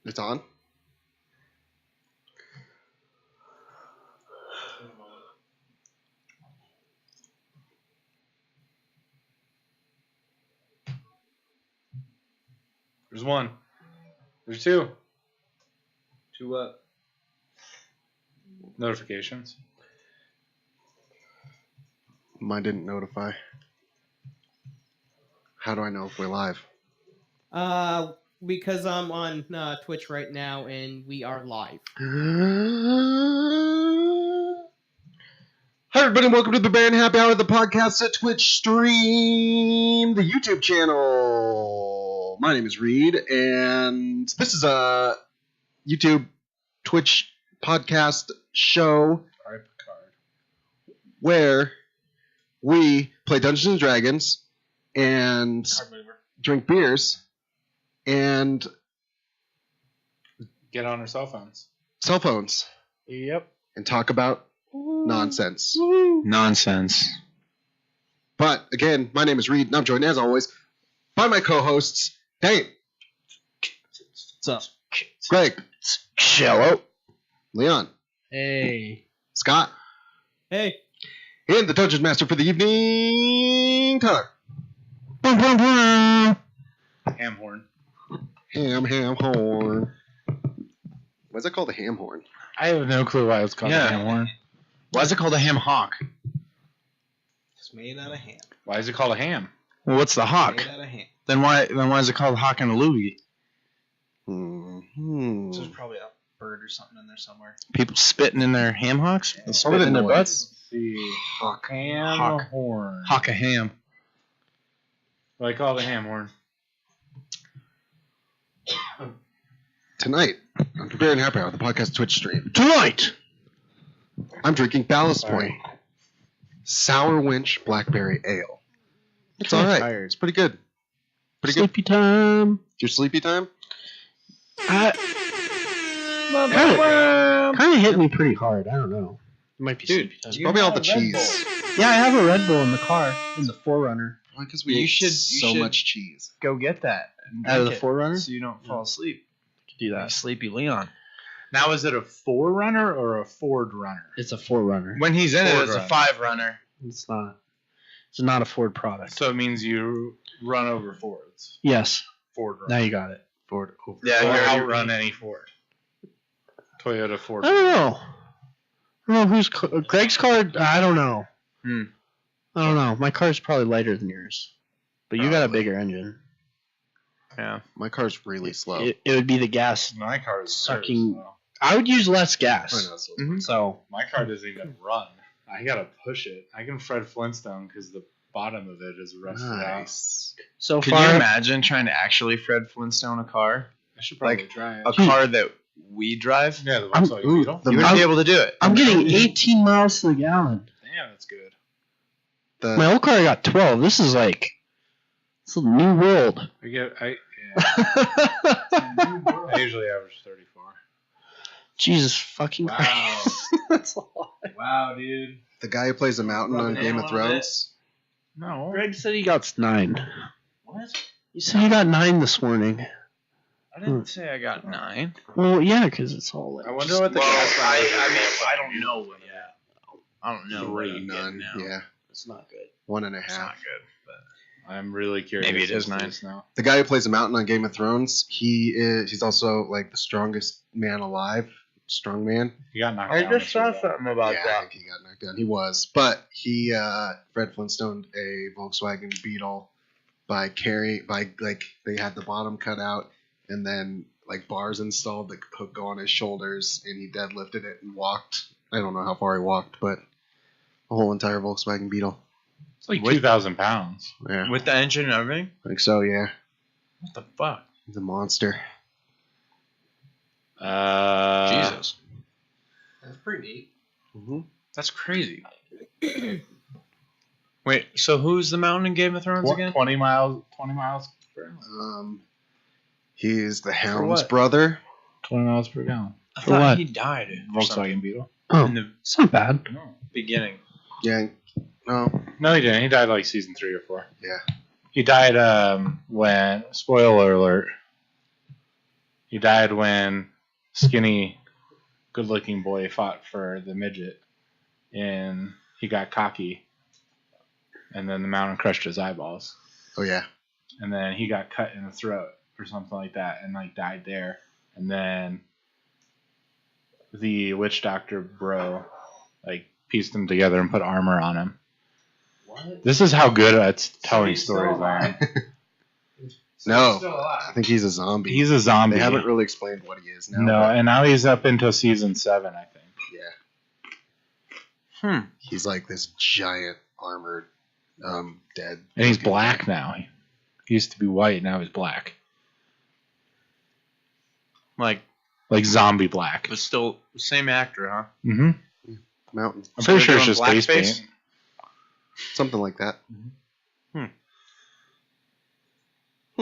It's on? There's one. There's two. Two what? Notifications. Mine didn't notify. How do I know if we're live? Because I'm on Twitch right now and we are live. Hi, everybody, and welcome to the Brewbarian Happy Hour, the podcast at Twitch stream, the YouTube channel. My name is Reed, and this is a YouTube Twitch podcast show where we play Dungeons and Dragons and drink beers and get on our cell phones. Yep. And talk about nonsense. But again, my name is Reed, and I'm joined as always by my co-hosts, Dane. What's up? Greg. Hello. Leon. Hey. Scott. Hey. And the Dungeon Master for the evening, Tyler. Ham horn. Ham horn. Why is it called a ham horn? I have no clue why it's called a ham horn. Why is it called a ham hock? It's made out of ham. Why is it called a ham? Well, what's the hock? Made out of ham. Then why is it called hock and a loogie? So there's probably a bird or something in there somewhere. People spitting in their ham hocks? Probably Spitting in their the butts? Let's see. Hawk. Ham Hawk. horn. Hock a ham. What I call the ham horn. Tonight, on Brewbarian Happy Hour, the podcast Twitch stream, Tonight! I'm drinking Ballast Sorry. Point Sour Winch Blackberry Ale. It's I'm alright. tired. It's pretty good. Pretty good. Sleepy time. Your sleepy time? Kind of hit me pretty hard. I don't know. It might be sleepy time. It's probably all the cheese. Yeah, I have a Red Bull in the car, in the 4Runner. Because we You ate should- so you should- much cheese. Go get that. And Out of the drink it 4Runner? so you don't fall asleep. Do Like that. Sleepy Leon. Now, is it a 4Runner or a Ford Runner? It's a 4Runner. When he's in Ford it, it's a Runner. 5-runner. It's not. It's not a Ford product. So it means you run over Fords. Yes. Ford Now Runner. you got it. Ford over. Yeah, Or you already outrun any Ford. Toyota Ford. I don't know. I don't know who's Greg's car. I don't know. Hmm. I don't know. My car's probably lighter than yours, but you got a bigger engine. Yeah. My car's really slow. It would be the gas. My car is Sucking- very slow. I would use less I gas. know, so- Mhm. So My car doesn't even run. I gotta push it. I can Fred Flintstone because the bottom of it is rusted out. Nice. so Could far, you imagine trying to actually Fred Flintstone a car? I should probably Like, try it. A car that we drive? Yeah, the I'm- Volkswagen ooh, Beetle. the- You wouldn't be able to do it. I'm getting 18 miles to the gallon. Damn, that's good. My old car got 12. This is like it's a new world. I usually average 34. Jesus fucking Wow. Christ. That's a lot. Wow, dude. The guy who plays the mountain on Rubbing Game it of a little Thrones. No. Greg said he got 9. What? You said he got 9 this morning. I didn't say I got 9. Well, yeah, because it's all like. I wonder what the Well, gas mileage is. I don't know what I don't know what I'm None. getting now. Yeah. It's not good. 1.5. It's not good. I'm really curious. Maybe it is as to 9. this now. The guy who plays the mountain on Game of Thrones, he's also like the strongest man alive. Strong man. He got knocked down. this year, though. something Yeah, he got knocked down. He was. But he Fred Flintstone a Volkswagen Beetle by they had the bottom cut out and then like bars installed that could go on his shoulders, and he deadlifted it and walked. I don't know how far he walked, but a whole entire Volkswagen Beetle. It's like 2,000 pounds. Yeah. With the engine and everything? I think so, yeah. What the fuck? He's a monster. Jesus. That's pretty neat. Mm-hmm. That's crazy. Wait, so who's the mountain in Game of Thrones again? 20 miles per He's the Hound's what? brother. 20 miles per gallon. I For thought what? he died. or Volkswagen something Beetle. Oh, in the it's not bad. No. beginning. Yeah. No. No, he didn't. He died like season 3 or 4. Yeah. He died when, spoiler alert, He died when skinny, good-looking boy fought for the midget, and he got cocky, and then the mountain crushed his eyeballs. Oh yeah. And then he got cut in the throat or something like that, and like died there. And then the witch doctor bro like pieced them together and put armor on him. What? This is how good at telling he's still stories I am. No, He's still alive. I think he's a zombie. He's a zombie. They haven't really explained what he is now. No, but and now he's up into season 7, I think. yeah, he's like this giant armored, dead. And he's black now. He used to be white, now he's black. Like zombie black. but still same actor, huh? Mm-hmm. Mountain, I'm pretty sure it's doing just face blackface? paint. something like that.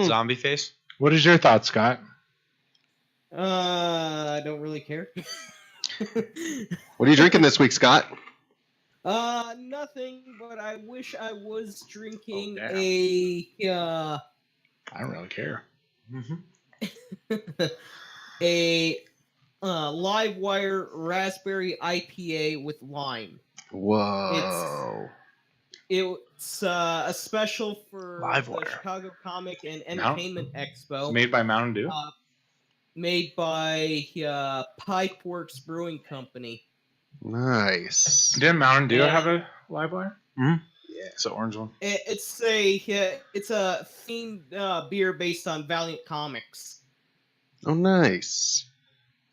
Zombie face. What is your thought, Scott? I don't really care. What are you drinking this week, Scott? Nothing, but I wish I was drinking Oh, I don't really care. a Livewire Raspberry IPA with lime. Whoa. It's a special for the Livewire. Chicago Comic and Entertainment Expo. It's made by Mountain Dew. Made by Pipeworks Brewing Company. Nice. Didn't Mountain Dew Yeah. have a live wire? Yeah. It's the orange one. It's a themed beer based on Valiant Comics. Oh, nice.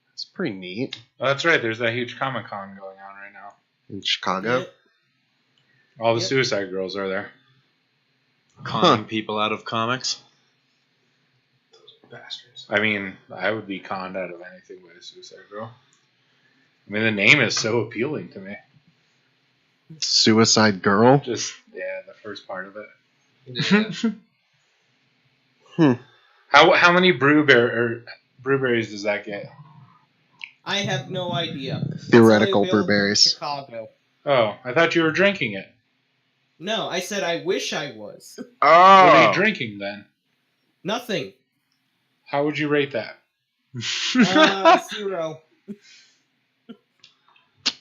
That's pretty neat. Oh, that's right. There's that huge Comic Con going on right now. In Chicago. Yeah. All the Yep. Suicide Girls are there. Conning people out of comics. Bastards. I mean, I would be conned out of anything by a Suicide Girl. I mean, the name is so appealing to me. Suicide Girl. Just, yeah, the first part of it. Hmm. How many brewberries does that get? I have no idea. Theoretical It's only available in brewberries. Chicago. Oh, I thought you were drinking it. No, I said I wish I was. What are Oh. you drinking then? Nothing. How would you rate that? 0.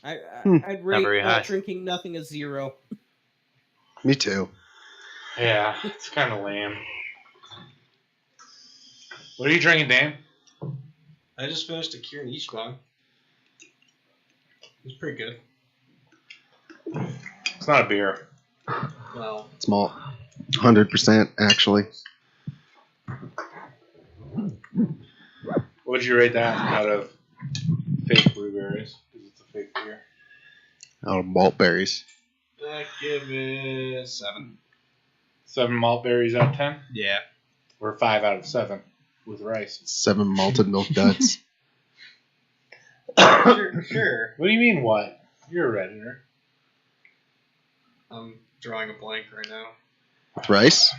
I'd Not rate very high. drinking nothing a 0. Me too. Yeah, it's kind of lame. What are you drinking, Dan? I just finished a Kirin Ichiban. It's pretty good. It's not a beer. Well, It's malt. 100% actually. What would you rate that out of fake blueberries? Because it's a fake beer. Out of malt berries. I give it 7. 7 malt berries out of 10? Yeah. Or 5 out of 7 with rice. 7 malted milk duds. Sure. What do you mean, what? You're a redditor. I'm drawing a blank right now. With rice?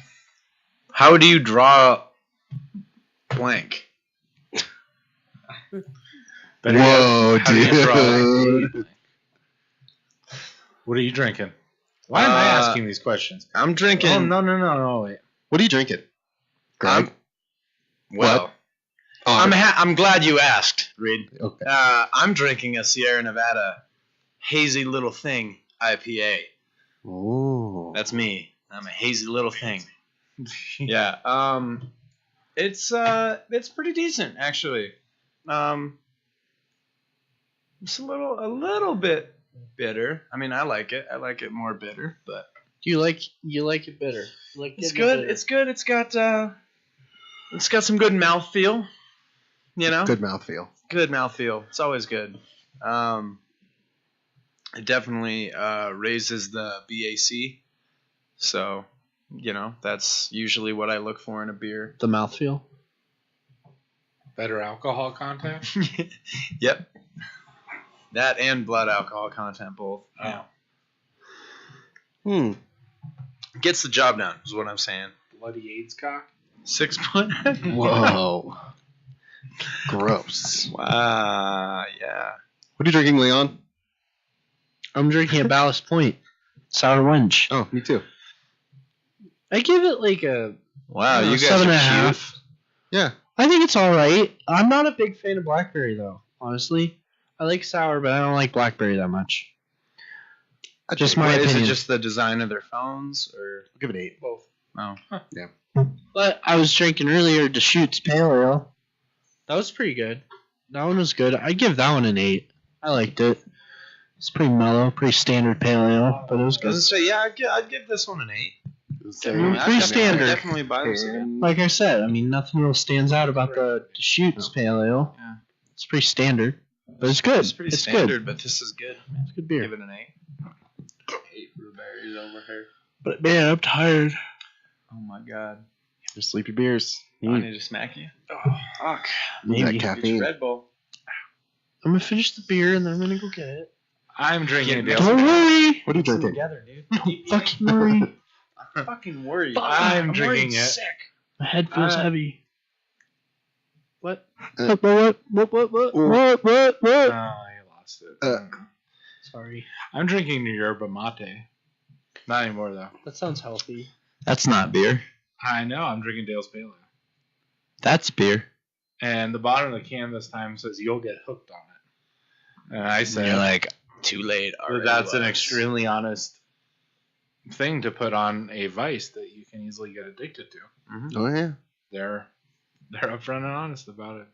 How do you draw blank? Whoa, How do you draw dude. What are you drinking? Why am I asking these questions? I'm drinking. Oh, no, wait. What are you drinking? I'm, Greg? well, Oh, I'm glad you asked, Reed. okay. I'm drinking a Sierra Nevada Hazy Little Thing IPA. Ooh. That's me. I'm a hazy little thing. Yeah. It's pretty decent actually. It's a little bit bitter. I mean, I like it. I like it more bitter, but You like it bitter. Like it's it good. bitter. It's good. It's got some good mouthfeel. You know, Good mouthfeel. good mouthfeel. It's always good. It definitely raises the BAC. So, you know, that's usually what I look for in a beer. the mouthfeel. Better alcohol content? Yep. That and blood alcohol content both. Oh. Gets the job done, is what I'm saying. Bloody AIDS cock? 6 point. Whoa. Gross. Wow. Yeah. What are you drinking, Leon? I'm drinking a Ballast Point sour wench. Oh, me too. I give it like a Wow. You guys 7.5. are cute. Yeah. I think it's all right. I'm not a big fan of blackberry though. Honestly, I like sour, but I don't like blackberry that much. Just my Is opinion. it just the design of their phones, or I'll give it 8. both? Oh, But I was drinking earlier Deschutes Pale Ale. That was pretty good. That one was good. I'd give that one an 8. I liked it. It's pretty mellow, pretty standard pale ale, but it was I good. was gonna say, yeah, I'd give this one an 8. Pretty I'd standard. Definitely buy this again. Like I said, I mean, nothing real stands out about the Deschutes Pale Ale. Yeah. It's pretty standard, but it's good. It's pretty standard, but this is good. It's good beer. Give it an 8. 8 Brewberries over here. But man, I'm tired. Oh my god. Just sleepy beers. I need to smack you. Oh, fuck. Need that Maybe. Get your caffeine. Red Bull. I'm gonna finish the beer and then I'm gonna go get it. I'm drinking Get Dale's. Don't worry. What are you drinking? Together, dude. Don't fucking worry. I'm fucking worried. I'm drinking it. Sick. My head feels heavy. What? What? Oh, I lost it. Sorry. I'm drinking yerba mate. Not anymore though. That sounds healthy. That's not beer. I know. I'm drinking Dale's Pale Ale. That's beer. And the bottom of the can this time says you'll get hooked on it. And I said, You're like, Too late. well, that's an extremely honest thing to put on a vice that you can easily get addicted to. Oh yeah. They're upfront and honest about it.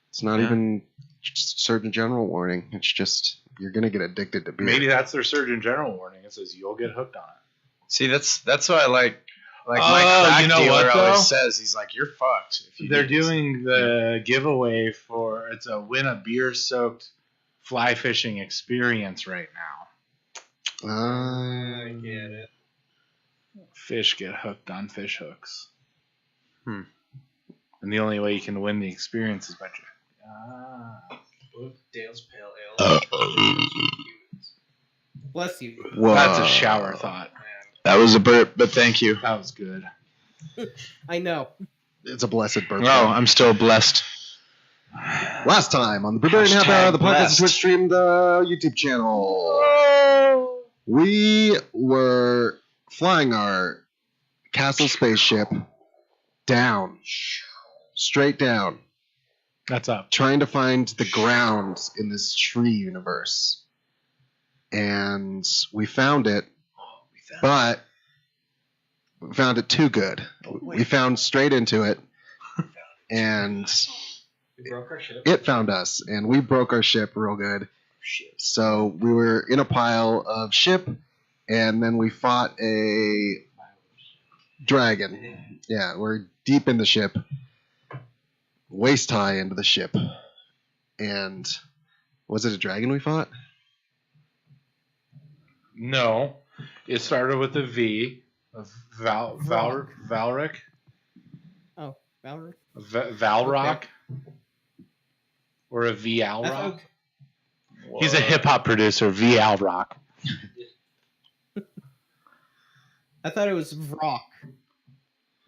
It's not Yeah. even Surgeon General warning. It's just you're gonna get addicted to beer. Maybe that's their Surgeon General warning. It says you'll get hooked on it. See, that's what I like. Like Oh, my crack you know dealer what, though? always says, he's like, "You're fucked." If you They're do this." doing the giveaway for it's a win a beer soaked fly fishing experience right now. I get it. Fish get hooked on fish hooks. Hmm. And the only way you can win the experience is by Book Dale's Pale Ale. Bless you. Whoa. That's a shower thought. That was a burp, but thank you. That was good. I know. It's a blessed birthday. No, I'm still blessed. Last time on the Brewbarian Half Hour, the podcast blessed. Twitch streamed YouTube channel. We were flying our castle spaceship down, straight down, That's up. trying to find the ground in this tree universe. And we found it, but we found it too good. We found straight into it, and We broke our ship. it found us, and we broke our ship real good. So we were in a pile of ship, and then we fought a dragon. Yeah, we're deep in the ship, waist high into the ship. And was it a dragon we fought? No. It started with a V. Valric? Oh, Valerie. Valrock? Or a V Alrock? Okay. He's a hip hop producer, V Alrock. I thought it was Vrock.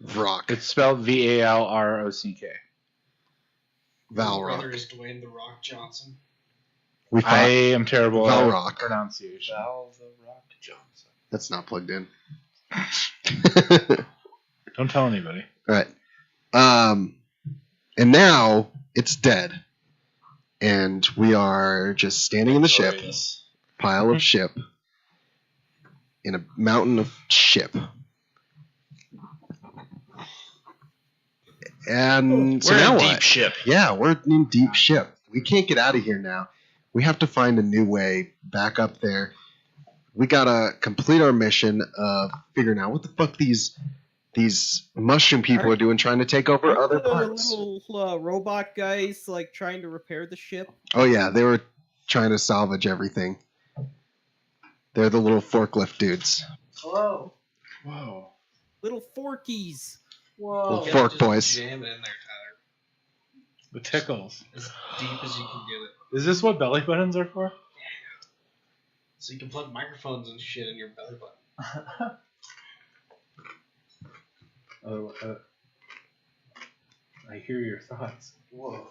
Vrock. It's spelled Valrock. Brother Valrock. is Dwayne the Rock Johnson. We I fought. am terrible at Valrock. pronunciation. Val the Rock Johnson. That's not plugged in. Don't tell anybody. Right. And now it's dead. And we are just standing in the ship, pile of ship, in a mountain of ship. And so We're now in what? deep ship. Yeah, we're in deep ship. We can't get out of here now. We have to find a new way back up there. We gotta complete our mission of figuring out what the fuck these mushroom people are doing, trying to take over Aren't other the parts. little robot guys like trying to repair the ship? Oh yeah, they were trying to salvage everything. They're the little forklift dudes. Hello. Whoa. Little forkies. Little You fork gotta just boys. Jam it in there, Tyler. The tickles. As deep as you can get it. Is this what belly buttons are for? So you can plug microphones and shit in your belly button. Oh, I hear your thoughts. Whoa.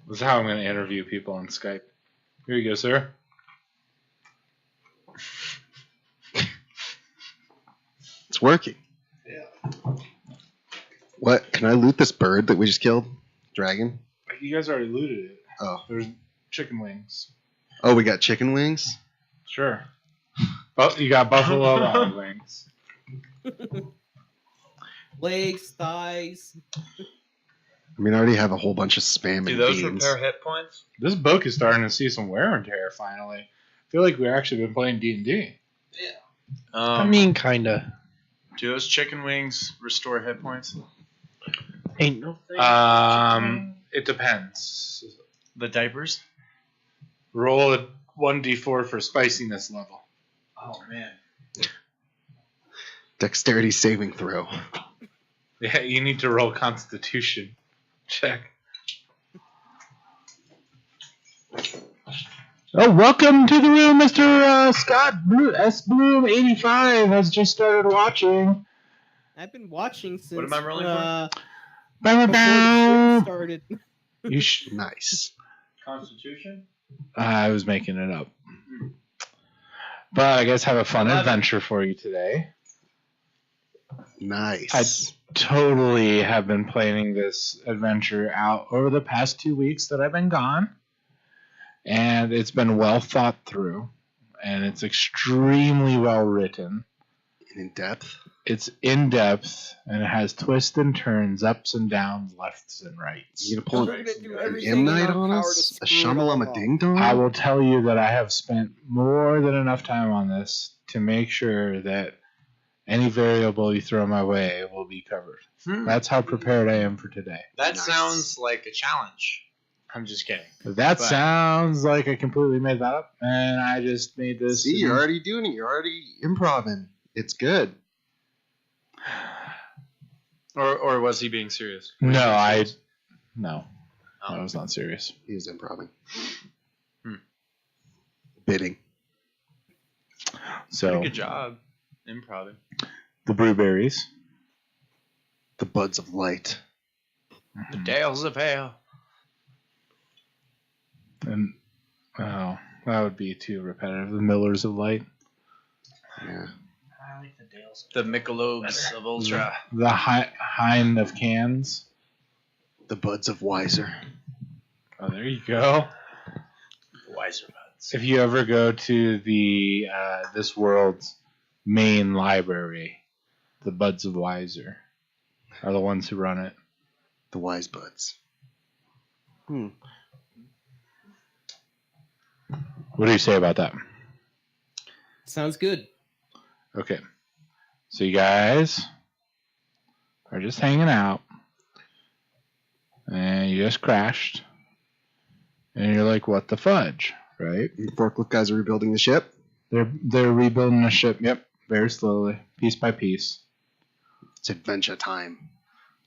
This is how I'm going to interview people on Skype. Here you go, sir. It's working. Yeah. What? Can I loot this bird that we just killed? Dragon? You guys already looted it. Oh. There's chicken wings. Oh, we got chicken wings? Sure. Oh, you got buffalo wild wings. Legs, thighs. I mean, I already have a whole bunch of spam Do and those beans. repair hit points? This book is starting to see some wear and tear. Finally, I feel like we've actually been playing D&D. I mean, kinda. Do those chicken wings restore hit points? Ain't no thing. It depends. The diapers? Roll a 1d4 for spiciness level. Oh man. Dexterity saving throw. Yeah, you need to roll Constitution check. Oh, welcome to the room, Mr. Scott S. Bloom 85 has just started watching. I've been watching since. What am I rolling for? Before the stream started. You Nice. Constitution? I was making it up. But I guess have a fun adventure for you today. Nice. Totally have been planning this adventure out over the past 2 weeks that I've been gone. And it's been well thought through. And it's extremely well written. In depth. It's in depth and it has twists and turns, ups and downs, lefts and rights. You gonna pull We're gonna do an everything M in Night our on power us? to A screw it all Shamalama up. Ding Dong? I will tell you that I have spent more than enough time on this to make sure that any variable you throw my way will be covered. That's how prepared I am for today. That Nice. sounds like a challenge. I'm just kidding. That But- sounds like I completely made that up, and I just made this. See, you're already doing it. You're already improving. It's good. Or was he being serious? No, I Oh. was not serious. He is improving. Hmm. Bidding. So Pretty good job. Improv. the Brewberries. The buds of light. The Dales of Hell. And that would be too repetitive. The Millers of Light. Yeah. I like the Dales. The Michelobes of Ultra. The Hind of Cans. The buds of wiser. Oh, there you go. Wiser buds. If you ever go to the this world's main library, the Buds of Wiser are the ones who run it. The wise buds. What do you say about that? Sounds good. Okay. So you guys are just hanging out. And you just crashed. And you're like, what the fudge? Right? The forklift guys are rebuilding the ship. They're rebuilding the ship, yep, very slowly, piece by piece. It's adventure time.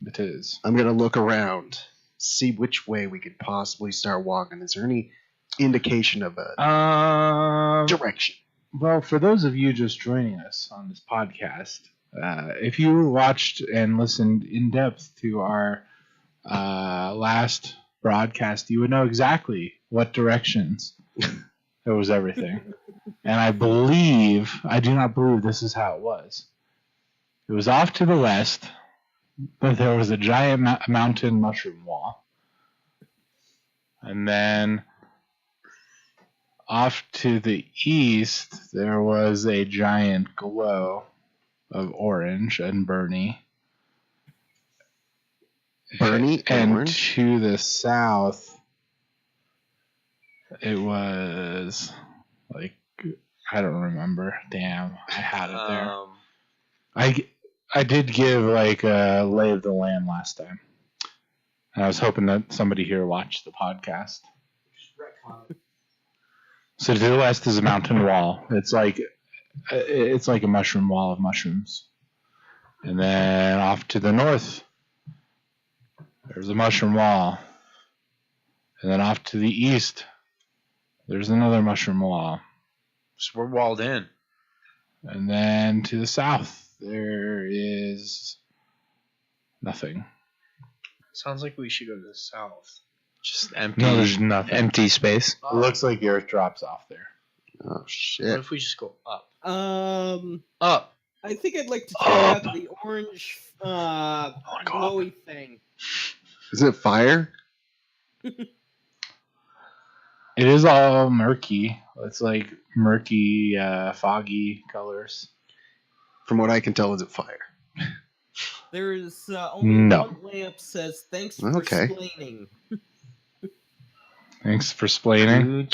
It is. I'm gonna look around, see which way we could possibly start walking. Is there any indication of a direction? Well, for those of you just joining us on this podcast, if you watched and listened in depth to our last broadcast, you would know exactly what directions. It was everything. And I do not believe this is how it was. It was off to the west, but there was a giant mountain mushroom wall. And then off to the east, there was a giant glow of orange and Bernie. Bernie And orange? to the south, it was like, I don't remember. Damn, I had it there. I did give like a lay of the land last time. And I was hoping that somebody here watched the podcast. Just retcon it. So to the west is a mountain wall. It's like a mushroom wall of mushrooms. And then off to the north, there's a mushroom wall. And then off to the east, there's another mushroom wall. So we're walled in. And then to the south, there is nothing. Sounds like we should go to the south. Just empty. No, there's nothing. Empty space. It looks like the earth drops off there. Oh What shit! if we just go up? Um, Up. I think I'd like to check out the orange glowy thing. Is it fire? It is all murky. It's like murky, foggy colors. From what I can tell, is it fire? There's only No. one lamp says, thanks for Okay. explaining. Thanks for splaining.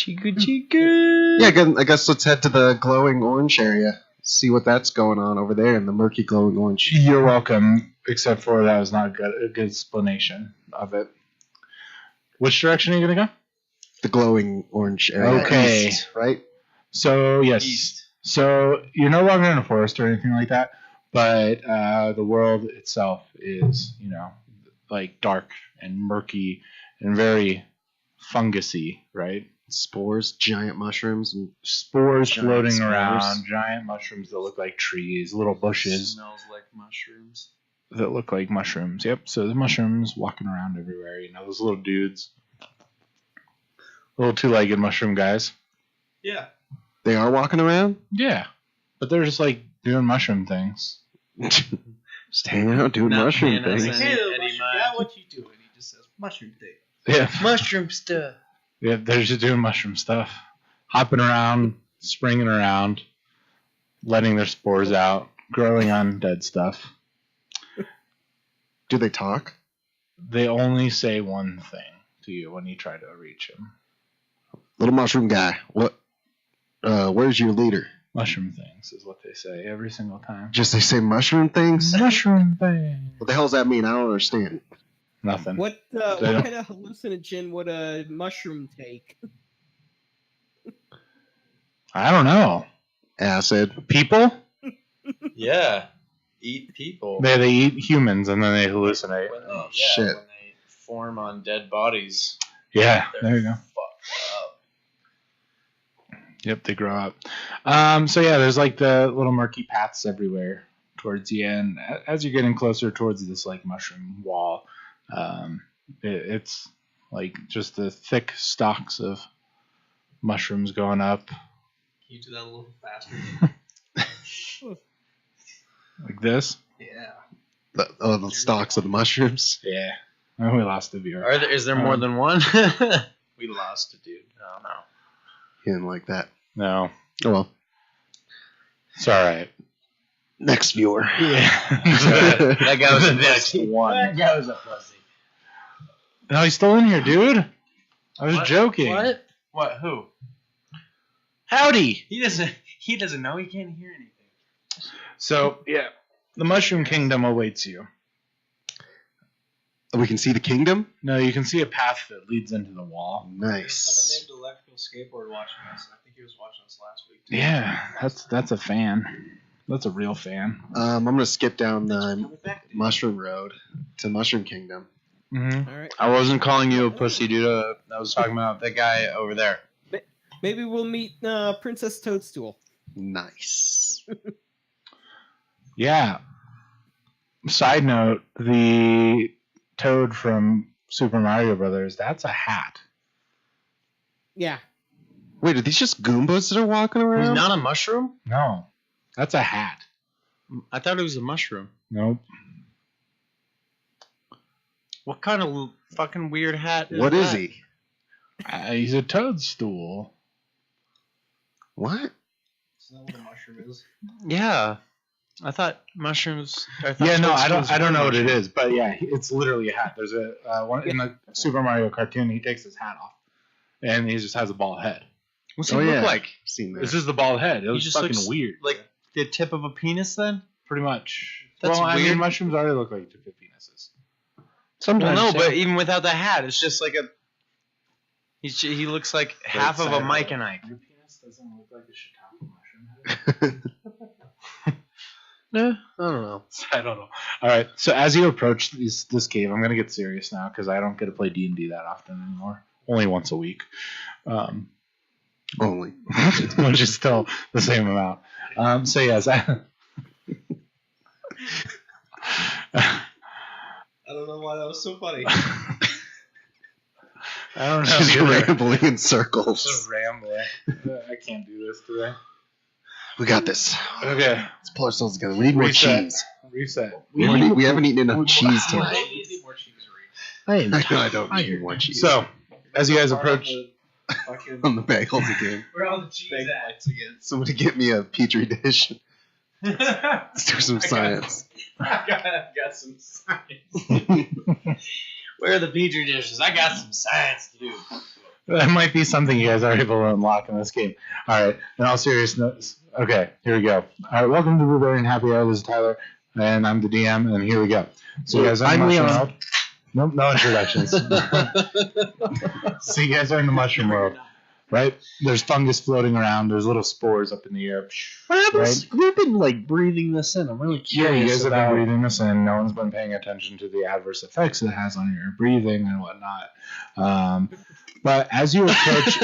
Yeah, I guess let's head to the glowing orange area. See what that's going on over there in the murky glowing orange. You're welcome, except for that was not a good explanation of it. Which direction are you going to go? The glowing orange area. Okay. East, right? So, yes. East. So, you're no longer in a forest or anything like that, but the world itself is, like dark and murky and very fungusy, right? Spores, giant mushrooms, and Spores Giant floating spores. around, giant mushrooms that look like trees, little bushes Smells like mushrooms. that look like mushrooms. Yep, so the mushrooms walking around everywhere, those little dudes. Little two-legged mushroom guys. Yeah. they are walking around. Yeah, but they're just like doing mushroom things. Just hanging out doing Not mushroom paying us things. any- Hey, the Eddie mushroom Mike. guy, what you doing? He just says mushroom thing. Yeah, Mushroom stuff. yeah, they're just doing mushroom stuff, hopping around, springing around, letting their spores out, growing on dead stuff. Do they talk? They only say one thing to you when you try to reach them. Little mushroom guy, where's your leader? Mushroom things is what they say every single time. Just they say mushroom things? Mushroom thing. What the hell does that mean? I don't understand. Nothing. What don't- kind of hallucinogen would a mushroom take? I don't know. Acid. People? Yeah. Eat people. They eat humans and then they hallucinate. When they, Oh, yeah, shit. when they form on dead bodies. Yeah, They're there you go. fucked up. Yep, they grow up. So yeah, there's like the little murky paths everywhere towards the end. As you're getting closer towards this like mushroom wall, it's like just the thick stalks of mushrooms going up Can you do that a little faster? like this. Yeah. The stalks of the mushrooms. Yeah. Oh, we lost the viewer. Is there more than one? We lost a dude. Oh no. He didn't like that. No, Oh well. it's all right. Next viewer. Yeah. That guy was The a next pussy. one. That guy was a pussy. No, he's still in here, dude. I was joking. What? What? Who? Howdy. He doesn't know. He can't hear anything. So yeah, the Mushroom Kingdom awaits you. We can see the kingdom. No, you can see a path that leads into the wall. Nice. Someone named Electrical Skateboard watching us. I think he was watching us last week. Too. Yeah, that's a fan. That's a real fan. I'm gonna skip down Thanks for the coming back, dude. Mushroom Road to Mushroom Kingdom. Mm-hmm. All right. I wasn't calling you a pussy, dude. I was talking about that guy over there. Maybe we'll meet Princess Toadstool. Nice. Yeah. Side note: the Toad from Super Mario Brothers. That's a hat. Yeah. Wait, are these just Goombas that are walking He's around? not a mushroom? No, that's a hat. I thought it was a mushroom. Nope. What kind of fucking weird hat is What is that? he? He's a toadstool. What? Is that what a mushroom is? Yeah. I thought mushrooms. Yeah, no, I don't know what it is, but yeah, it's literally a hat. There's a one in the Super Mario cartoon. He takes his hat off, and he just has a bald head. What's he Oh, look yeah. like? Seen that. This is the bald head. It was just fucking looks weird. Like the tip of a penis, then? Pretty much. That's well, I mean, weird. mushrooms already look like two penises. Well, Sometimes. no, yeah. but even without the hat, it's just like a. He looks like half of a Mike and Ike. Your penis doesn't look like a shiitake mushroom. No, I don't know. I don't know. All right, so as you approach this cave, I'm gonna get serious now because I don't get to play D&D that often anymore. Only once a week, Only. which is still the same amount. So yes, I don't know why that was so funny. I don't know. Just either. rambling in Just circles. rambling. I can't do this today. We got this. Okay. Let's pull ourselves together. We need more Reset. cheese. Reset. We haven't eaten enough cheese tonight. You need more cheese, Reed. I don't need more cheese. So, as you guys approach, on the bagels again. Where are all the cheese at? Again. Somebody get me a petri dish. Let's do some science. I got some science. Where are the petri dishes? I got some science to do. that might be something you guys are able to unlock in this game. All right. In all seriousness, okay, here we go. All right, welcome to Brewbarian Happy Hour. This is Tyler, and I'm the DM, and here we go. So you guys are in the mushroom world. Nope, no introductions. So you guys are in the mushroom world, right? There's fungus floating around. There's little spores up in the air. What happens? Right? We've been like breathing this in. I'm really Yeah, curious. you guys have about... been breathing this in. No one's been paying attention to the adverse effects it has on your breathing and whatnot. But as you approach,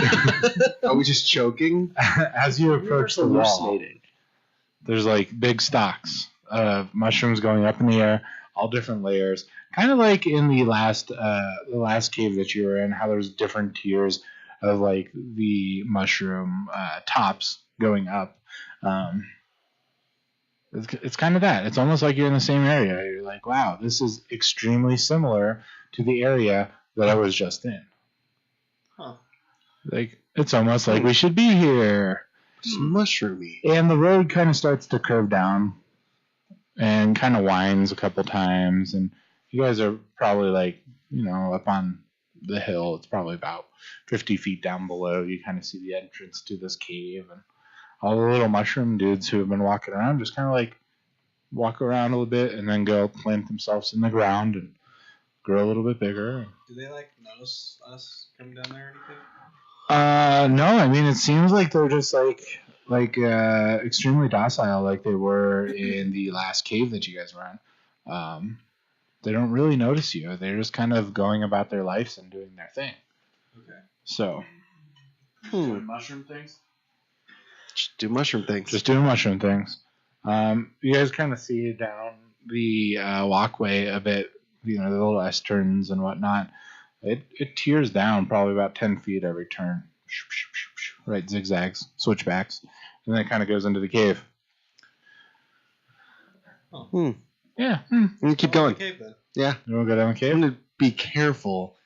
Are we just choking? as you approach the wall, hallucinating. there's like big stalks of mushrooms going up in the air, all different layers. Kind of like in the last cave that you were in, how there's different tiers of like the mushroom tops going up. It's kind of that. It's almost like you're in the same area. You're like, wow, this is extremely similar to the area that I was just in. Huh. Like, it's almost like we should be here. It's mushroomy. And the road kind of starts to curve down and kind of winds a couple times. And you guys are probably like, up on the hill. It's probably about 50 feet down below. You kind of see the entrance to this cave. And all the little mushroom dudes who have been walking around just kind of like walk around a little bit and then go plant themselves in the ground and grow a little bit bigger. Do they like notice us coming down there or anything? No, I mean, it seems like they're just like extremely docile, like they were in the last cave that you guys were in. They don't really notice you. They're just kind of going about their lives and doing their thing. Okay. So, Doing mushroom things? Just do mushroom things. just doing mushroom things. You guys kind of see down the walkway a bit, the little S turns and whatnot. It tears down probably about 10 feet every turn. Right, zigzags, switchbacks, and then it kind of goes into the cave. Oh. Yeah. And keep going. Okay, then. Yeah. You want to go down the I'm cave? gonna be careful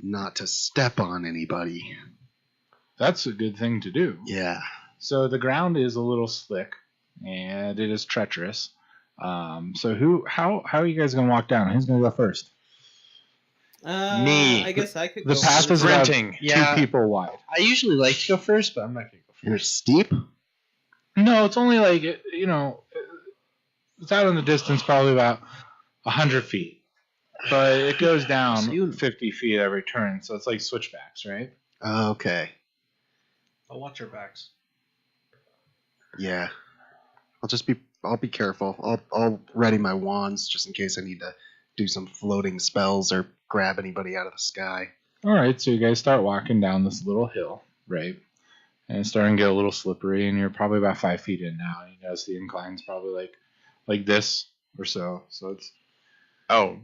not to step on anybody. That's a good thing to do. Yeah. So the ground is a little slick, and it is treacherous. So how are you guys gonna walk down? Who's gonna go first? Me. I guess I could The go path is first. about Sprinting. Yeah. 2 people wide. I usually like to go first, but I'm not gonna go You're first. steep? No, it's only like it's out in the distance, probably about 100 feet, but it goes down 50 feet every turn, so it's like switchbacks, right? Okay. I'll watch our backs. Yeah. I'll be careful. I'll ready my wands just in case I need to do some floating spells or grab anybody out of the sky. All right, so you guys start walking down this little hill, right? And it's starting to get a little slippery, and you're probably about 5 feet in now. And you guys, the incline's probably like this or so. So it's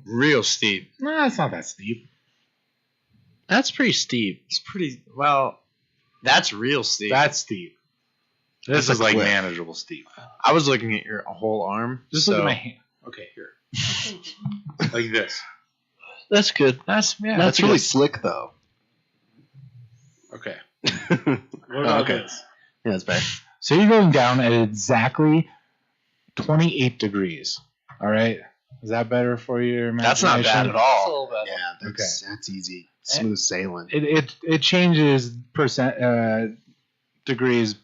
Real steep. it's not that steep. That's pretty steep. It's pretty well. That's real steep. That's steep. This That's is a like cliff. manageable steep. I was looking at your whole arm. Just so look at my hand. Okay, here. Like this. That's good. That's That's really slick though. Okay. Okay. Yeah, that's bad. So you're going down at exactly 28 degrees. All right. Is that better for your That's not bad imagination? at all. Yeah, that's easy. Smooth sailing. It changes degrees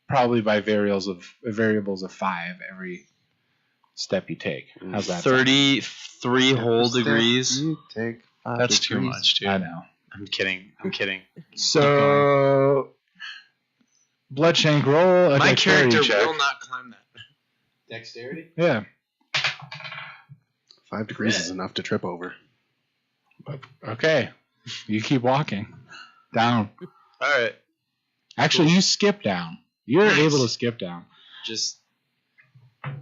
probably by variables of 5 every step you take. How's that? sound? 33 whole degrees. You take 5 That's too degrees. much, dude. I know. I'm kidding. So, Bloodshank, roll a My dexterity character check. will not climb that. Dexterity? Yeah. 5 degrees is enough to trip over. Okay. You keep walking down. All right. Actually, you skip down. You're Nice. able to skip down. Just You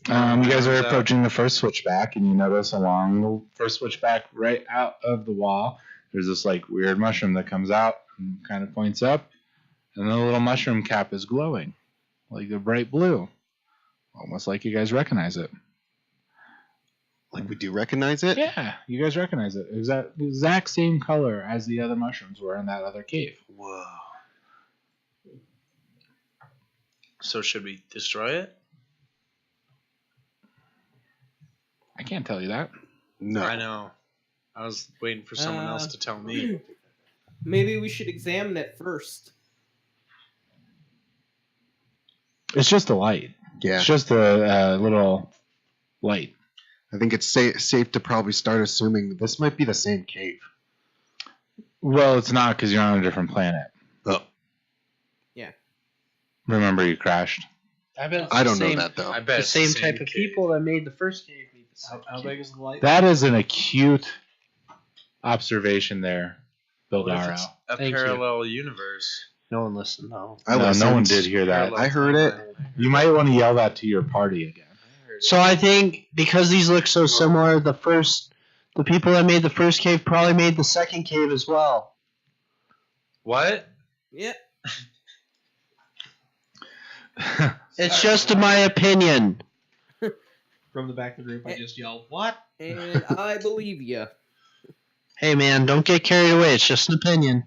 guys are approaching the first switchback, and you notice along the first switchback, right out of the wall, there's this like weird mushroom that comes out and kind of points up, and the little mushroom cap is glowing. like the bright blue, almost like you guys recognize it. Like we do recognize it? Yeah, you guys recognize it. Exact same color as the other mushrooms were in that other cave. Whoa. So should we destroy it? I can't tell you that. No. I know. I was waiting for someone else to tell me. Maybe we should examine it first. It's just a light. Yeah. It's just a little light. I think it's safe to probably start assuming this might be the same cave. Well, it's not because you're on a different planet. Oh. Yeah. Remember you crashed. I bet it's I the don't know same- that, though. I bet The it's same the type of cave. people that made the first cave. Made the How second big is the light? That is an acute observation there, What if Bildaro. it's a Thank you. parallel universe? No one listened though. I No, listened. no one did hear that. Parallel I heard it. timeline. You might want to yell that to your party again. So I think because these look so similar, the people that made the first cave probably made the second cave as well. What? Yeah. It's just my opinion. From the back of the group, I just yelled, "What?" And I believe you. Hey man, don't get carried away. It's just an opinion.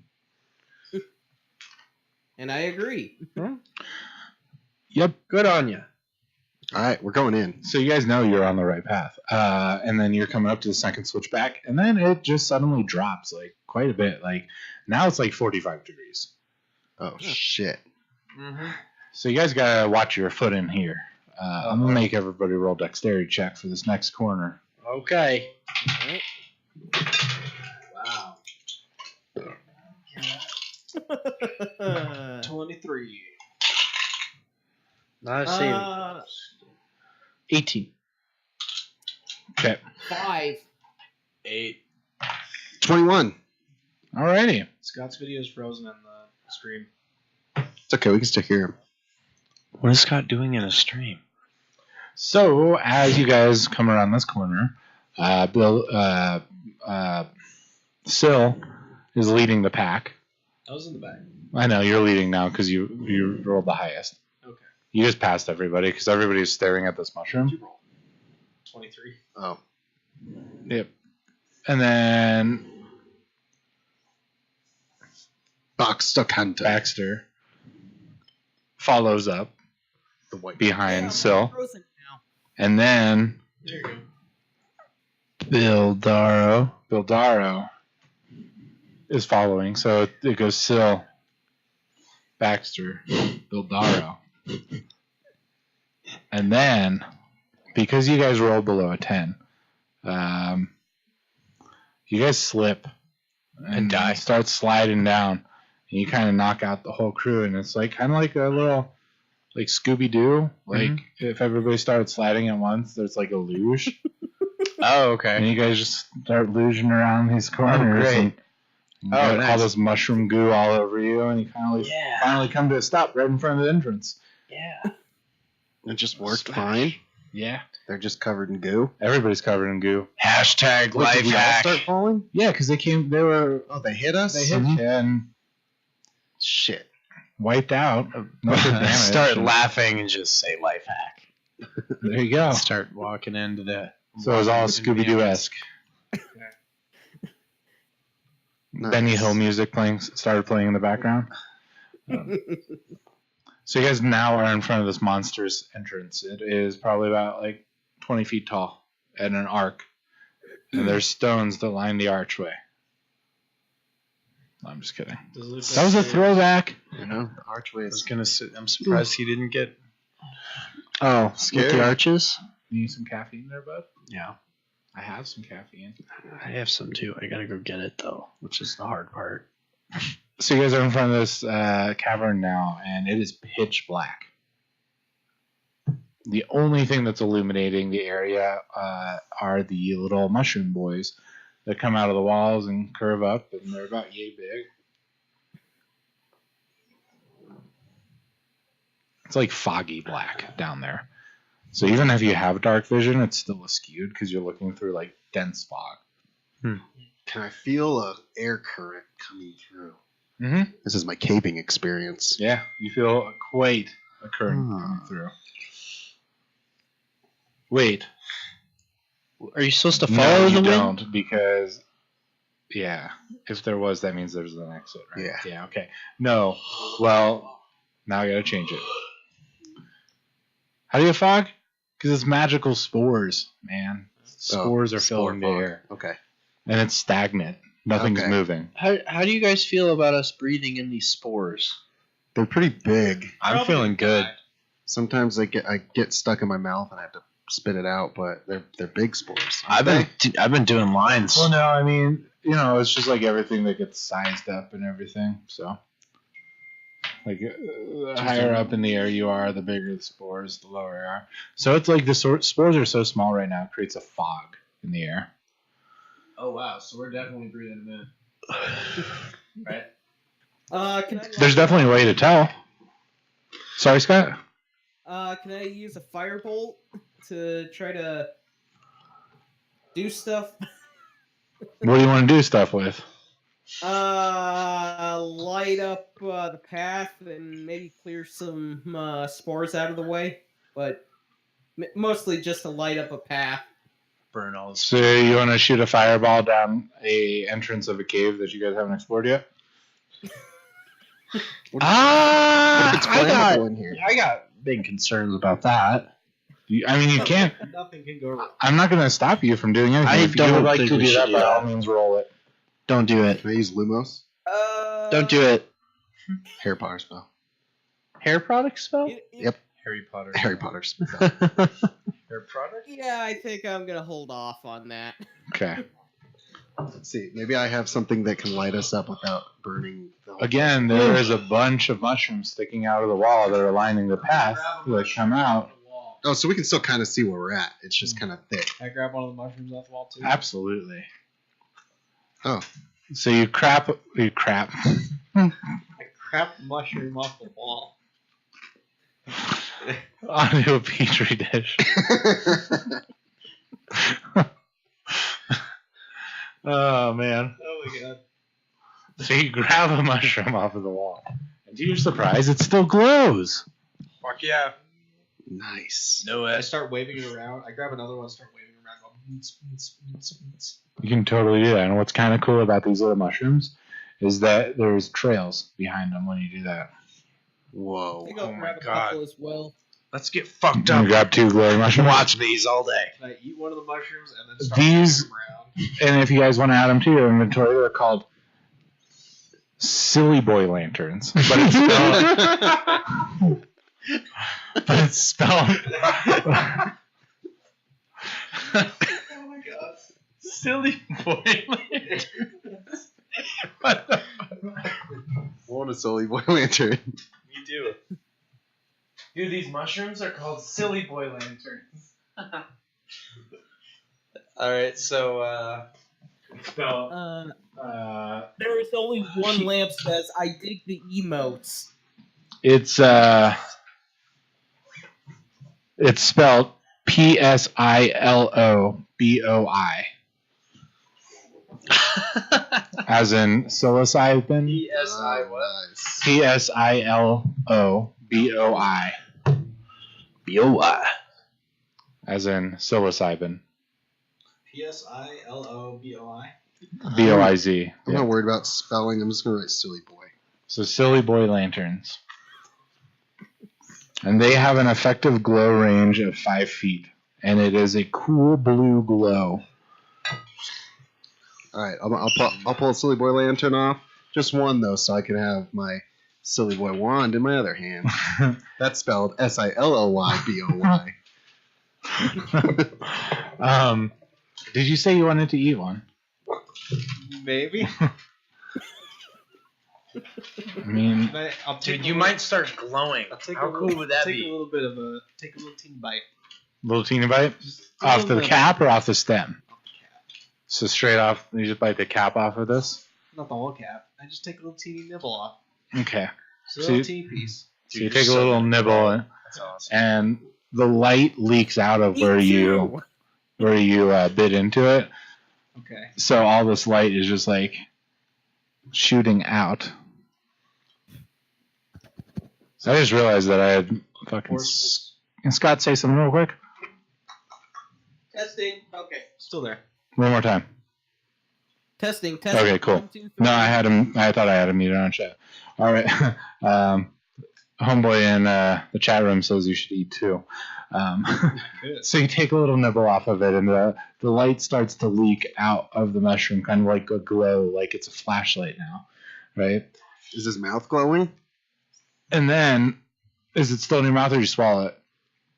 And I agree. Yep. Good on you. All right, we're going in. So you guys know you're on the right path. And then you're coming up to the second switchback, and then it just suddenly drops like quite a bit. Like now it's like 45 degrees. Oh, shit. Mm-hmm. So you guys gotta watch your foot in here. I'm gonna make everybody roll dexterity check for this next corner. Okay. Wow. 23. Not a saving. 18. Okay. 5. 8. 21. Alrighty. Scott's video is frozen on the stream. It's okay, we can still hear him. What is Scott doing in a stream? So as you guys come around this corner, Syl is leading the pack. I was in the back. I know you're leading now because you rolled the highest. Okay. You just passed everybody because everybody's staring at this mushroom. What'd you roll? 23. Oh. Yep. And then Baxter follows up The white. behind Syl. Frozen now. And then There you go. Bildaro is following. So it goes Syl, Baxter, Bildaro. And then, because you guys rolled below a 10, you guys slip and die. Start sliding down. And you kind of knock out the whole crew. And it's like kind of like a little, like Scooby-Doo. Like if everybody started sliding at once, there's like a luge. Oh, okay. And you guys just start luging around these corners. great. And you got all this mushroom goo all over you. And you finally come to a stop right in front of the entrance. Yeah. It just worked fine. Yeah. They're just covered in goo. Everybody's covered in goo. Hashtag Wait, life did we all hack. start falling? Yeah, because they were, Oh, they hit us? they hit you and Shit. wiped out. No damage. Start laughing and just say life hack. There you go. Start walking into the. So it was all Scooby-Doo-esque. Nice. Benny Hill music started playing in the background. So you guys now are in front of this monster's entrance. It is probably about like 20 feet tall and an arc. And there's stones that line the archway. I'm just kidding. That was a throwback. You know, the archway I was is. gonna say, I'm surprised he didn't get. Oh, Scary. with the arches? You need some caffeine there, bud? Yeah. I have some caffeine. I have some too. I gotta go get it though, which is the hard part. So you guys are in front of this cavern now, and it is pitch black. The only thing that's illuminating the area are the little mushroom boys that come out of the walls and curve up, and they're about yay big. It's like foggy black down there. So even if you have dark vision, it's still skewed because you're looking through like dense fog. Can I feel a air current coming through? Mm-hmm. This is my caving experience. Yeah, you feel quite a current coming through. Wait. Are you supposed to follow No, the you wind? don't, because if there was, that means there's an exit, right? Yeah. Yeah. Okay. No. Well, now I gotta change it. How do you fog? Because it's magical spores, man. Spores are spore filling the fog. air, Okay. and it's stagnant. Nothing's Okay. moving. How do you guys feel about us breathing in these spores? They're pretty big. I'm feeling good. Sometimes I get stuck in my mouth and I have to spit it out, but they're big spores. I've been doing lines. Well, no, I mean, it's just like everything that gets sized up and everything. So, like, the higher up in the air you are, the bigger the spores, the lower you are. So it's like the spores are so small right now, it creates a fog in the air. Oh wow, so we're definitely breathing them in. Right? There's definitely a way to tell. Sorry, Scott? Can I use a firebolt to try to do stuff? What do you want to do stuff with? Light up the path and maybe clear some spores out of the way, but mostly just to light up a path. Burn all the So you want to shoot a fireball down a entrance of a cave that you guys haven't explored yet? It's flammable in here. I got big concerns about that. You can't. Nothing can go wrong. I'm not going to stop you from doing anything. I If you don't would like think to we do should that, do by that. all means, roll it. Don't do it. Can I use Lumos? Don't do it. Hair Potter spell. Hair product spell? Yep. Harry Potter. Harry Potter spell. Hair product? Yeah, I think I'm gonna hold off on that. Okay. Let's see. Maybe I have something that can light us up without burning the whole Again, there is a bunch of mushrooms sticking out of the wall that are lining the path that come out. Oh, so we can still kind of see where we're at. It's just kind of thick. Can I grab one of the mushrooms off the wall too? Absolutely. Oh. So you crap. I crap mushroom off the wall. onto a petri dish. Oh, man. Oh my god. So you grab a mushroom off of the wall. And to your surprise, it still glows. Fuck yeah. Nice. No I way. start waving it around. I grab another one, start waving it around. Go, You can totally do that. And what's kind of cool about these little mushrooms is that there's trails behind them when you do that. Whoa. I think I'll Oh my grab a God. couple as well. Let's get fucked You up. grab 2 glowing mushrooms. Watch these all day. Can I eat one of the mushrooms and then start These- waving them around? And if you guys want to add them to your inventory, they're called Silly Boy Lanterns. But it's spelled. But it's spelled. Oh my god. Silly boy. What the Want a silly boy lantern. You do. Dude, these mushrooms are called silly boy lanterns. Alright, so, spell? There is only one lamp says, I dig the emotes. It's spelled PSILOBOI. As in psilocybin. PSI what? Nice. PSILOBOI. B-O-I. As in psilocybin. PSILOBOI. BOIZ. I'm not worried about spelling. I'm just going to write silly boy. So Silly Boy Lanterns. And they have an effective glow range of 5 feet. And it is a cool blue glow. All right. I'll pull a silly boy lantern off. Just one, though, so I can have my silly boy wand in my other hand. That's spelled SILLYBOY. Did you say you wanted to eat one? Maybe. I mean, I'll take Dude, you might start glowing. I'll take How a cool little, would that take be? a little bit of a teeny bite. little teeny bite? Just Off the little cap or off the stem? So straight off, you just bite the cap off of this? Not the whole cap. I just take a little teeny nibble off. Okay. Just a So little you- teeny piece. So you take a little nibble That's awesome. and the light leaks out of Me where too. you bit into it. Okay. So all this light is just like shooting out. So I just realized that I had fucking. Can Scott say something real quick? Testing. Okay. Still there. One more time. Testing. Okay, cool. 1, 2, 3. No, I had him. I thought I had him muted on chat. All right. Homeboy in the chat room says you should eat too. So you take a little nibble off of it, and the light starts to leak out of the mushroom, kind of like a glow, like it's a flashlight now, right? Is his mouth glowing? And then, is it still in your mouth, or you swallow it?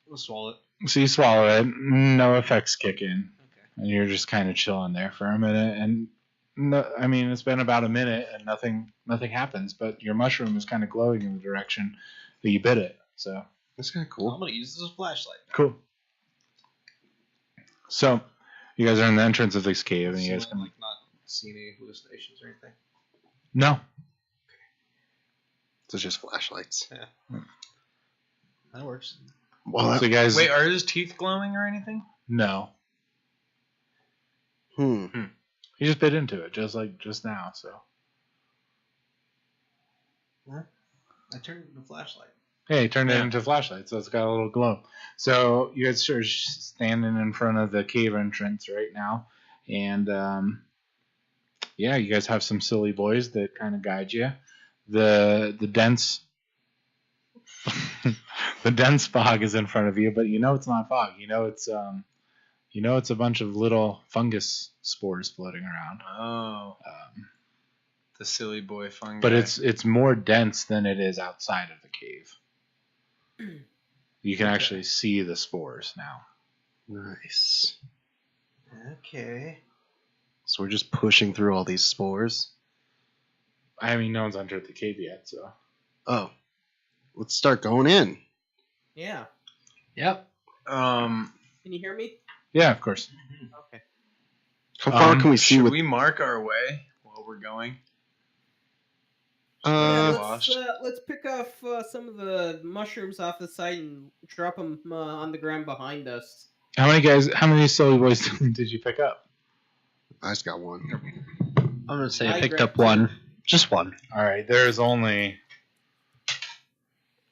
We'll swallow it. So you swallow it, no effects kick in, Okay. and you're just kind of chilling there for a minute. And no, I mean, it's been about a minute, and nothing happens. But your mushroom is kind of glowing in the direction that you bit it. So That's kind of I'm cool. gonna use this as a flashlight. cool. So you guys are in the entrance of this cave, and you guys So, can like not see any hallucinations or anything. no. So it's just flashlights. That works. Well, So you guys, Wait, are his teeth glowing or anything? no. hmm. You just bit into it, just now. So I turned it into a flashlight. hey, turned it Yeah. into a flashlight, so it's got a little glow. So you guys are standing in front of the cave entrance right now, and yeah, you guys have some silly boys that kind of guide you. The dense the dense fog is in front of you, but you know it's not fog. You know it's a bunch of little fungus spores floating around. Oh, the silly boy fungi. But it's more dense than it is outside of the cave. You can actually see the spores now. Nice. Okay. So we're just pushing through all these spores. I mean, no one's entered the cave yet, so. Oh, let's start going in. Yeah. Yep. Can you hear me? Yeah, of course. Okay. How far can we see should with? we mark our way while we're going? Yeah, washed. let's pick off some of the mushrooms off the side and drop them on the ground behind us. How many silly boys did you pick up? I just got one. I'm gonna say I I picked grabbed up one. Just one. All right, there's only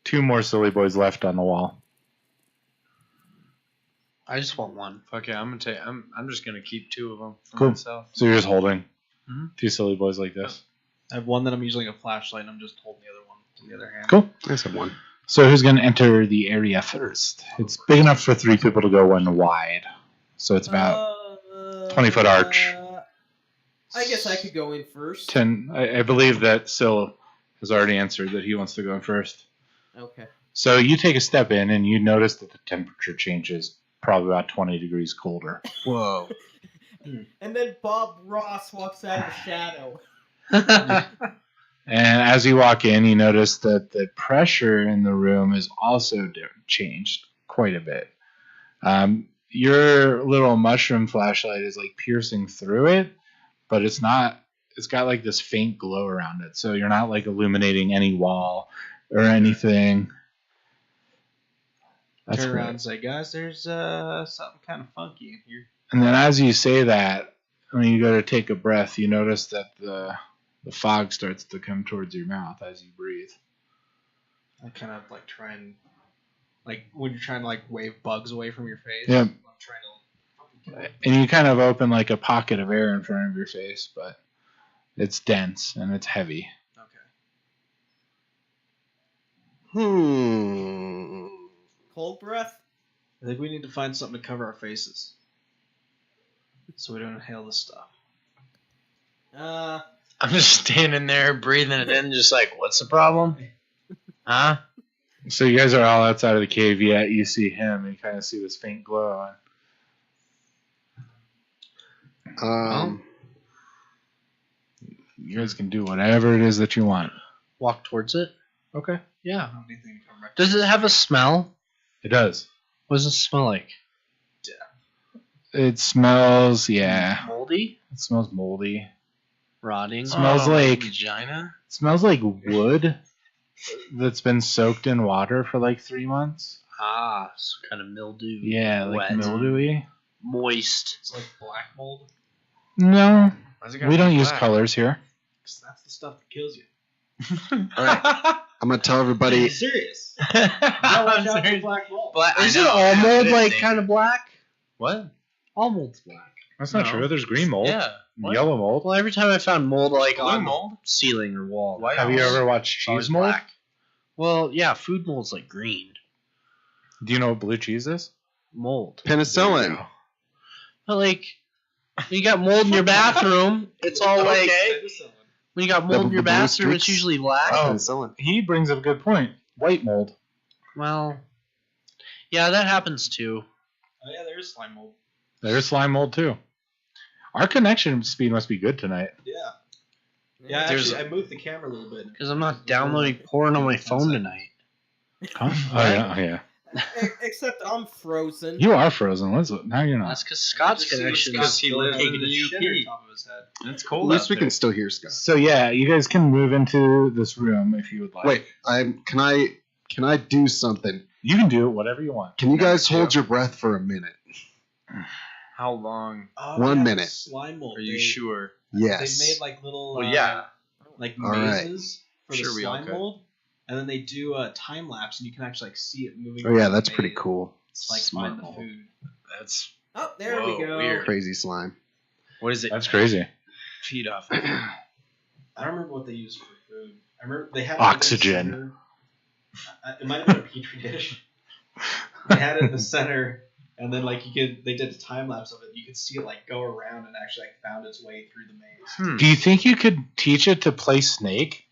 2 more silly boys left on the wall. I just want one. Okay, I'm just gonna keep 2 of them for Cool. myself. So you're just holding Mhm. 2 silly boys like this. I have one that I'm using a flashlight, and I'm just holding the other one in the other hand. Cool. I just have one. So who's going to enter the area first? It's big enough for 3 people to go one wide. So it's about 20-foot arch. I guess I could go in first. 10. I believe that Sil has already answered that he wants to go in first. Okay. So you take a step in and you notice that the temperature changes probably about 20 degrees colder. Whoa. And then Bob Ross walks out of the shadow. And as you walk in, you notice that the pressure in the room is also changed quite a bit. Your little mushroom flashlight is like piercing through it, but it's not. It's got like this faint glow around it, so you're not like illuminating any wall or anything. That's Turn around weird. and say, guys, there's something kind of funky in here. And then as you say that, when you go to take a breath, you notice that the fog starts to come towards your mouth as you breathe. I kind of like try and like when you're trying to like wave bugs away from your face. Yeah. I'm trying to. And you kind of open like a pocket of air in front of your face, but it's dense and it's heavy. Okay. Cold breath? I think we need to find something to cover our faces, so we don't inhale this stuff. I'm just standing there breathing it in, just like, what's the problem? Huh? So you guys are all outside of the cave, yet you see him and you kind of see this faint glow. You guys can do whatever it is that you want. Walk towards it. Okay. Yeah. I don't have anything to cover my Does it have a smell? It does. What does it smell like? It smells, yeah. Moldy? It smells moldy. Rotting? Smells like vagina. It smells like wood that's been soaked in water for like 3 months. Ah, so kind of mildew. Yeah, like Wet. mildewy. Moist. It's like black mold, No, Why's it gotta we be don't use black? colors here. because that's the stuff that kills you. All right. I'm gonna tell everybody. I'm serious. You gotta watch out for serious. black mold. Isn't all mold like kind of black? What? All mold's black. That's not No. true. There's green mold, Yeah. What? yellow mold. Well, every time I found mold like Blue on mold? ceiling or wall. White Have you mold? ever watched Always cheese mold? black. Well, yeah, food mold's like green Do you know what blue cheese is? mold. Penicillin. But like, when you got mold in your bathroom, it's all like when you got mold in your The blue bathroom, it's streaks? usually black. Oh. Penicillin. He brings up a good point. White mold. Well, yeah, that happens too. Oh yeah, there is slime mold. There's slime mold too. Our connection speed must be good tonight. Yeah. Yeah, There's- actually, I moved the camera a little bit. Because I'm not downloading porn on my phone tonight. Huh? Oh yeah. Except I'm frozen. You are frozen. Now you're not. That's because Scott's Just see connection Scott's is he still lives having in the the shitter UP. top of his head. It's At cold. least out we there. can still hear Scott. So yeah, you guys can move into this room if you would like. Wait, can I do something? You can do whatever you want. Can you guys Number hold two. your breath for a minute? How long? Oh, 1 yeah, minute. the Slime mold. Are you they, sure? Yes. They made like little, Well, yeah. like All right. mazes for Sure, the we all slime could. mold, and then they do a time lapse, and you can actually like see it moving. Oh yeah, around the that's pretty maze. cool. It's like Smart find the mold. food. That's Oh, there Whoa, we go. weird. Crazy slime. what is it? That's crazy. Feed off. I don't remember what they used for food. I remember they had it Oxygen. In the center. It might have been a petri dish. They had it in the center, and then like they did a time lapse of it. You could see it like go around and actually like found its way through the maze. Do you think you could teach it to play Snake?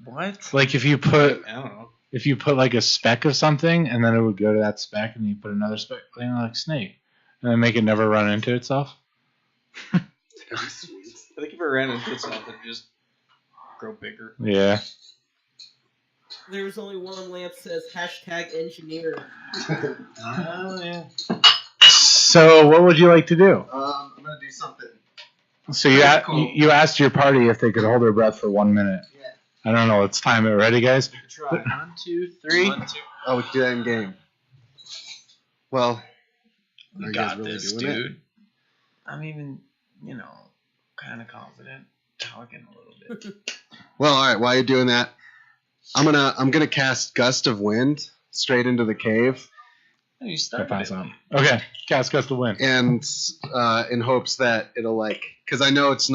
What? Like if you put I don't know. like a speck of something, and then it would go to that speck, and you put another speck, like Snake, and then make it never run into itself. I think if it ran into itself, it'd just grow bigger. Yeah. There's only one lamp that says #engineer. Oh yeah. So what would you like to do? I'm gonna do something. So you you asked your party if they could hold their breath for 1 minute. Yeah. I don't know. Let's time it. Ready, guys? Try. 1, 2, 3. 1, 2. Oh, we can do that in game. Well, are You you guys got really this, doing it? dude. I'm even, kind of confident. Talking a little bit. Well, all right. While you're doing that, I'm gonna cast Gust of Wind straight into the cave, Oh, you I started pass it. on. Okay. Cast Gust of Wind. and in hopes that it'll because I know it's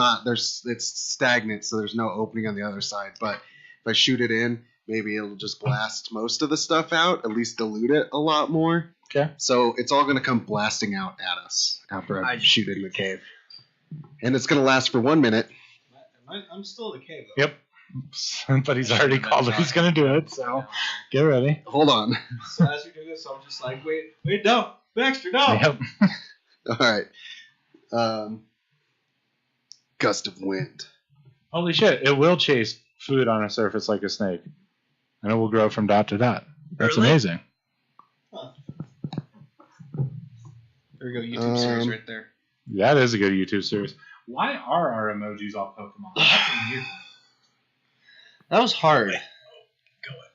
stagnant, so there's no opening on the other side. But if I shoot it in, maybe it'll just blast most of the stuff out, at least dilute it a lot more. Okay. So it's all gonna come blasting out at us after I I- shoot it in the cave, and it's gonna last for 1 minute. I'm still in the cave though. Yep. Somebody's already called it. He's gonna do it. So get ready. Hold on. So as you do this, I'm just like, wait, no, Baxter, no. Yep. All right. Gust of Wind. Holy shit! It will chase food on a surface like a snake, and it will grow from dot to dot. That's Really? amazing. There we go, YouTube series Um, right there. That is a good YouTube series. Why are our emojis all Pokemon? That's amazing. That was hard.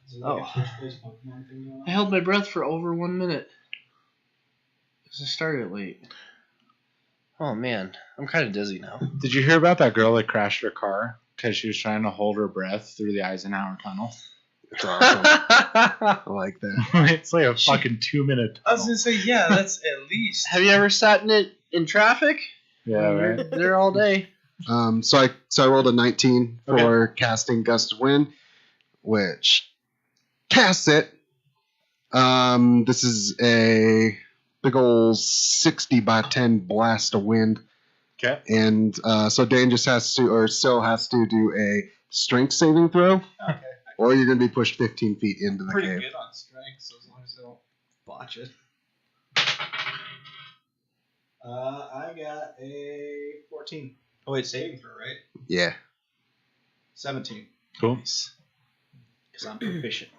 Is it like Oh. a first-place Pokemon thing going on? I held my breath for over 1 minute. Because I started late. Oh man, I'm kind of dizzy now. Did you hear about that girl that crashed her car because she was trying to hold her breath through the Eisenhower Tunnel? It's awesome. I like that. It's like a fucking 2 minute I was tunnel. gonna say, yeah, that's at least. Have you ever sat in it in traffic? Yeah, You're right. there all day. So I rolled a 19 for casting Gust of Wind, which casts it. This is a big old 60 by 10 blast of wind, Okay. and so Dane just still has to do a strength saving throw, Okay. or you're gonna be pushed 15 feet into the Pretty cave. good on strength, so as long as I don't botch it. I got a 14. Oh wait, saving throw, right? Yeah. 17. Cool. Because I'm proficient.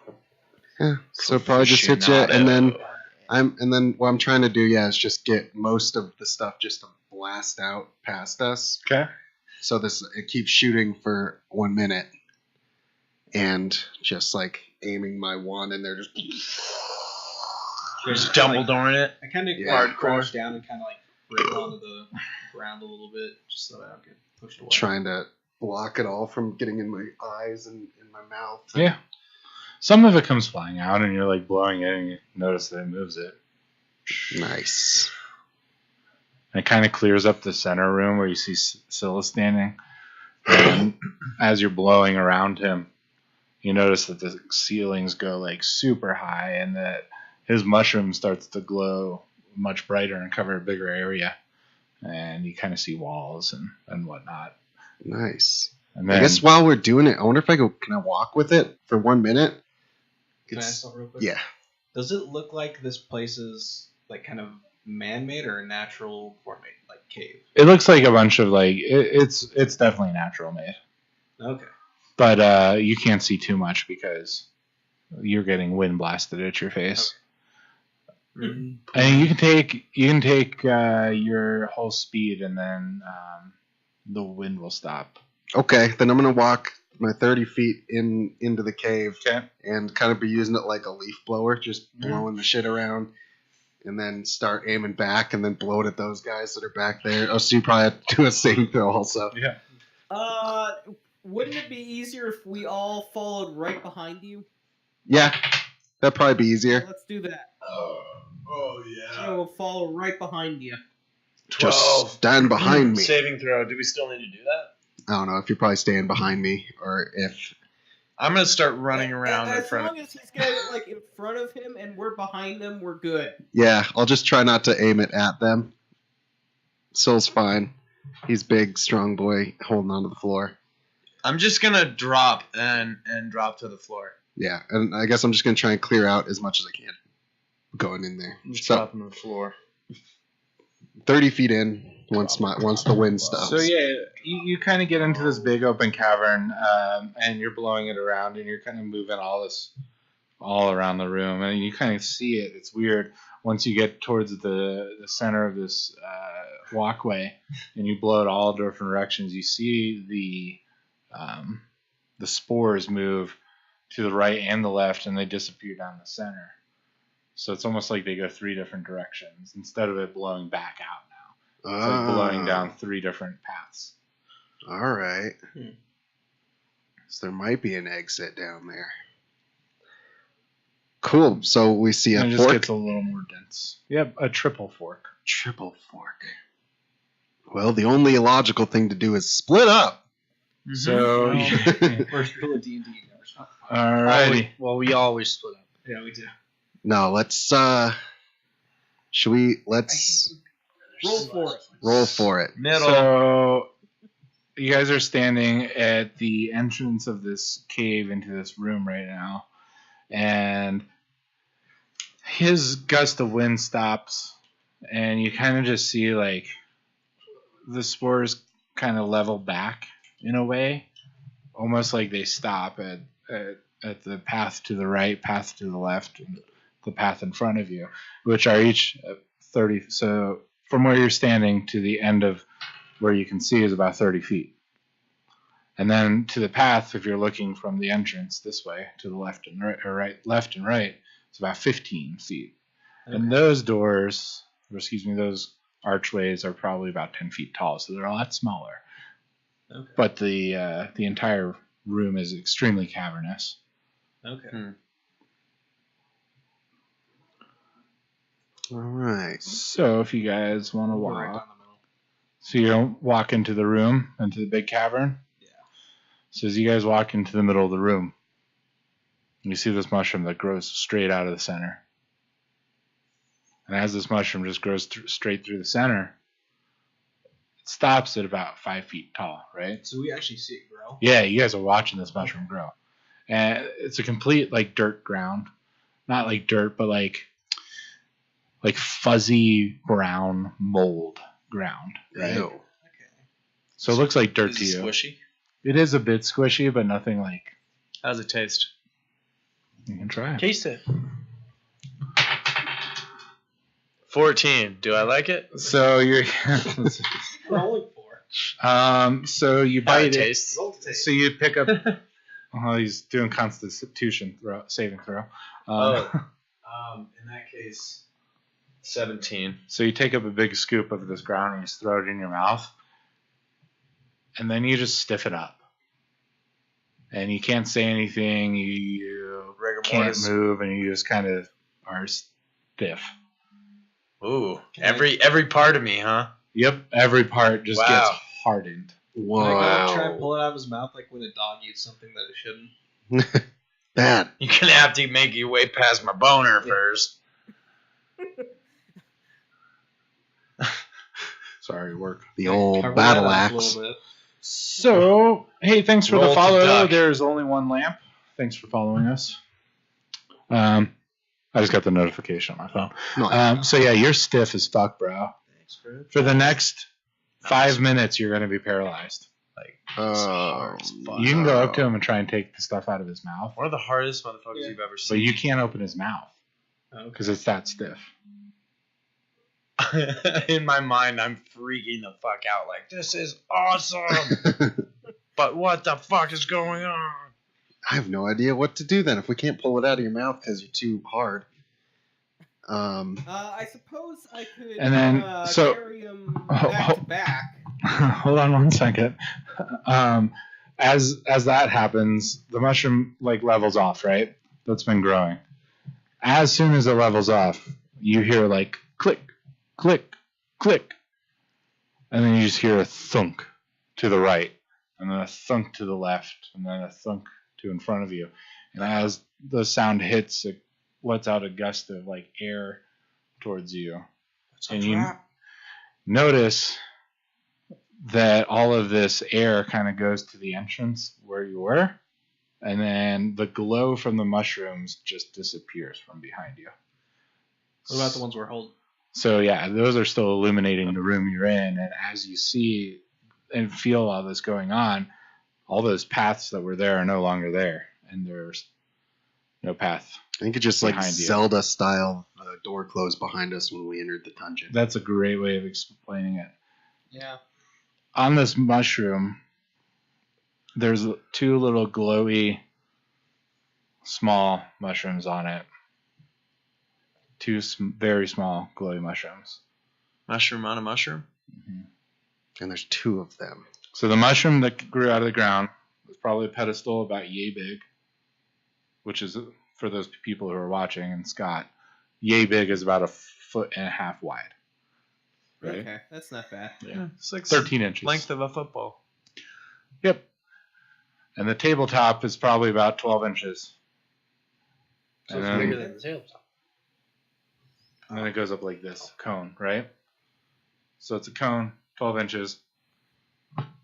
Yeah. So probably just hit you, and then what I'm trying to do, is just get most of the stuff just to blast out past us. Okay. So it keeps shooting for 1 minute, and just like aiming my wand, and they're just Just Dumbledoring it. I kind of Yeah. crouch down and kind of like break onto the ground a little bit, just so I don't get pushed away. trying to block it all from getting in my eyes and in my mouth. Yeah. Some of it comes flying out, and you're like blowing it, and you notice that it moves it. Nice. And it kind of clears up the center room where you see Scylla standing. And as you're blowing around him, you notice that the ceilings go like super high, and that his mushroom starts to glow much brighter and cover a bigger area. And you kind of see walls and whatnot. Nice. And then, I guess while we're doing it, I wonder if can I walk with it for 1 minute? Can I ask something real quick? Yeah. Does it look like this place is like kind of man-made or natural form-made, like cave? it looks like a bunch of like it's definitely natural made, Okay. but you can't see too much because you're getting wind blasted at your face. And you can take your whole speed, and then the wind will stop. Okay, then I'm gonna walk my 30 feet into the cave Okay. and kind of be using it like a leaf blower, just blowing the shit around, and then start aiming back and then blow it at those guys that are back there. Oh, so you probably have to do a saving throw also. Yeah. Wouldn't it be easier if we all followed right behind you? Yeah, that'd probably be easier. Let's do that. Oh yeah. So we'll follow right behind you. Just stand behind me. Saving throw. Do we still need to do that? I don't know if you're probably staying behind me or if. I'm gonna start running around in As front long as he's got it like in front of him and we're behind him, we're good. Yeah, I'll just try not to aim it at them. Soul's fine. He's big, strong boy holding onto the floor. I'm just gonna drop and drop to the floor. Yeah, and I guess I'm just gonna try and clear out as much as I can going in there. Just So dropping to the floor. 30 feet in once the wind stops. So yeah, you kind of get into this big open cavern, and you're blowing it around, and you're kind of moving all around the room, and you kind of see it. It's weird once you get towards the center of this walkway, and you blow it all different directions. You see the spores move to the right and the left, and they disappear down the center. So it's almost like they go 3 different directions instead of it blowing back out now. It's like blowing down 3 different paths. All right. So there might be an exit down there. Cool. So we see a And it fork. just gets a little more dense. Yep, a triple fork. Triple fork. Well, the only logical thing to do is split up. So, First rule of D&D. alrighty. Well, we always split up. Yeah, we do. No, let's Roll for it. roll for it. Middle. So you guys are standing at the entrance of this cave into this room right now, and his gust of wind stops, and you kind of just see like the spores kind of level back in a way, almost like they stop at the path to the right, path to the left, and the path in front of you, which are each 30. So from where you're standing to the end of where you can see is about 30 feet. And then to the path, if you're looking from the entrance this way to the left and right, or right, left and right, it's about 15 feet. Okay. And those doors, or excuse me, those archways are probably about 10 feet tall, so they're a lot smaller. Okay. But the entire room is extremely cavernous. Okay. All right. So if you guys want to walk, so you walk into the room, into the big cavern. Yeah. So as you guys walk into the middle of the room, you see this mushroom that grows straight out of the center. And as this mushroom just grows straight through the center, it stops at about 5 feet tall, right? So we actually see it grow? Yeah, you guys are watching this mushroom grow. And it's a complete, like, dirt ground. Not like dirt, but like fuzzy brown mold ground, right? Ew. Okay. So it looks like dirt Is to it you. squishy? It is a bit squishy, but nothing like. How does it taste? You can try it. Taste it. 14. Do I like it? So you're. Rolling for. So you How bite it it. tastes? Roll to taste. So you pick up. Oh, he's doing Constitution saving throw. In that case, 17. So you take up a big scoop of this ground and you just throw it in your mouth. and then you just stiff it up. And you can't say anything, you Rigor can't mortis. move, and you just kind of are stiff. Ooh, every part of me, huh? Yep, every part just Wow. gets hardened. Whoa. Can I go try and pull it out of his mouth like when a dog eats something that it shouldn't? Bad. You're gonna have to make your way past my boner first. Sorry, work. The old Cover battle that up a axe. little bit. So, hey, thanks for Roll the to follow. duck. There's only one lamp. Thanks for following us. I just got the notification on my phone. No, So yeah, you're stiff as fuck, bro. Thanks, bro. For the next 5 minutes, you're gonna be paralyzed. Like, oh, You can go up to him and try and take the stuff out of his mouth, one of the hardest motherfuckers Yeah. you've ever but seen. you can't open his mouth Okay. because it's that stiff. In my mind, I'm freaking the fuck out. Like, this is awesome. But what the fuck is going on? I have no idea what to do then if we can't pull it out of your mouth because you're too hard. I suppose I could And then, so- carry him back to back. Hold on 1 second. As that happens, the mushroom like levels off, right? That's been growing. As soon as it levels off, you hear like click, click, click, and then you just hear a thunk to the right, and then a thunk to the left, and then a thunk to in front of you. And as the sound hits, it lets out a gust of like air towards you, and you notice that all of this air kind of goes to the entrance where you were, and then the glow from the mushrooms just disappears from behind you. What about the ones we're holding? So yeah, those are still illuminating the room you're in, and as you see and feel all this going on, all those paths that were there are no longer there, and there's no path. I think it just like Behind you. Zelda style door closed behind us when we entered the dungeon. That's a great way of explaining it. Yeah. On this mushroom, there's 2 little glowy small mushrooms on it. 2 very small glowy mushrooms. Mushroom on a mushroom? And there's 2 of them. So the mushroom that grew out of the ground was probably a pedestal about yay big, which is, for those people who are watching, and Scott, yay big is about 1.5 feet wide. Right? Okay, that's not bad. Yeah. It's like 13 inches. length of a football. Yep. And the tabletop is probably about 12 inches. So And it's then- bigger than the tabletop. And then it goes up like this, cone, right? So it's a cone, 12 inches,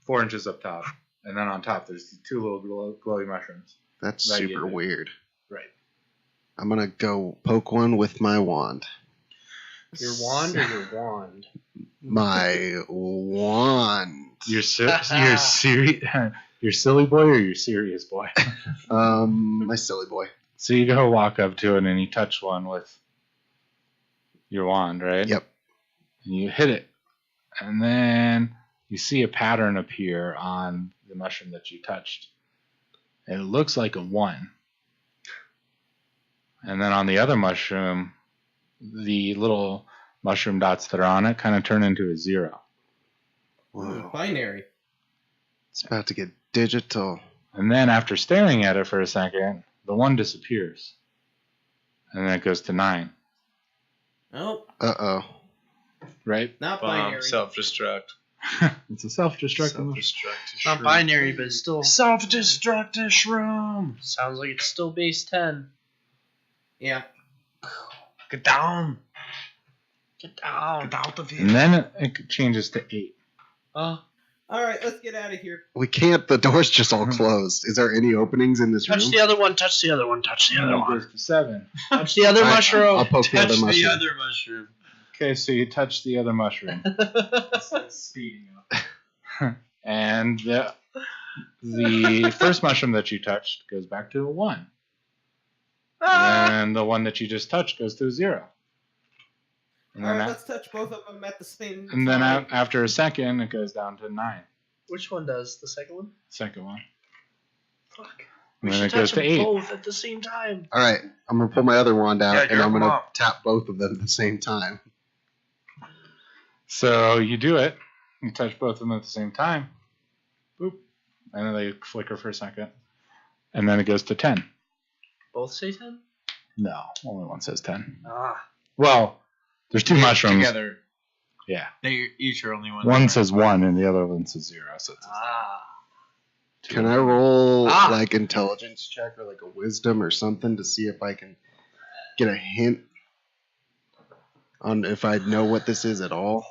4 inches up top. And then on top, there's these 2 little glowy mushrooms. That's Right, super yeah. weird. Right. I'm going to go poke one with my wand. Your wand or your wand? My wand. You're silly boy or you're serious boy? My silly boy. So you go walk up to it and you touch one with your wand, right? Yep. And you hit it. And then you see a pattern appear on the mushroom that you touched. And it looks like a 1. And then on the other mushroom, the little mushroom dots that are on it kind of turn into a 0. Whoa. Binary. It's about to get digital. And then after staring at it for a second, the 1 disappears. And then it goes to 9. Oh, Uh-oh. Right? not Bomb, binary. self-destruct. It's a self-destructive mushroom. Self-destruct. It's not binary, but it's still Self-destruct a shroom. sounds like it's still base 10. Yeah. Get down. Get down. Get out of And here. then it changes to 8. All right, let's get out of here. We can't. The door's just all closed. Is there any openings in this room? Touch the other one. Touch the other one. Touch the And other then it one. goes to 7. Touch the other All right, mushroom. I'll poke the Touch other the mushroom. other mushroom. Okay, so you touch the other mushroom. Speeding up. And the first mushroom that you touched goes back to a 1. And the one that you just touched goes to a 0. And All then, right, let's touch both of them at the same and then time. after a second, it goes down to 9. Which one does? The second one? Second one. Fuck. And We then should it goes touch to them 8. both at the same time. All right. I'm going to pull my other wand out, Yeah, and jerk I'm going 'em to off. tap both of them at the same time. So you do it. You touch both of them at the same time. and then they flicker for a second, and then it goes to 10. Both say 10? No, only one says 10. Ah. Well, there's two mushrooms. Together. Yeah. They each are only one. One says 1 and the other one says 0. So it's Can I roll like intelligence check or like a wisdom or something to see if I can get a hint on if I know what this is at all?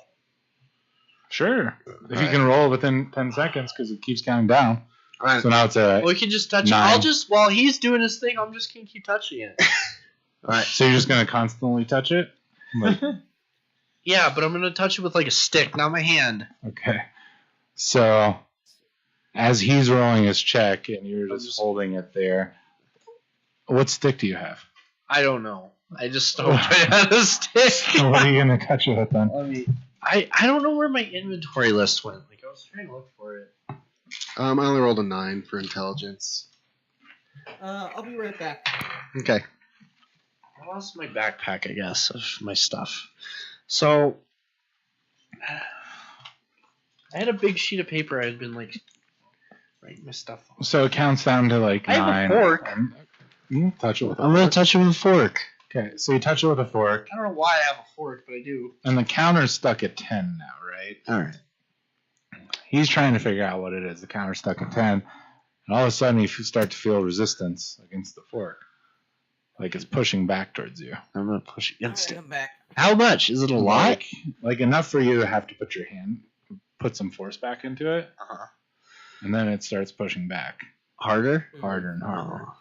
Sure. If you can roll within 10 seconds because it keeps counting down. All right. So now it's a. We can just touch it. 9. I'll just, while he's doing his thing, I'm just going to keep touching it. All right. So you're just going to constantly touch it? Like, Yeah, but I'm going to touch it with like a stick, not my hand. okay. So as he's rolling his check and you're just holding it there, what stick do you have? I don't know. I just don't have a stick. So what are you going to touch it with then? I don't know where my inventory list went. Like I was trying to look for it. I only rolled a 9 for intelligence. I'll be right back. Okay. I lost my backpack, I guess, of my stuff. So I had a big sheet of paper. I had been like writing my stuff on. So it counts down to like I 9. have a fork. And you can touch it with a I'm fork. gonna touch it with a fork. Okay, so you touch it with a fork, I don't know why I have a fork, but I do. and the counter's stuck at 10 now, right? All right. He's trying to figure out what it is. The counter's stuck at 10, and all of a sudden you start to feel resistance against the fork. Like it's pushing back towards you. I'm gonna push against Alright, it. I'm back. How much? Is it a lot? Like enough for you to have to put your hand, put some force back into it, Uh-huh. and then it starts pushing back Harder? harder and harder. Oh.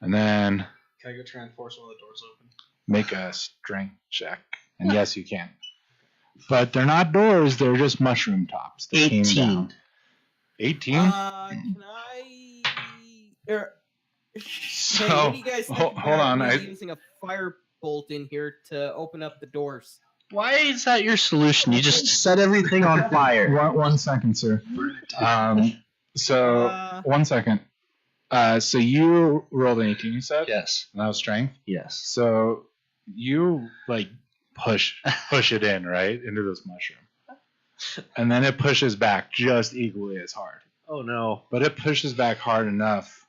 And then Can I go try and force one of the doors open? make a strength check. And yes, you can. But they're not doors, they're just mushroom tops. They came 18. down. 18? Can I? Hey, So, what do you guys think hold about on, me using a firebolt in here to open up the doors? Why is that your solution? You just set everything on fire. One second, sir. So, 1 second. So you rolled an 18, you said? Yes. And that was strength? Yes. So you like push it in, right? Into this mushroom. And then it pushes back just equally as hard. Oh no. But it pushes back hard enough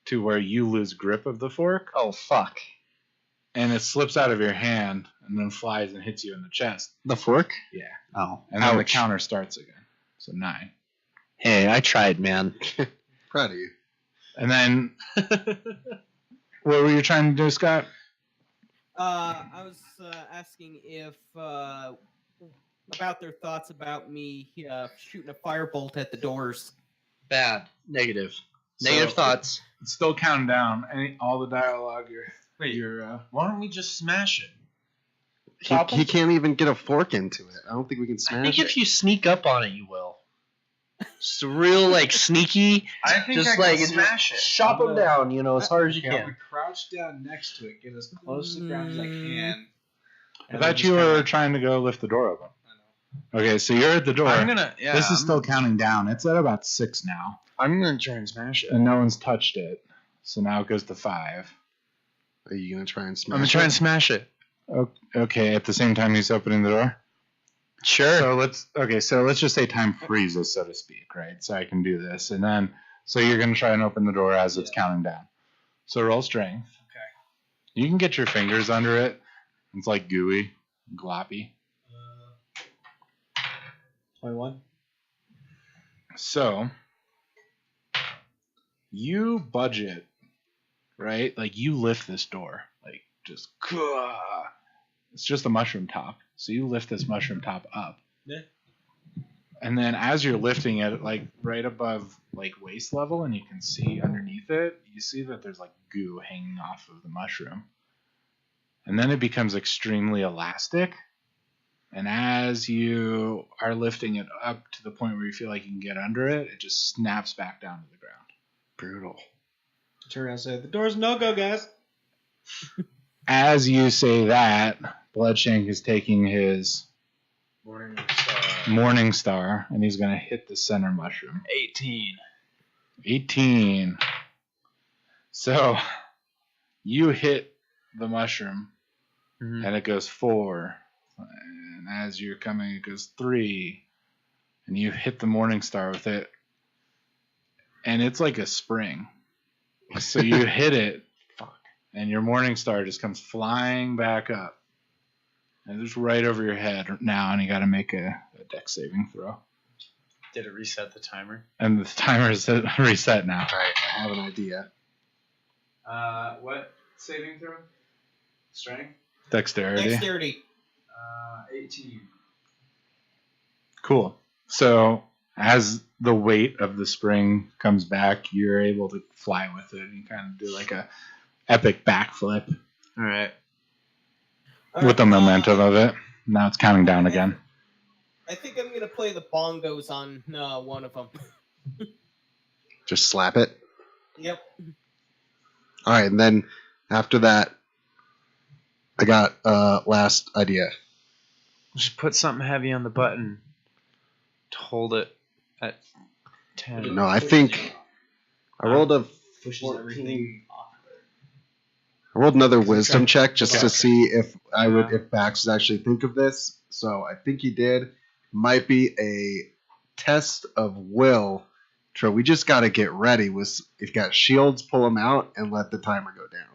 to where you lose grip of the fork Oh fuck. and it slips out of your hand and then flies and hits you in the chest. The fork? Yeah. Oh. And then the Ouch. counter starts again. So 9. Hey, I tried, man. Proud of you. And then what were you trying to do, Scott? I was asking if about their thoughts about me shooting a firebolt at the doors. Bad. Negative. So- Negative thoughts. It's still counting down. All the dialogue Wait, why don't we just smash it? He can't even get a fork into it. I don't think we can I smash think it. if you sneak up on it, you will. Just real like sneaky. I think Just I can like smash it. Chop them down, you know, as hard as you Okay, I'm can. gonna crouch down next to it, get as close to the ground as I can. I thought you were trying to go lift the door open. Okay, so you're at the door. I'm gonna. Yeah. This is still counting down. It's at about 6 now, I'm gonna try and smash it. and no one's touched it. So now it goes to 5. Are you gonna try and I'm smash gonna try and smash it. Okay, at the same time he's opening the door. Sure. So let's just say time freezes, so to speak, right? So I can do this, and then so you're gonna try and open the door as it's counting down. So roll strength. Okay. You can get your fingers under it. It's like gooey, gloppy. 21. So you budget, right? Like you lift this door, like just it's just a mushroom top. So you lift this mushroom top up. Yeah. And then as you're lifting it, like right above like waist level, and you can see underneath it, you see that there's like goo hanging off of the mushroom. And then it becomes extremely elastic. And as you are lifting it up to the point where you feel like you can get under it, it just snaps back down to the ground. Brutal. Turn around and say, the door's no-go, guys. As you say that, Bloodshank is taking his Morning Star, and he's going to hit the center mushroom. 18. 18. So you hit the mushroom, Mhm. and it goes 4. And as you're coming, it goes 3. And you hit the Morning Star with it. and it's like a spring. So you hit it, and your morning star just comes flying back up. And it's right over your head now, and you got to make a dex saving throw. Did it reset the timer? And the timer is reset now. All right, I have an idea. What saving throw? Strength? Dexterity. Dexterity. 18. Cool. So as the weight of the spring comes back, you're able to fly with it and kind of do like a epic backflip All right. with the momentum of it. Now it's counting down again. I think I'm gonna play the bongos on one of them. Just slap it. Yep. All right, and then after that, I got last idea. Just put something heavy on the button to hold it at 10. No, I think I rolled a Pushes 14. everything off of it. I rolled another wisdom check just Okay. to see if if Bax would actually think of this. So I think he did. Might be a test of will. So we just got to get ready. If you got shields, pull them out and let the timer go down.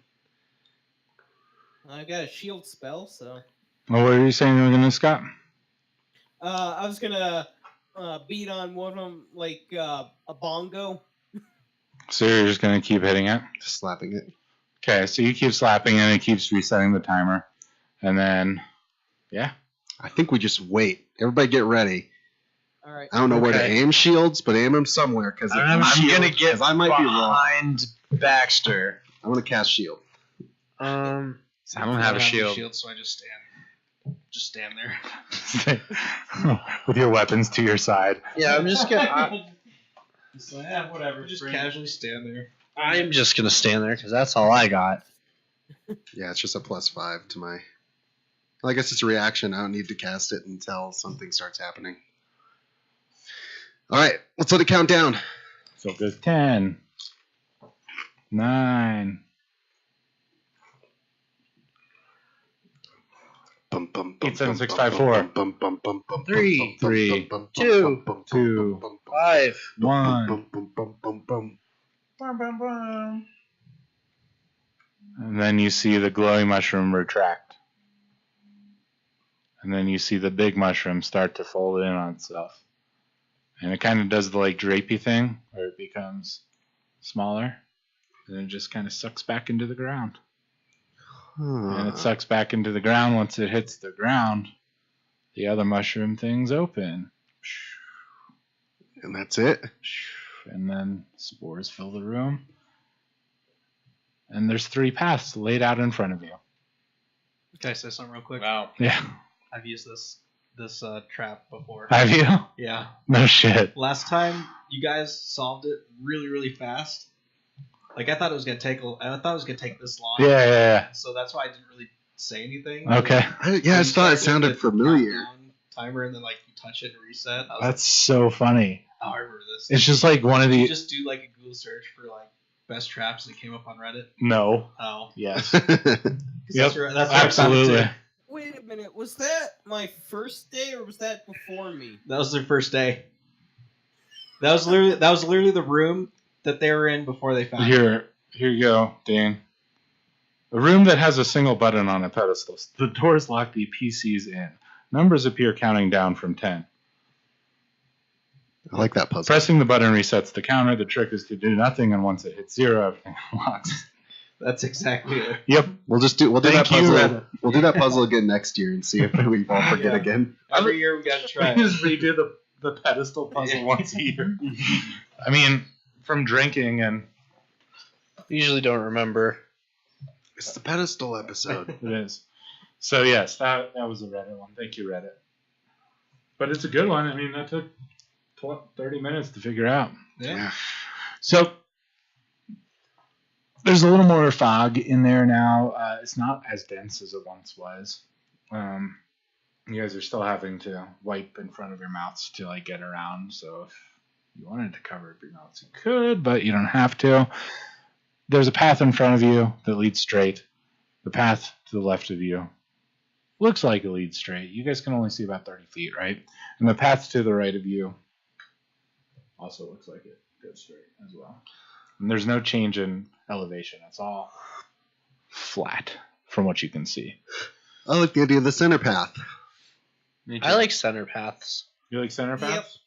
I got a shield spell, so Well, what are you saying you were going to, Scott? I was gonna beat on one of them like a bongo. So you're just going to keep hitting it? Just slapping it. Okay, so you keep slapping and it keeps resetting the timer. And then, yeah. I think we just wait. Everybody get ready. All right. I don't know where to Okay. aim shields, but aim them somewhere because I'm gonna get I might be wrong. behind Baxter. I'm gonna cast shield. I don't have a shield. So I just stand there. With your weapons to your side. Yeah, I'm just gonna. Just like, yeah, whatever. Just casually stand there. I'm just gonna stand there because that's all I got. Yeah, it's just a +5 to my. Well, I guess it's a reaction. I don't need to cast it until something starts happening. All right, let's let it count down. So it goes 10, 9, Bum, bum, 8, 7, 6, bum, 5, bum, 4. bum, bum, bum, bum, 3, bum, bum, 3, bum, bum, 2, bum, bum, 2, bum, bum, 5. 1. bum, bum, bum, bum, bum. And then you see the glowing mushroom retract. And then you see the big mushroom start to fold in on itself. And it kind of does the like drapey thing where it becomes smaller. And it just kind of sucks back into the ground. And it sucks back into the ground. Once it hits the ground, the other mushroom things open. And that's it. And then spores fill the room. And there's 3 paths laid out in front of you. Can I say something real quick? Wow. Yeah. I've used this trap before. Have you? Yeah. No shit. Last time you guys solved it really, really fast. Like I thought it was gonna take this long. Yeah. So that's why I didn't really say anything. Okay. I just thought it sounded familiar. Countdown timer and then like you touch it and reset. I was That's so funny. like, oh, I remember this. It's just like one of You the. just do like a Google search for like best traps that came up on Reddit. No. Oh, Yes. 'Cause Yep. that's where I found it Absolutely. too. Wait a minute. Was that my first day or was that before me? That was their first day. That was literally the room that they were in before they found it. Here you go, Dane. A room that has a single button on a pedestal. The doors lock the PCs in. Numbers appear counting down from 10. I like that puzzle. Pressing the button resets the counter. The trick is to do nothing, and once it hits 0, everything unlocks. That's exactly it. Yep. We'll do that Thank you, puzzle. Reddit. We'll do that puzzle again next year and see if we all forget Yeah. again. Every year we gotta try We it. just redo the pedestal puzzle once a year. I mean, from drinking and Usually don't remember. It's the pedestal episode. it is. So yes, that was a Reddit one. Thank you, Reddit. But it's a good one. I mean, that took 30 minutes to figure out. Yeah. So there's a little more fog in there now. It's not as dense as it once was. You guys are still having to wipe in front of your mouths to like get around. So if you wanted to cover up your mouths, you could, but you don't have to. There's a path in front of you that leads straight. The path to the left of you looks like it leads straight. You guys can only see about 30 feet, right? And the path to the right of you also looks like it goes straight as well. And there's no change in elevation. It's all flat from what you can see. I like the idea of the center path I like center paths. You like center Yep. paths?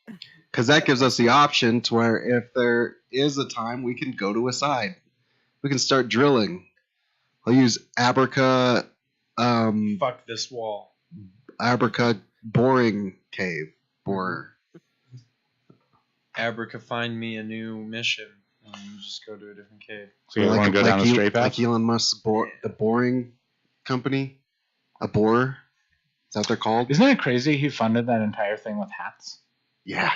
because that gives us the option to where if there is a time, we can go to a side. We can start drilling. I'll use Abraca Fuck this wall. boring cave borer. Abraca, find me a new mission, and you just go to a different cave. So you want to go down the straight path? Like Elon Musk's the boring company, a borer. Is that what they're called? Isn't it crazy he funded that entire thing with hats? Yeah,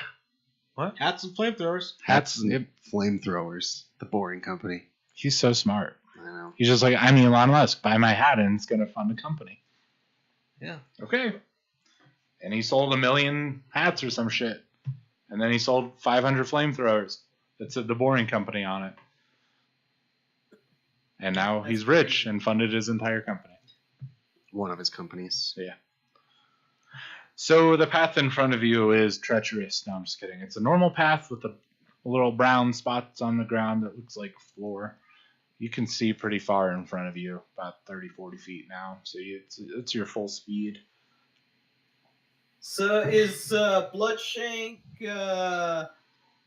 Hats and flamethrowers. hats and Yep. flamethrowers. The boring company. He's so smart. I know. He's just like, I'm Elon Musk. Buy my hat and it's going to fund a company. Yeah. Okay. And he sold 1 million hats or some shit. And then he sold 500 flamethrowers that said the Boring Company on it. And now he's rich and funded his entire company. One of his companies. Yeah. So the path in front of you is treacherous. No, I'm just kidding. It's a normal path with the little brown spots on the ground that looks like floor. You can see pretty far in front of you, about 30, 40 feet now. So it's your full speed. So is Bloodshank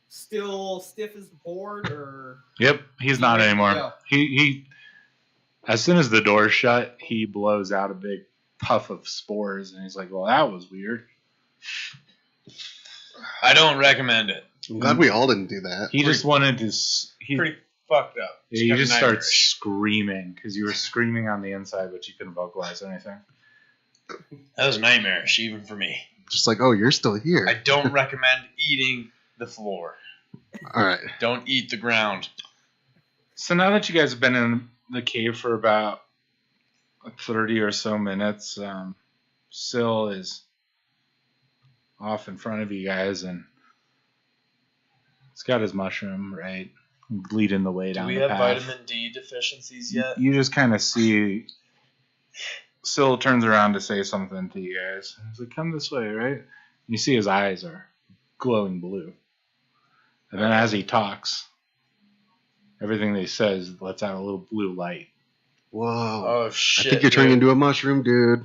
still stiff as a board, or? Yep, he's not ready to anymore. go? He as soon as the door's shut, he blows out a big puff of spores, and he's like, "Well, that was weird." I don't recommend it. I'm glad we all didn't do that. He just wanted to. He Pretty fucked up. yeah, you just start nightmarish. screaming because you were screaming on the inside, but you couldn't vocalize anything. That was nightmarish, even for me. Just like, oh, you're still here. I don't recommend eating the floor. All right. Don't eat the ground. So now that you guys have been in the cave for about 30 or so minutes, Syl is off in front of you guys, and he's got his mushroom, right, leading the way Do down we the have path. vitamin D deficiencies yet? You just kind of see Syl turns around to say something to you guys. He's like, "Come this way," right? You see his eyes are glowing blue. And then as he talks, everything that he says lets out a little blue light. Whoa. Oh shit! I think you're turning into a mushroom, dude.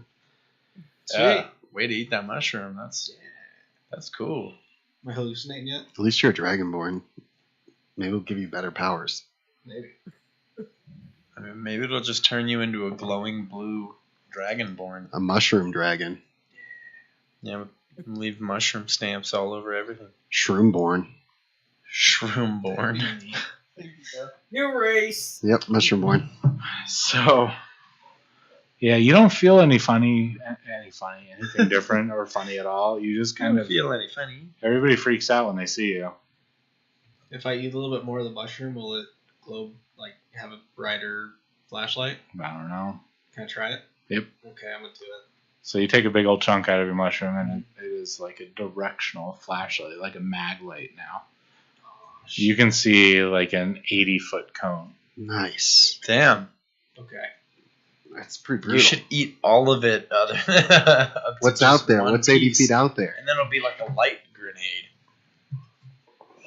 Yeah. Way to eat that mushroom. That's cool. Am I hallucinating yet? At least you're a dragonborn. Maybe it'll give you better powers. Maybe. I mean, maybe it'll just turn you into a glowing blue dragonborn. A mushroom dragon. Yeah, leave mushroom stamps all over everything. Shroomborn. Shroomborn. New race. Yep, mushroomborn. So, yeah, you don't feel anything different or funny at all. You just kind of feel any funny. everybody freaks out when they see you. If I eat a little bit more of the mushroom, will it glow, like, have a brighter flashlight? I don't know. Can I try it? Yep. Okay, I'm gonna do it. So you take a big old chunk out of your mushroom, and it is like a directional flashlight, like a mag light now. You can see like an 80-foot cone. Nice. Damn. Okay. That's pretty brutal. You should eat all of it. Up to What's just out there? one What's 80 piece. feet out there? And then it'll be like a light grenade.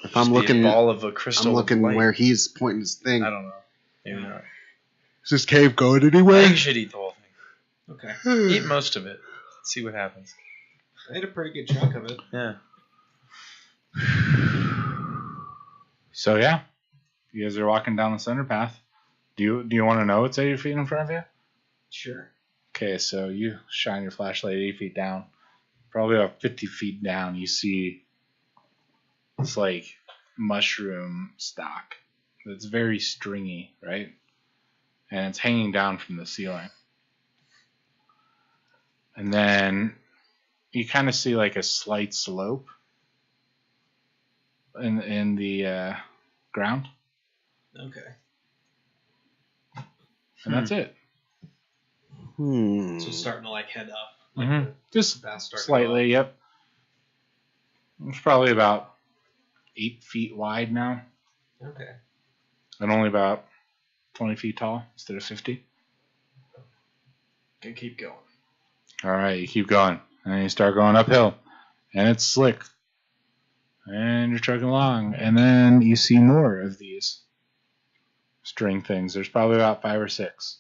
If I'm Just be looking, a ball of a crystal. I'm of looking light. where he's pointing his thing. I don't know. Maybe not. Is this cave going I anywhere? think you should eat the whole thing. Okay. Eat most of it. See what happens. I ate a pretty good chunk of it. Yeah. So yeah, you guys are walking down the center path. Do you want to know what's 80 feet in front of you? Sure. Okay, so you shine your flashlight 80 feet down. Probably about 50 feet down, you see this like mushroom stalk that's very stringy, right? And it's hanging down from the ceiling. And then you kind of see like a slight slope in the ground, Okay. and that's it. Hmm. So it's starting to like head up. Like Mhm. Just the path's starting slightly, yep. It's probably about 8 feet wide now, to go up. Okay. and only about 20 feet tall instead of 50. Can keep going. All right, you keep going, and you start going uphill, and it's slick. And you're trucking along. And then you see more of these string things. There's probably about 5 or 6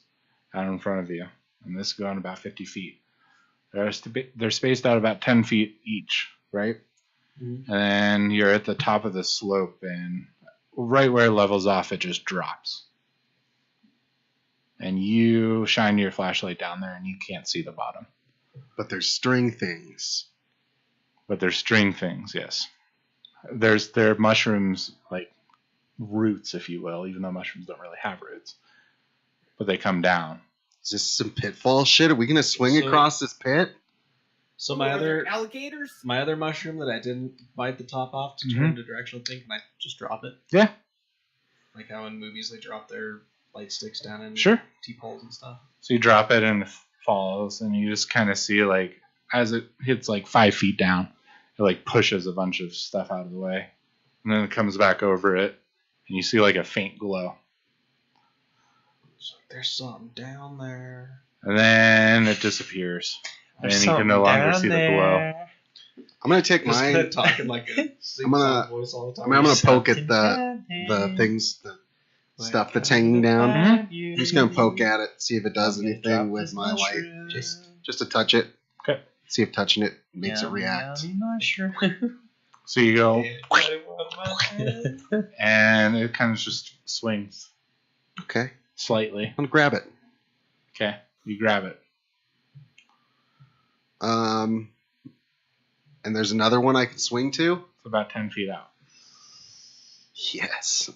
out in front of you. And this is going about 50 feet. They're spaced out about 10 feet each, right? Mhm. And then you're at the top of the slope, and right where it levels off, it just drops. And you shine your flashlight down there, and you can't see the bottom. But there's string things. But they're string things, yes. They're mushrooms, like roots, if you will, even though mushrooms don't really have roots. But they come down. Is this some pitfall shit? Are we gonna swing So- across this pit? So Are there alligators? my other mushroom that I didn't bite the top off to turn into directional thing, can I just drop it? Yeah, Like how in movies they drop their light sticks down in sure. T-poles and stuff. So you drop it and it falls, and you just kind of see, like, as it hits like 5 feet down, it like pushes a bunch of stuff out of the way, and then it comes back over it, and you see like a faint glow, So there's something down there. and then it disappears, and you can no longer see the glow. I'm gonna take Just my. kinda talking like a sing gonna- voice all the I time. mean, I'm gonna poke at the things, the stuff that's hanging down. I'm just gonna poke at it, see if it does anything with my light, just to touch it. Okay. See if touching it makes it react. So you go, and it kind of just swings Okay, slightly. I'm gonna grab it. Okay, you grab it. And there's another one I can swing to. It's about 10 feet out. Yes,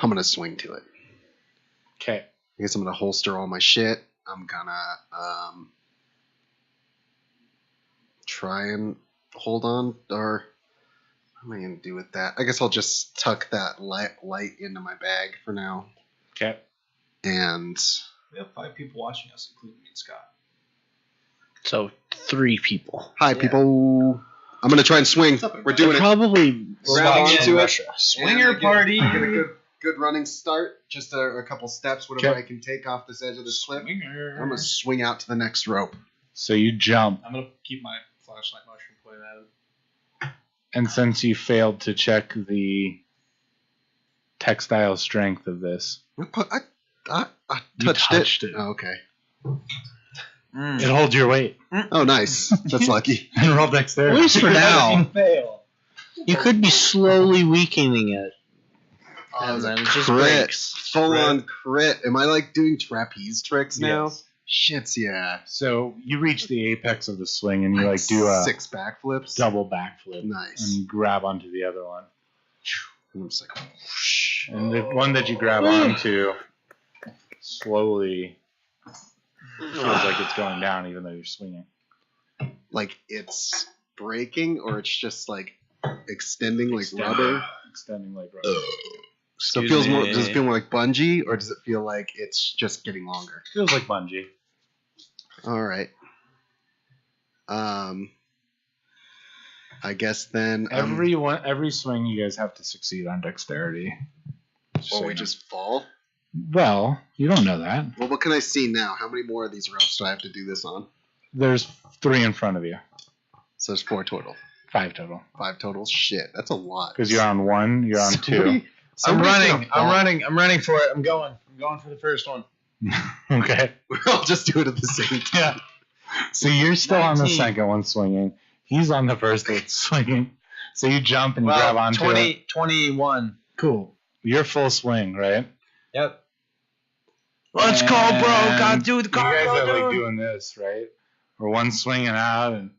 I'm gonna swing to it. Okay. I guess I'm gonna holster all my shit. I'm gonna try and hold on, or what am I gonna do with that? I guess I'll just tuck that light into my bag for now. Okay. And We have 5 people watching us, including me and Scott. So 3 people. hi, people. I'm gonna try and swing. We're doing it. Probably Grab onto it. Swinger And party. Get a good running start. Just a couple steps, whatever Okay. I can take off this edge of this cliff. Swinger. I'm gonna swing out to the next rope. So you jump, I'm gonna keep my flashlight mushroom pointed at it. and since you failed to check the textile strength of this, I You touched, touched it. Oh, okay. it holds your weight. Oh, nice. That's lucky. And roll dexterity. At least for now. Fail. You could be slowly weakening it. Oh, And it's a then it just crit. breaks. Full on crit. Am I like doing trapeze tricks now? Yes. Shits, yeah. So you reach the apex of the swing, and you like do a 6 backflips. double backflip, Nice. and you grab onto the other one. And I'm just like, whoosh. And the one that you grab onto slowly feels like it's going down, even though you're swinging. Like it's breaking, or it's just like extending like Extending. rubber. Extending like rubber. So it Excuse feels more. me. Does it feel more like bungee, or does it feel like it's just getting longer? Feels like bungee. All right. I guess then Every swing you guys have to succeed on dexterity. or we just fall. Well, you don't know that. Well, what can I see now? How many more of these ropes do I have to do this on? There's 3 in front of you. So there's 4 total. 5 total. 5 total. Shit, that's a lot. Because you're on 1, you're on 2. I'm Somebody's running. gonna fall. I'm running for it. I'm going for the first one. Okay. I'll just do it at the same time. Yeah. So you're still on the 19. second one swinging. He's on the first one swinging. So you jump and you grab onto it. 21. Cool. You're full swing, right? Yep. Let's go, bro. And Gotta do the You guys are like dude. doing this, right? Or one's swinging out and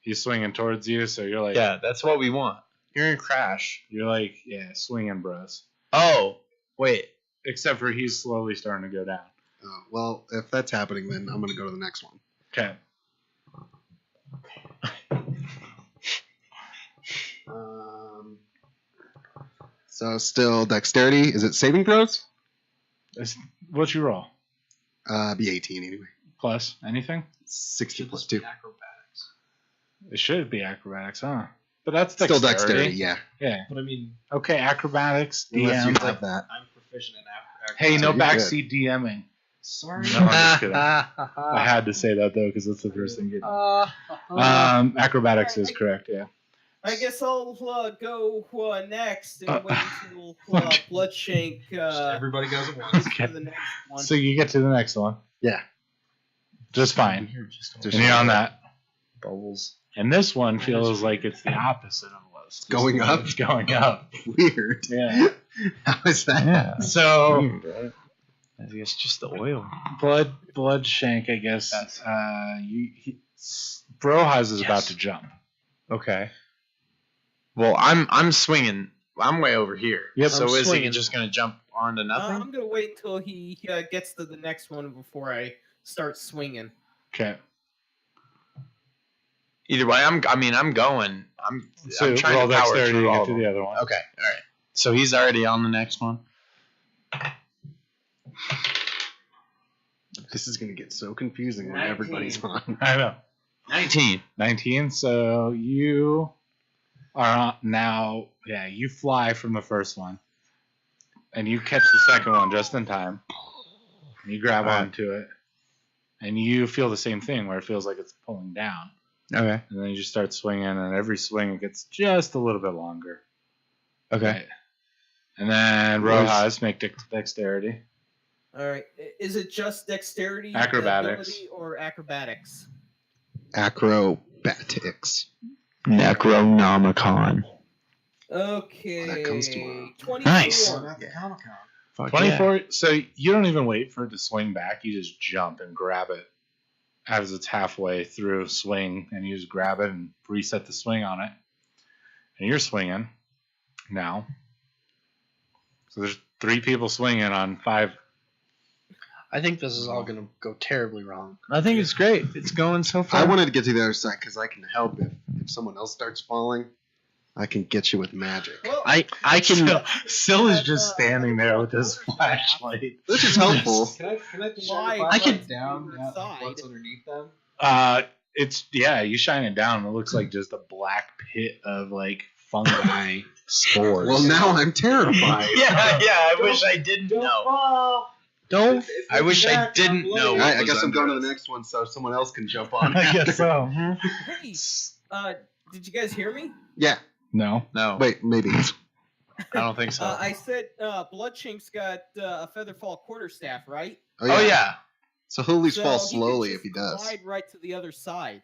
he's swinging towards you. So you're like, Yeah, that's what we want. You're gonna crash. you're like, yeah, swinging, bros. Oh, wait. Except for he's slowly starting to go down. Well, if that's happening, then I'm gonna go to the next one. Okay. So still dexterity. Is it saving throws? What's your roll? Be 18 anyway. Plus anything? 60 Should plus this be 2. acrobatics? It should be acrobatics, huh? But that's Still dexterity. dexterity, yeah. Yeah. But I mean, Okay, acrobatics, Unless you DM. have that. I'm proficient in acrobatics. Hey, no you're good. backseat DMing. Sorry. No, I'm just kidding. I had to say that though because that's the first thing you did. Acrobatics is correct, yeah. I guess I'll go next and wait until Bloodshank Everybody goes at once. to the next one. So you get to the next one. Yeah. Just fine. Just And you're on that. Bubbles. And this one feels like it's the opposite of what's Going up? It's going up. Weird. Yeah. How is that? Yeah. So I think it's just the oil. Bloodshank, I guess. Brohaz is about to jump. Okay. Well, I'm swinging. I'm way over here. Yep, So I'm is swinging. he just gonna jump onto nothing? I'm gonna wait until he gets to the next one before I start swinging. Okay. Either way, I'm going. So I'm trying roll to power dexterity through to all get of to them. the other one. Okay. All right. So he's already on the next one. This is going to get so confusing when everybody's on. I know. 19. 19. So you are now, you fly from the first one. And you catch the second one just in time. And you grab onto it. And you feel the same thing where it feels like it's pulling down. Okay. And then you just start swinging, and every swing it gets just a little bit longer. Okay. Right. And then Rojas, make dexterity. All right. Is it just dexterity, Acrobatics. ability, or acrobatics? Acrobatics. Necronomicon. Okay. That comes tomorrow. 24. Nice. Fuck 24. So you don't even wait for it to swing back. You just jump and grab it as it's halfway through a swing, and you just grab it and reset the swing on it. And you're swinging now. So there's 3 people swinging on 5. I think this is all going to go terribly wrong. I think it's great. It's going so far. I wanted to get to the other side because I can help if someone else starts falling. I can get you with magic. Well, I can. Syl is just standing there with his flashlight. Which is helpful. Can I just Why? shine the I flashlight could- down Side. what's underneath them? You shine it down, and it looks like just a black pit of like fungi spores. Well, now I'm terrified. I wish I didn't know. Don't. I wish I didn't know. All right, I guess I'm going to the next one so someone else can jump on. I guess so. hey, did you guys hear me? Yeah. No. No, Wait, maybe. I don't think so. I said Bloodshank's got a Featherfall quarterstaff, right? Oh yeah. So he'll at least So fall he could slowly just if he does. Glide right to the other side.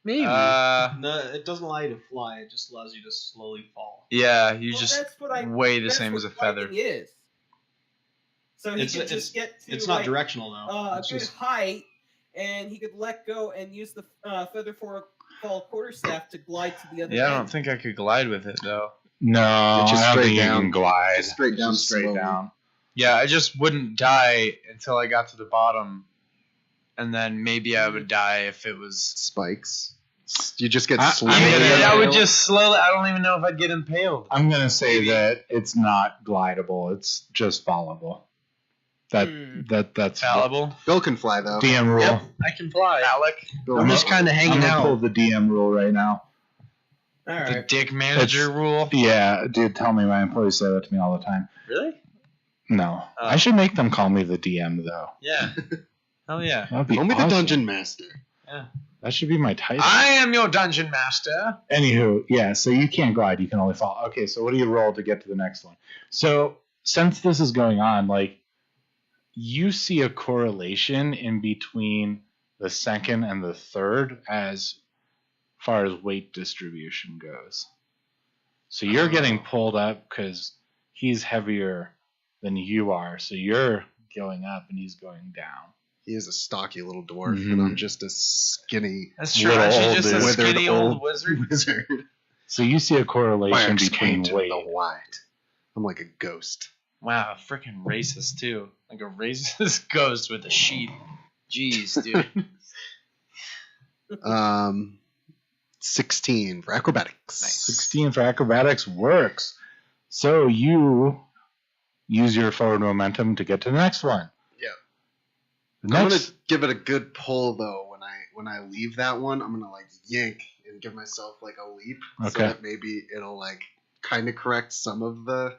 Maybe. No, it doesn't allow you to fly. It just allows you to slowly fall. Yeah, you Well, just that's what I, weigh the that's same what as a feather. gliding Is. So he It's- could just get to It's not like, directional though. a It's good just height, and he could let go and use the Featherfall quarterstaff to glide to the other Yeah, I end. don't think I could glide with it though. No, It's just I don't straight think down. you can glide. Just straight down Just straight slowly. down. Yeah, I just wouldn't die until I got to the bottom, and then maybe I would die if it was. Spikes. You just get I- slowly. I'm gonna- I would just slowly. I don't even know if I'd get impaled. I'm gonna say that it's not glidable. It's just fallable. That's Fallible. Bill can fly though. DM rule. Yep, I can fly. Alec, Bill I'm can- just kind of I'm hanging gonna pull out. the DM rule right now. All the right. dick manager rule. Yeah, dude, tell me. My employees say that to me all the time. Really? No, Oh. I should make them call me the DM though. Yeah. Hell yeah. That'd be Call me the awesome. dungeon master. That should be my title. I am your dungeon master. Anywho, yeah, so you can't glide, you can only fall. Okay, so what do you roll to get to the next one? So, since this is going on, like, you see a correlation in between the second and the third as far as weight distribution goes. So you're getting pulled up because he's heavier than you are, so you're going up and he's going down. He is a stocky little dwarf, Mhm. and I'm just a skinny That's true. Little Aren't you old just a dude. skinny Withered old old wizard? wizard. So you see a correlation between Explained weight. the white. I'm like a ghost. Wow, freaking racist too. Like a racist ghost with a sheep. Jeez, dude. 16 for acrobatics. 16 for acrobatics works. So you use your forward momentum to get to the next one. Yeah. The I'm next, gonna give it a good pull though. When I leave that one, I'm gonna like yank and give myself like a leap, so Okay. that maybe it'll like kind of correct some of the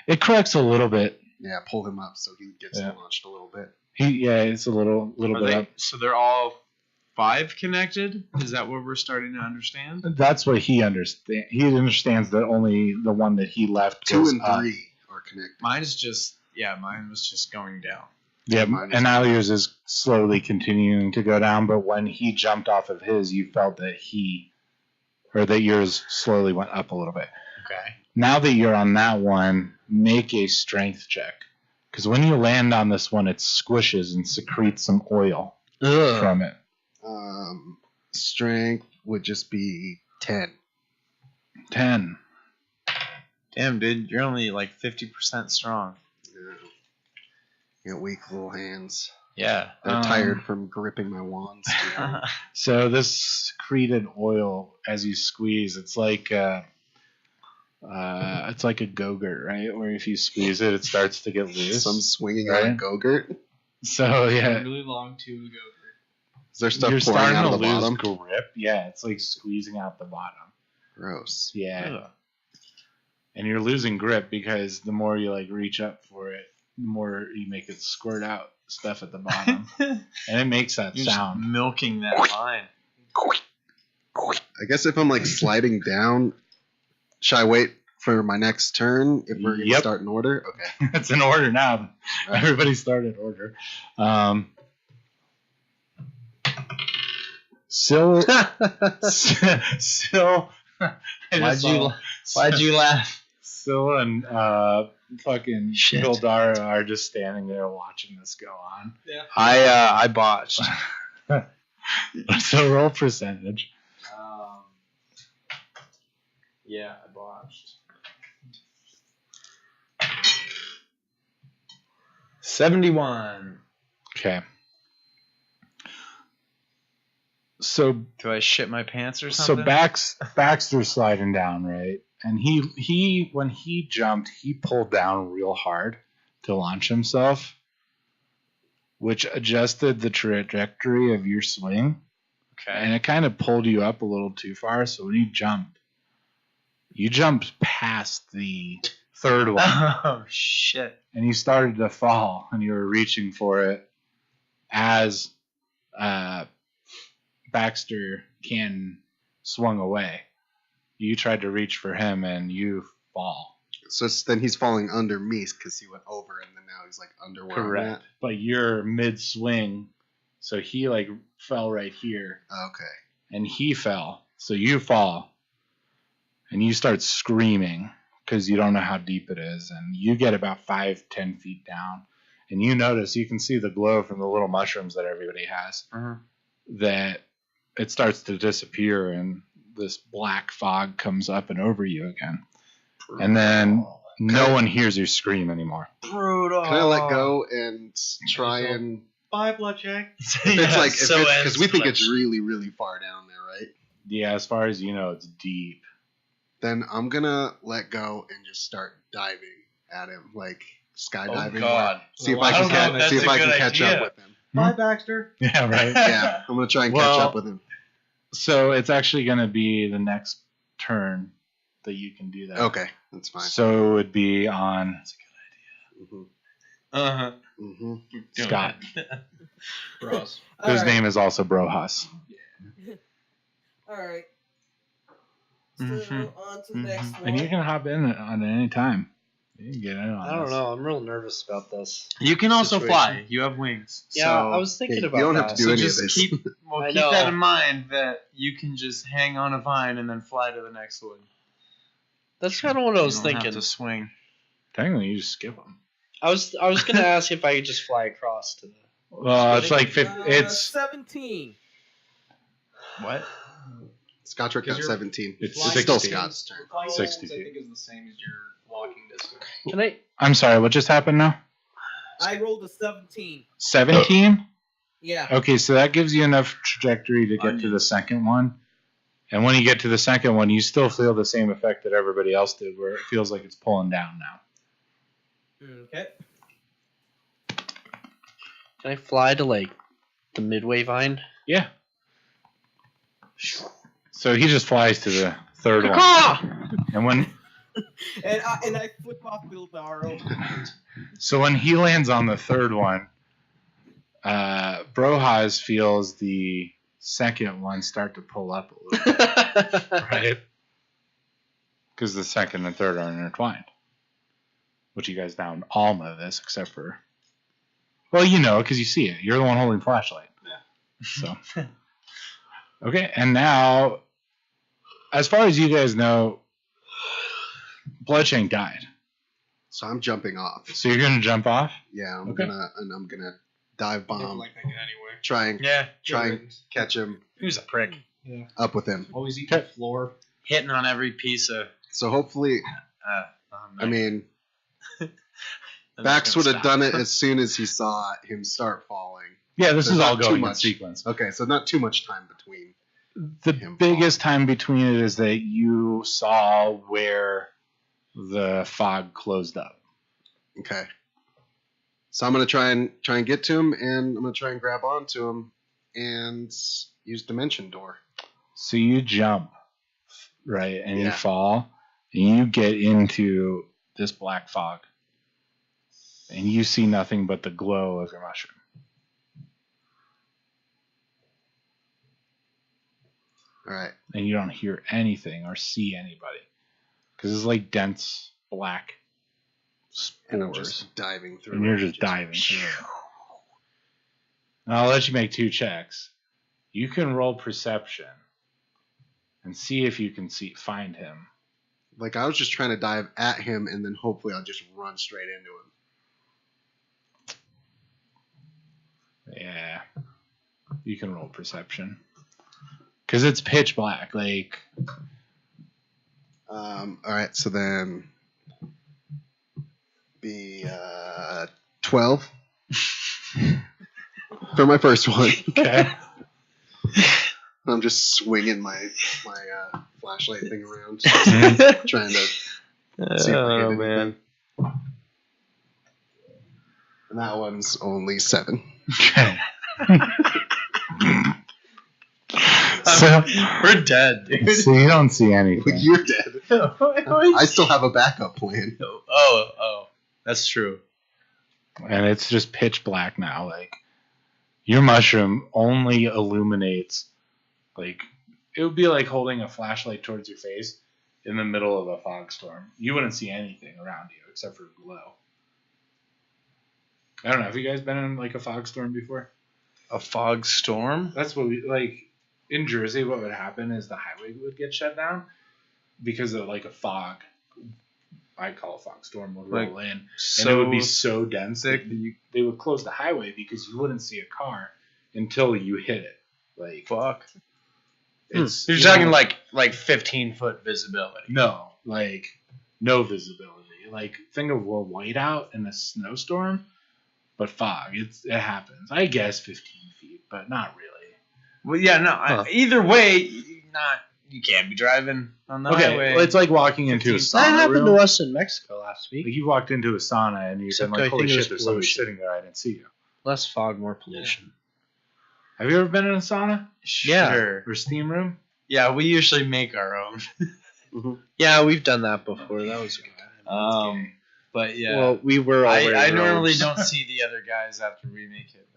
it corrects a little bit. pull him up so he gets Yeah. launched a little bit. It's a little Are bit they, up. so they're all 5 connected? Is that what we're starting to understand? That's what he understands. He understands that only the one that he left 2 goes and up. 3 are connected. Mine was just going down. Yeah, Mine was and now down. yours is slowly continuing to go down. But when he jumped off of his, you felt that that yours slowly went up a little bit. Okay. Now that you're on that one, make a strength check. Because when you land on this one, it squishes and secretes some oil from it. Strength would just be 10. 10. Damn, dude, you're only like 50% strong. You got weak little hands. Yeah. They're tired from gripping my wands. So this secreted oil, as you squeeze, it's like a Go-Gurt, right? Where if you squeeze it, it starts to get loose. So I'm swinging right? on a Go-Gurt. So yeah, Really long tube to go. Is there stuff you're pouring starting out to of the lose bottom? grip. Yeah, it's like squeezing out the bottom. Gross. Yeah, Ugh. and you're losing grip because the more you like reach up for it, the more you make it squirt out stuff at the bottom, and it makes that You're just sound. milking that line. I guess if I'm like sliding down, should I wait for my next turn if we're going to Yep. start in order? Okay. It's in order now. Everybody started order. Syl. Why'd you laugh? Syl and fucking Shit. Gildara are just standing there watching this go on. I botched. So roll percentage. Yeah, I botched. 71. Okay. So Do I shit my pants or so something? Baxter's sliding down, right? And he when he jumped, he pulled down real hard to launch himself, which adjusted the trajectory of your swing, and Okay. it kind of pulled you up a little too far. So when you jumped past the third one, Oh shit. and you started to fall, and you were reaching for it as Baxter swung away. You tried to reach for him, and you fall. So then he's falling under me because he went over and then now he's like under where I'm at. But you're mid swing, so he like fell right here, Okay. and he fell. So you fall, and you start screaming because you don't know how deep it is, and you get about 5-10 feet down, and you notice you can see the glow from the little mushrooms that everybody has. That it starts to disappear, and this black fog comes up and over you again, and then no one hears your scream anymore. Brutal. Can I let go and try and Bye, Bloodjack. it's like because we think it's really really far down there, right? Yeah, as far as you know, it's deep. Then I'm gonna let go and just start diving at him, like skydiving. God. See if Well, I I can don't know if see if that's I a can good catch idea. up with him. Bye, Baxter. Yeah, right. Yeah, I'm gonna try and catch Well, up with him. So it's actually going to be the next turn that you can do that. Okay, that's fine. So it would be on hmm Uh-huh. hmm Scott, Bros. whose Alright. name is also Brohus. All right. So Mhm. on to the next one. And you can hop in on any time. You can get in on I don't this. know. I'm real nervous about this. You can also Situation. fly. You have wings. Yeah, so I was thinking you about don't that. have to do so any of just this. keep I keep know. that in mind that you can just hang on a vine and then fly to the next one. That's kind of what I was You don't have thinking. to swing. Technically, you just skip them. I was gonna ask if I could just fly across to the. Well, it's like it's 17. What? Scotch got Because you're 17. It's It's 60. still Scott's turn. Flying 60 distance, I feet. think, is the same as your walking distance. Can I? I'm sorry. What just happened now? I rolled a 17. 17. Yeah. Okay, so that gives you enough trajectory to get to the second one. And when you get to the second one, you still feel the same effect that everybody else did, where it feels like it's pulling down now. Okay. Can I fly to like the midway vine? Yeah. So he just flies to the third one. And when And I flip off Bildaro. so when he lands on the third one, Brohaz feels the second one start to pull up a little bit, right? Because the second and third are intertwined. Which you guys now all know this, except for... Well, you know, because you see it. You're the one holding the flashlight. Yeah. So... Okay, and now, as far as you guys know, Bloodshank died. So I'm jumping off. So you're gonna jump off? Yeah, I'm Okay. gonna dive bomb. Like that anyway. Try and catch him He was a prick. up with him. Always eat the floor. Hitting on every piece of. So hopefully, I mean, I'm not Bax gonna would have stop. done it as soon as he saw him start falling. Yeah, this There's is all not too going in much. sequence. Okay, so not too much time between. The Him biggest time between it is that you saw where the fog closed up. Okay. So I'm gonna try and get to him, and I'm gonna try and grab onto him, and use Dimension Door. So you jump, right, and you Yeah. fall, and you get into this black fog, and you see nothing but the glow of your mushroom. All right. And you don't hear anything or see anybody because it's like dense black And I'm spores, just diving through. and you're it. just diving through it. And I'll let you make 2 checks. You can roll perception and see if you can find him. Like I was just trying to dive at him, and then hopefully I'll just run straight into him. Yeah, you can roll perception because it's pitch black. Like, All right. So then, be 12 for my first one. okay. I'm just swinging my flashlight thing around, Mhm. trying to see if I hit anything. And that one's only 7. Okay. So, We're dead, dude. so you don't see anything. You're dead. I still have a backup plan. Oh, that's true. And it's just pitch black now. Like, your mushroom only illuminates, like, it would be like holding a flashlight towards your face in the middle of a fog storm. You wouldn't see anything around you except for glow. I don't know. Have you guys been in like a fog storm before? A fog storm? That's what we like in Jersey. What would happen is the highway would get shut down because of like a fog. I call a fog storm would roll in, and it would be so dense that they would close the highway because you wouldn't see a car until you hit it. Like fuck. It's You're you talking know, like 15-foot visibility. no, like no visibility. Like think of a whiteout in a snowstorm, but fog. It happens. I guess 15 feet, but not really. Well, yeah, no. Either way, you can't be driving on the highway. Well, it's like walking into a 15 sauna. That happened room. to us in Mexico last Like week. you walked into a sauna and you said, Except I like, holy think it was shit, there's somebody pollution. sitting there. I didn't see you. Less fog, more pollution. Have you ever been in a sauna Sure. or steam room? Yeah, we usually make our own. Yeah, we've done that before. That was a good time. But yeah. Well, we were all I wearing normally robes. don't see the other guys after we make it.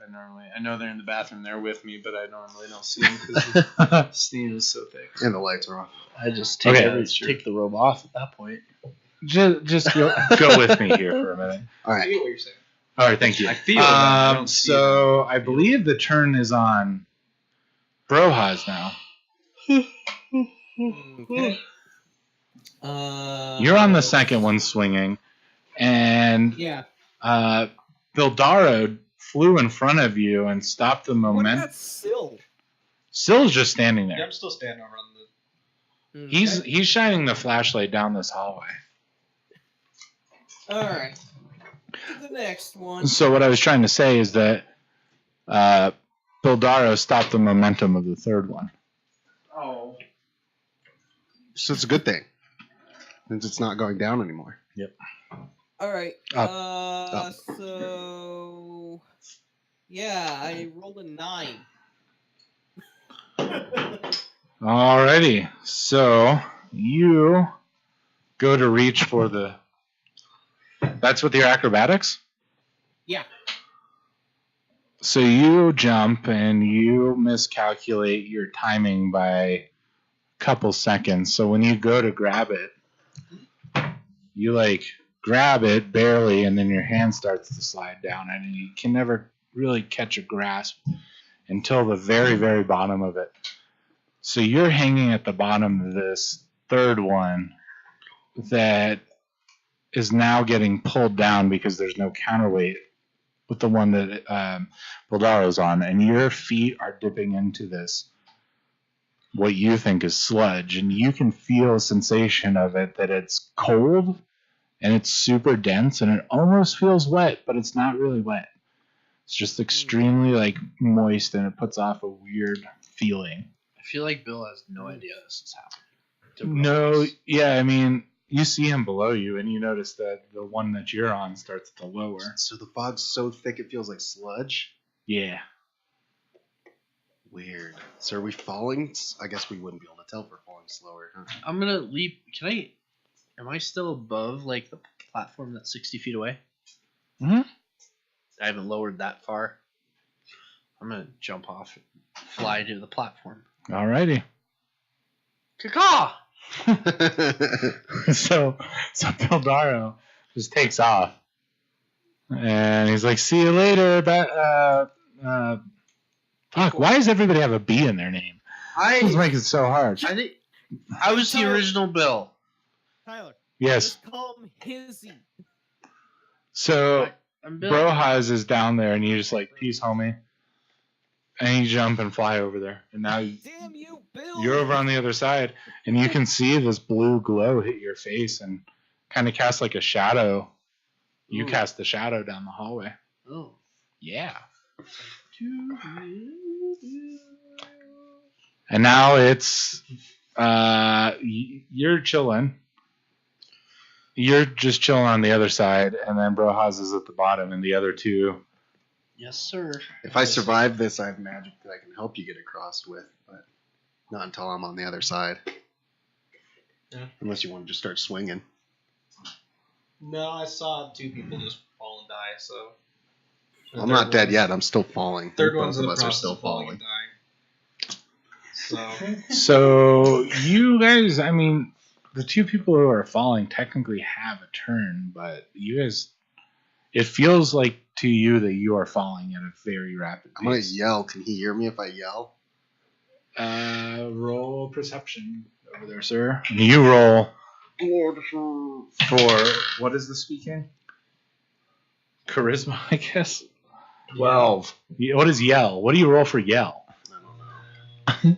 I know they're in the bathroom there with me, but I normally don't see them because the steam is so thick. And the lights are off. I just Okay. take the robe off at that point. Just go with me here for a minute. All right. I get what you're saying. All right, thank you. I feel them, I don't see so I believe the turn is on Brohaz now. Okay. You're on the second one swinging, and Yeah. Bildaro flew in front of you and stopped the What momentum. about Syl? Syl's just standing Yeah, there. I'm still standing over on the. Okay. He's shining the flashlight down this hallway. All right. To the next one. So what I was trying to say is that Bildaro stopped the momentum of the third one. Oh. So it's a good thing, since it's not going down anymore. All right. Up. So yeah, I rolled a 9. Alrighty, so you go to reach for the. That's with your acrobatics? Yeah. So you jump and you miscalculate your timing by a couple seconds. So when you go to grab it, you like grab it barely, and then your hand starts to slide down, and you can never really catch a grasp until the very, very bottom of it. So you're hanging at the bottom of this third one that is now getting pulled down because there's no counterweight with the one that Boldaro's on, and your feet are dipping into this, what you think is sludge, and you can feel a sensation of it that it's cold and it's super dense and it almost feels wet, but it's not really wet. It's just extremely like moist, and it puts off a weird feeling. I feel like Bill has no idea this is happening. No, yeah, I mean, you see him below you, and you notice that the one that you're on starts to lower. So the fog's so thick it feels like sludge? Yeah. Weird. So are we falling? I guess we wouldn't be able to tell if we're falling slower, huh? I'm gonna leap. Am I still above like the platform that's 60 feet away? Mhm. I haven't lowered that far. I'm gonna jump off, fly to the platform. Alrighty. Caw! so Bildaro just takes off, and he's like, "See you later." Fuck! Why does everybody have a B in their name? This makes it so hard. I think I was the original Bill. Tyler. Yes. Just call him Hizzy. So I'm Bill. Brohaz is down there, and you just like, "Peace, homie," and you jump and fly over there, and now Damn you, Bill! you're over on the other side, and you can see this blue glow hit your face and kind of cast like a shadow. You Ooh. cast the shadow down the hallway. Oh. Yeah. And now it's you're chilling. You're just chilling on the other side, and then Brohaz is at the bottom, and the other two. Yes, sir. If I survive this, I have magic that I can help you get across with, but not until I'm on the other side. Yeah. Unless you want to just start swinging. No, I saw 2 people just fall and die, so. The I'm third not dead one's- yet. I'm still falling. Third Both one's in of the us are process still of falling falling. and dying. So. So you guys, I mean, the 2 people who are falling technically have a turn, but you guys, it feels like to you that you are falling at a very rapid I'm gonna pace. yell. Can he hear me if I yell? Roll perception over there, sir. And you roll for what is the speaking? Charisma, I guess. 12. What is yell? What do you roll for yell? I don't know.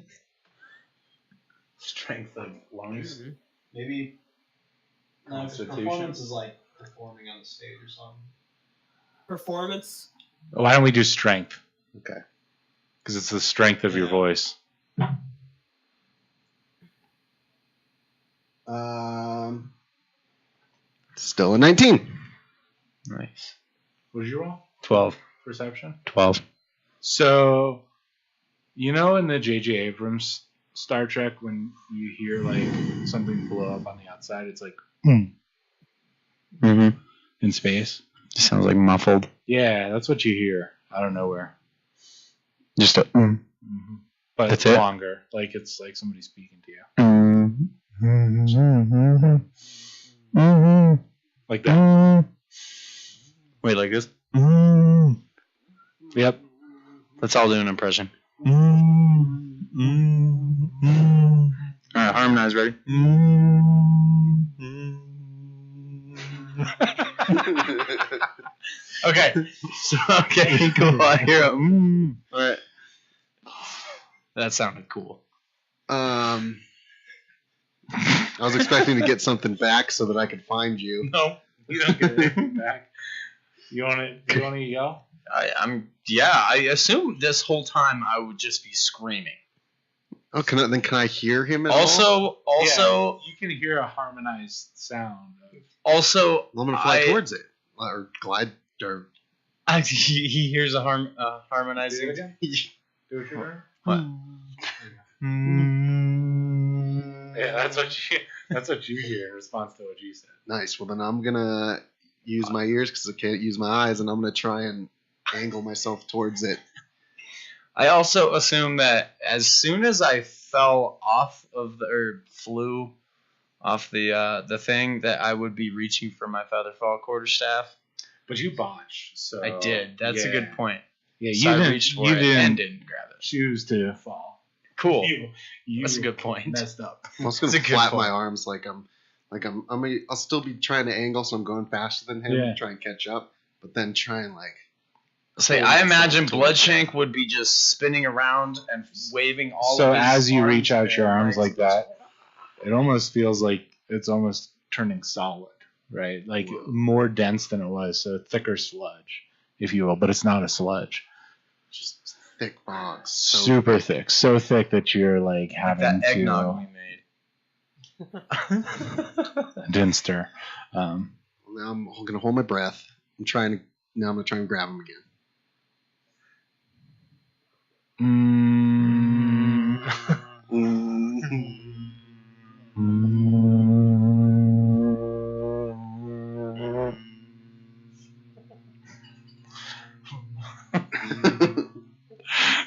Strength of lungs. Maybe. No, 'cause Constitution. performance is like performing on the stage or something. Performance. Why don't we do strength? Okay. Because it's the strength of your Yeah. voice. Still a 19. Nice. What did you roll? 12. Perception. 12. So, you know, in the J.J. Abrams Star Trek, when you hear like something blow up on the outside, it's like Mm-hmm. in space. Sounds like muffled. Yeah, that's what you hear out of nowhere. Just a. Mm-hmm. But That's it's it? longer. Like it's like somebody speaking to you. Like that. Wait, like this? Yep. Let's all do an impression. Alright, harmonize, ready? Okay. So, okay, cool. I hear a Alright. That sounded cool. I was expecting to get something back so that I could find you. No, you don't get anything back. You want to? You want to yell? I assume this whole time I would just be screaming. Oh, can I hear him at all? Also, you can hear a harmonized sound. also, Well, I'm gonna fly towards it or glide or. he hears a harmonizing. Do it again. What? Yeah, that's what you hear in response to what you said. Nice. Well, then I'm gonna use my ears because I can't use my eyes, and I'm gonna try and angle myself towards it. I also assume that as soon as I fell off of or flew off the thing, that I would be reaching for my featherfall quarterstaff. But you botched, so I did. That's a good point. Yeah, So I reached for it and didn't grab it. choose to fall. Cool. You That's a good point. messed up. I'm also gonna That's a good flap point. my arms I'll still be trying to angle, so I'm going faster than him, Yeah. try and catch up, but then try and like. Say, pull I myself imagine towards Bloodshank would be just spinning around and waving all So of his as you arms reach out your and arms legs. like that, it almost feels like it's almost turning solid, right? Like Whoa. more dense than it was, so thicker sludge, if you will, but it's not a sludge. Just thick bogs. So Super thick, so thick that you're like Like having that eggnog to we made. didn't stir. Now I'm gonna hold my breath. I'm gonna try and grab him again.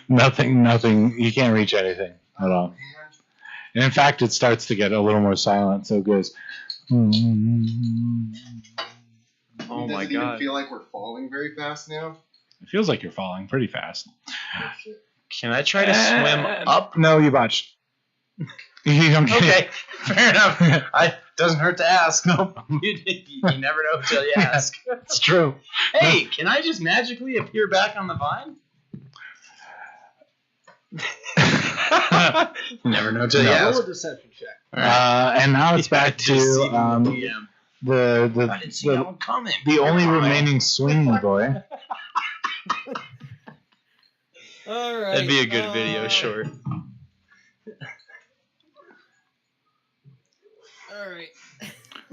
Nothing. You can't reach anything at all. And in fact, it starts to get a little more silent. So it goes. Oh It my doesn't god. even feel like we're falling very fast now. It feels like you're falling pretty fast. Can I try to swim up? No, you botched. I'm kidding. Okay, fair enough. Doesn't hurt to ask. Nope. You never know until you ask. It's true. Hey, can I just magically appear back on the vine? Never know until you No. ask. Roll a deception check. And now it's back Just see to the DM. the I didn't see that the, one coming. the only Never mind. remaining swingy boy. All right. That'd be a good video short. All right.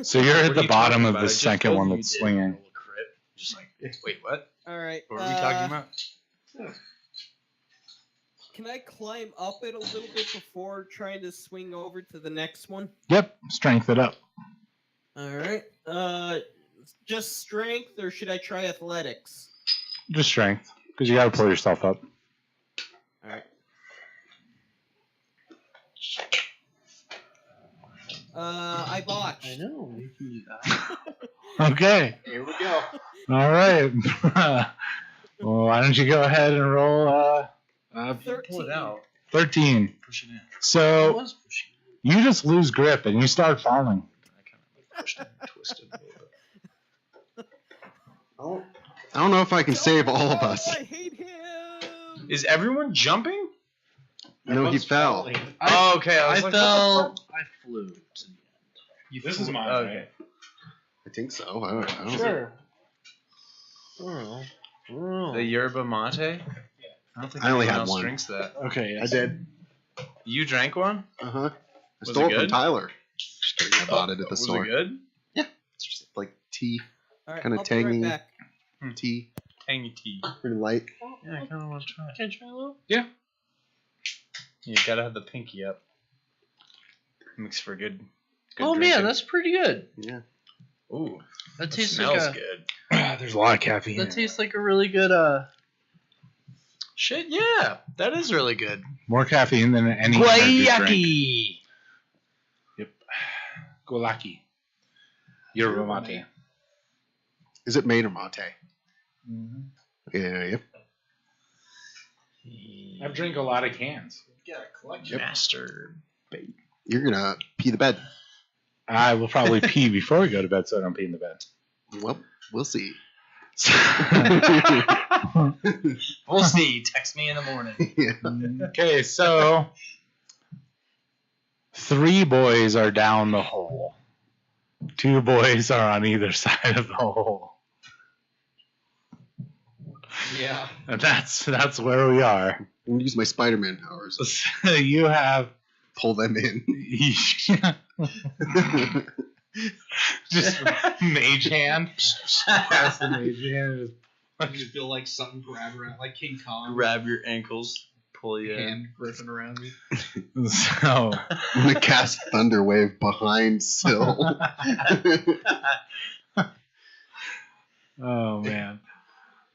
So you're at What are the you bottom talking of about? the I just second told one you that's you did. swinging. Little crit. Just like, wait, what? All right. What were we talking about? Can I climb up it a little bit before trying to swing over to the next one? Yep, strength it up. All right. Just strength, or should I try athletics? Just strength, because you got to pull yourself up. All right. I botched. I know. You can do that. Okay. Here we go. All right. Well, why don't you go ahead and roll pull it out. 13. Push it in. I So was pushing. you just lose grip and you start falling. I kind of pushed it and twisted a little bit. Oh, I don't know if I can save all of us. I hate him. Is everyone jumping? No, he fell. Oh, okay. I I was like, fell. I flew to the end. This is mine, Okay. right? I think so. I don't know. Sure. The yerba mate? I don't think I only anyone had else one. drinks that. Okay, I yes. did. You drank one? Uh-huh. I Was stole it it from good? Tyler. Just kidding, I bought it at the Was store. it good? It's just like tea, All right, Kinda I'll be tangy. right back. tea, Tangy tea. pretty light. Yeah, I kind of want to try. Can I try a little? You gotta have the pinky up. Makes for good Oh drinking. man, that's pretty good. Yeah. Ooh, That that tastes smells like a. good. There's a lot of caffeine. That tastes like a really good. Shit, yeah, that is really good. More caffeine than any energy drink. Guayaki. Yep. Golaki. Yerba mate. Is it made or mate? Yeah, yep. I've drank a lot of cans. Got a collection. Master. You're gonna pee the bed. I will probably pee before we go to bed, so I don't pee in the bed. Well, we'll see. We'll see. Text me in the morning. Okay, so 3 boys are down the hole. 2 boys are on either side of the hole. Yeah. And that's where we are. I'm gonna use my Spider-Man powers. So you have Pull them in. just mage hand. Pass the mage hand. I just feel like something grab around, like King Kong. Grab your ankles. Pull you in. Hand gripping around me. So I'm gonna cast Thunder Wave behind Syl. oh man.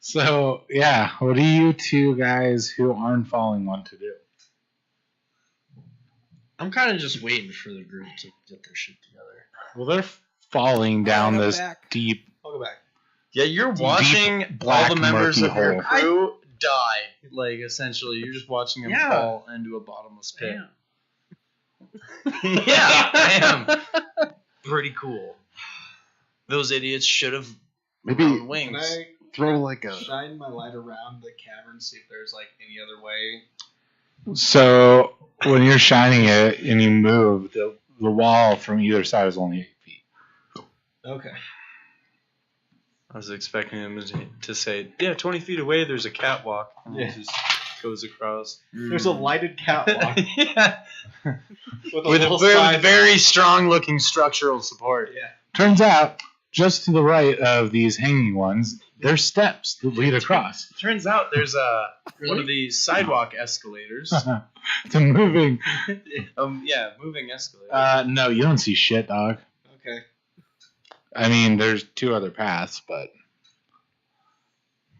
So, yeah, what do you two guys who aren't falling want to do? I'm kind of just waiting for the group to get their shit together. Well, they're falling down I'm this back. deep. I'll go back. Yeah, you're Deep, watching all black, the members murky of your hole. crew die. Like, essentially, you're just watching them Yeah. fall into a bottomless pit. Damn. Yeah, I am. Pretty cool. Those idiots should have Maybe grown Can wings. I throw like a. shine my light around the cavern, see if there's like any other way? So, when you're shining it and you move, the wall from either side is only 8 feet. Okay. I was expecting him to say, yeah, 20 feet away, there's a catwalk. And Yeah. it just goes across. There's a lighted catwalk Yeah. with a With little a very, sign. very strong looking structural support. Yeah. Turns out, just to the right of these hanging ones, there's steps that lead across. Turns out there's one of these sidewalk escalators. It's a moving. Moving escalator. No, you don't see shit, dog. Okay. I mean, there's 2 other paths, but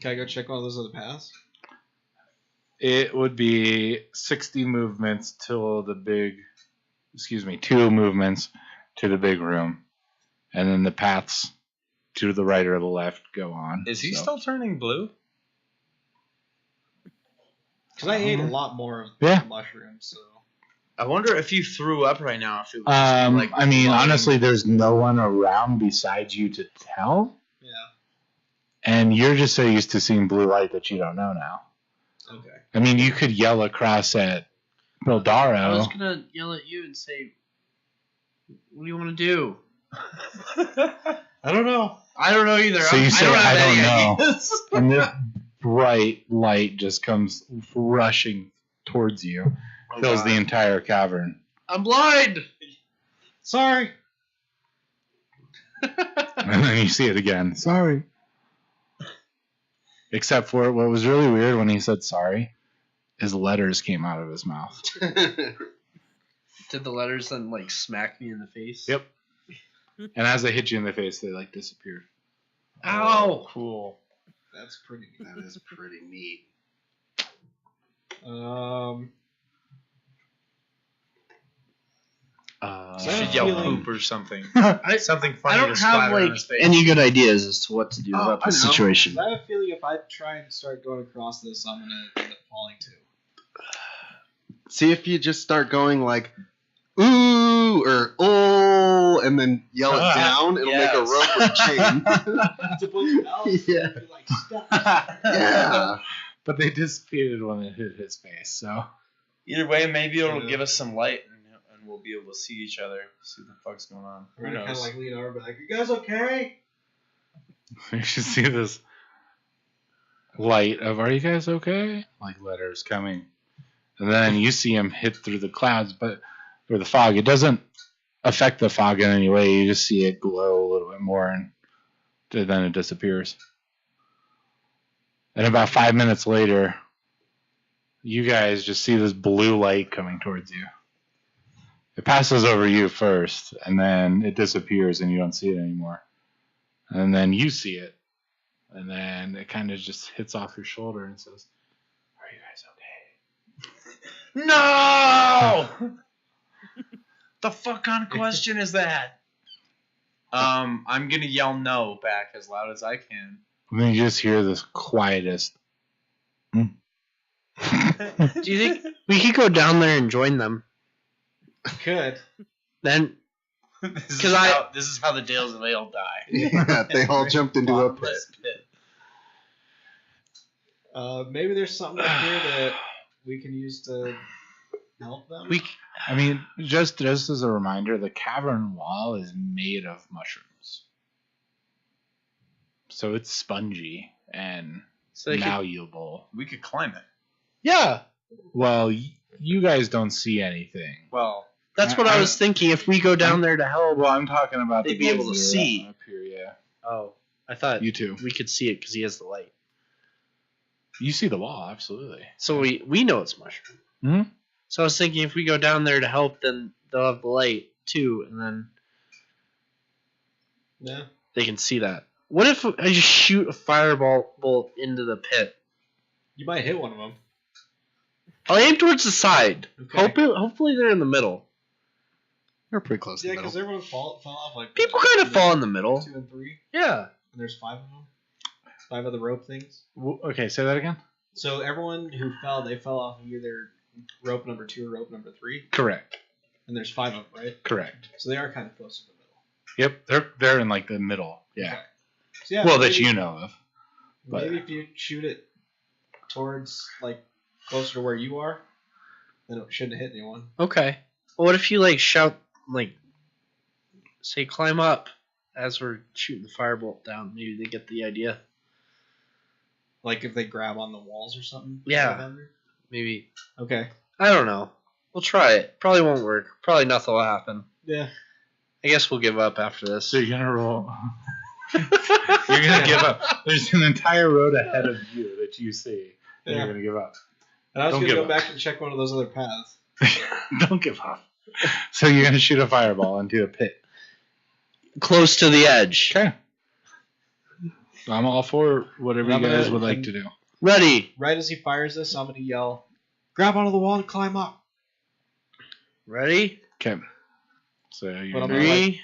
Can I go check one of those other paths? it would be 60 movements till the big. 2 movements to the big room. And then the paths to the right or the left go on. Is he so. still turning blue? Because I ate a lot more of Yeah. the mushrooms, so. I wonder if you threw up right now. If it was I mean, glowing. honestly, there's no one around besides you to tell. Yeah. And you're just so used to seeing blue light that you don't know now. Okay. I mean, you could yell across at I was Bildaro. gonna yell at you and say, "What do you want to do?" I don't know. I don't know either. So you say, have "I don't any know." ideas. And this bright light just comes rushing towards you, fills the entire cavern. I'm blind. Sorry. And then you see it again. Sorry. Except for what was really weird when he said sorry, his letters came out of his mouth. Did the letters then like smack me in the face? Yep. And as they hit you in the face, they like disappeared. Ow! Cool. That's pretty That is pretty neat. good. You So I should have yell a feeling- poop or something. I, Something funny I to don't have splatter on like his face. any good ideas as to what to do Oh, about I this know. situation. I have a feeling if I try and start going across this, I'm gonna end up falling too. See if you just start going like, ooh, or oh, and then yell it down. It'll make a yes. rope with chain. It's a bunch of elves. Yeah. They're like, "Stop." Yeah. But they disappeared when it hit his face, so. Either way, maybe it'll Yeah. give us some light and we'll be able to see each other, see what the fuck's going on. We're Who gonna kind knows? of like lean over, and be like, "You guys okay?" You should see this light of, are you guys okay? Like letters coming. And then you see him hit through the clouds, or the fog. It doesn't affect the fog in any way. You just see it glow a little bit more, and then it disappears. And about 5 minutes later, you guys just see this blue light coming towards you. It passes over you first, and then it disappears, and you don't see it anymore. And then you see it, and then it kind of just hits off your shoulder and says, "Are you guys okay?" No! The fuck kind of question is that? I'm gonna yell no back as loud as I can. And then you just hear this quietest. Do you think we could go down there and join them? Could. Then This Because is how the Dales of Ale die. Yeah, they all jumped into a pit. Bottomless pit. Maybe there's something up here that we can use to help them. I mean, just as a reminder, the cavern wall is made of mushrooms. So it's spongy and so they could, malleable. We could climb it. yeah, Well, you guys don't see anything. Well, that's what I was thinking. If we go down there to help, Well, I'm talking about They'd the be able to view see. up here, yeah. oh, I thought You too. we could see it because he has the light. You see the wall, absolutely. So we know it's mushroom. Mhm. So I was thinking if we go down there to help, then they'll have the light too, and then Yeah. they can see that What if I just shoot a fireball bolt into the pit? You might hit one of them. I'll aim towards the side. Okay. Hopefully they're in the middle. You're pretty close to Yeah, the because middle. everyone fell off like People kind of fall in the middle. 2 and 3, Yeah. and there's 5 of them. 5 of the rope things. Okay, say that again. So everyone who fell, they fell off of either rope number 2 or rope number 3, Correct. and there's 5 of them, right? Correct. So they are kind of close to the middle. Yep, they're in like the middle. Yeah. Okay. So yeah, Well, that maybe- you know of. but- Maybe if you shoot it towards like closer to where you are, then it shouldn't hit anyone. Okay. Well, what if you like shout like, say climb up as we're shooting the firebolt down? Maybe they get the idea. Like if they grab on the walls or something. Yeah. Maybe. Okay. I don't know. We'll try it. Probably won't work. Probably nothing will happen. Yeah. I guess we'll give up after this. So you're gonna roll. You're gonna give up. There's an entire road ahead of you that you see, and Yeah. you're gonna give up. And I was Don't gonna give go up. back and check one of those other paths. Don't give up. So you're gonna shoot a fireball into a pit. Close to the edge. Okay. I'm all for whatever you I'm guys gonna- would like to do. Ready. Right as he fires this, I'm gonna yell, "Grab onto the wall and climb up!" Ready. Okay. So you're But I'm gonna, gonna, Three.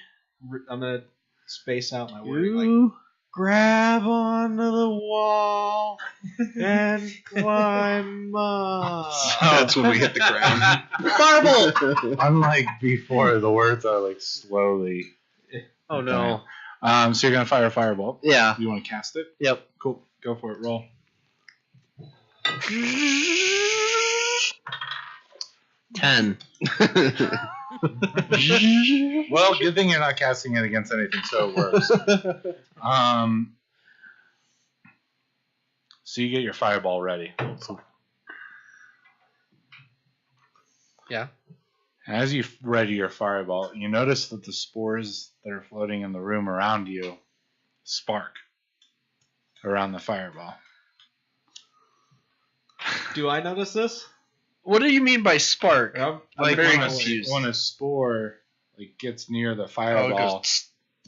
I'm gonna space out my word. Like, Two. grab onto the wall and climb up. That's when we hit the ground. Firebolt. unlike before, the words are like slowly. Oh no. So you're gonna fire a fireball. Yeah. You want to cast it? Yep. Cool. Go for it. Roll. 10. Well, good thing you're not casting it against anything, so it works. So you get your fireball ready. Yeah. As you ready your fireball, you notice that the spores that are floating in the room around you spark around the fireball. Do I notice this? What do you mean by spark? I'm Like, very when a- confused. When a spore like gets near the fireball,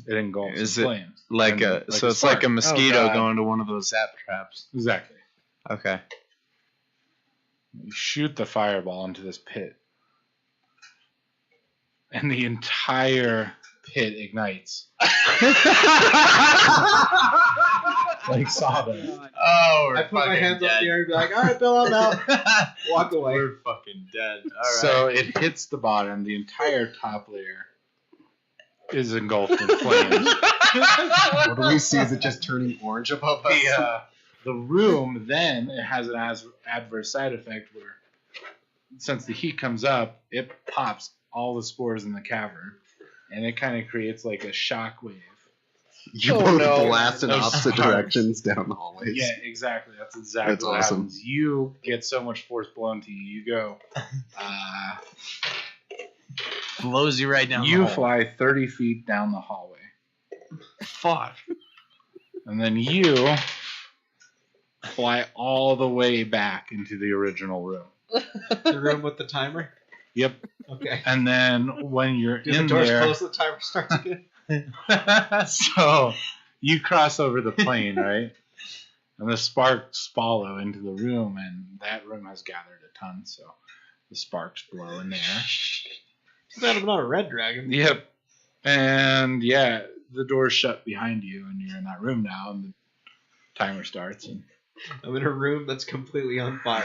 it engulfs Is in it flames. like And so it's like spark. a mosquito God. going to one of those zap traps. Exactly. Okay. You shoot the fireball into this pit, and the entire pit ignites. Like sawdust. Oh, we're I put my fucking hands up dead. in the air and be like, "All right, Bill, I'm out." Walk away. We're fucking dead. All right. So it hits the bottom. The entire top layer is engulfed in flames. What do we see? Is it just turning orange above us? The room then it has an adverse side effect where, since the heat comes up, it pops all the spores in the cavern, and it kind of creates like a shock wave. You Oh, both no. blast in Those opposite sparks. directions down the hallways. Yeah, exactly. That's exactly That's what awesome. happens. You get so much force blown to you. You go. blows you right down. You the hole. fly 30 feet down the hallway, Fuck. and then you fly all the way back into the original room. The room with the timer. Yep. Okay. And then when you're Do the in doors there, close? The timer starts again. so you cross over the plane, right? And the sparks follow into the room, and that room has gathered a ton, so the sparks blow in there. Glad I'm not a red dragon. Yep. And yeah, the door's shut behind you, and you're in that room now, and the timer starts. And I'm in a room that's completely on fire.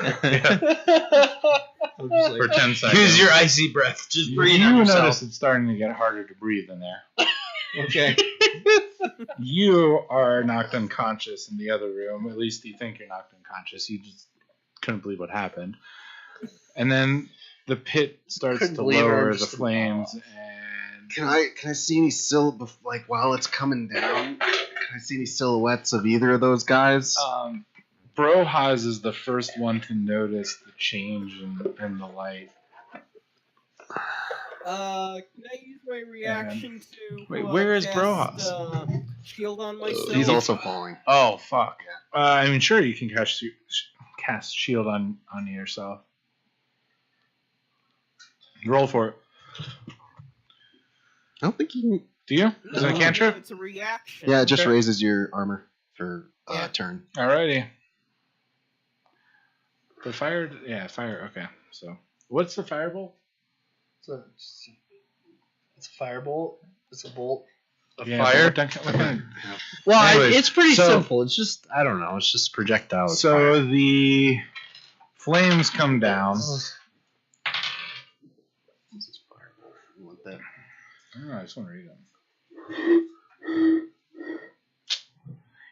I'm just like, for 10 seconds. Use your icy breath. Just breathe you on notice yourself. it's starting to get harder to breathe in there. okay. You are knocked unconscious in the other room. At least you think you're knocked unconscious. You just couldn't believe what happened. And then the pit starts Couldn't to believe it, lower I'm the just- flames, and Can I see any like while it's coming down? Can I see any silhouettes of either of those guys? Brohaz is the first one to notice the change in the light. Can I use my reaction to? Wait, where is cast, Brohas? Shield on myself. He's also falling. Oh fuck. I mean, sure, you can cast shield on yourself. Roll for it. I don't think you can. Do you? Is it a cantrip? It's a reaction. Yeah, it just Okay. raises your armor for Yeah. turn. Alrighty. The fire. Yeah, fire. Okay. So, what's the firebolt? It's a firebolt. It's a bolt. Yeah, fire? but what kind of- Well, Anyways, it's pretty so- simple. It's just I don't know. It's just projectile. It's So fire. the flames come down. You want that? Oh, I just want to read them.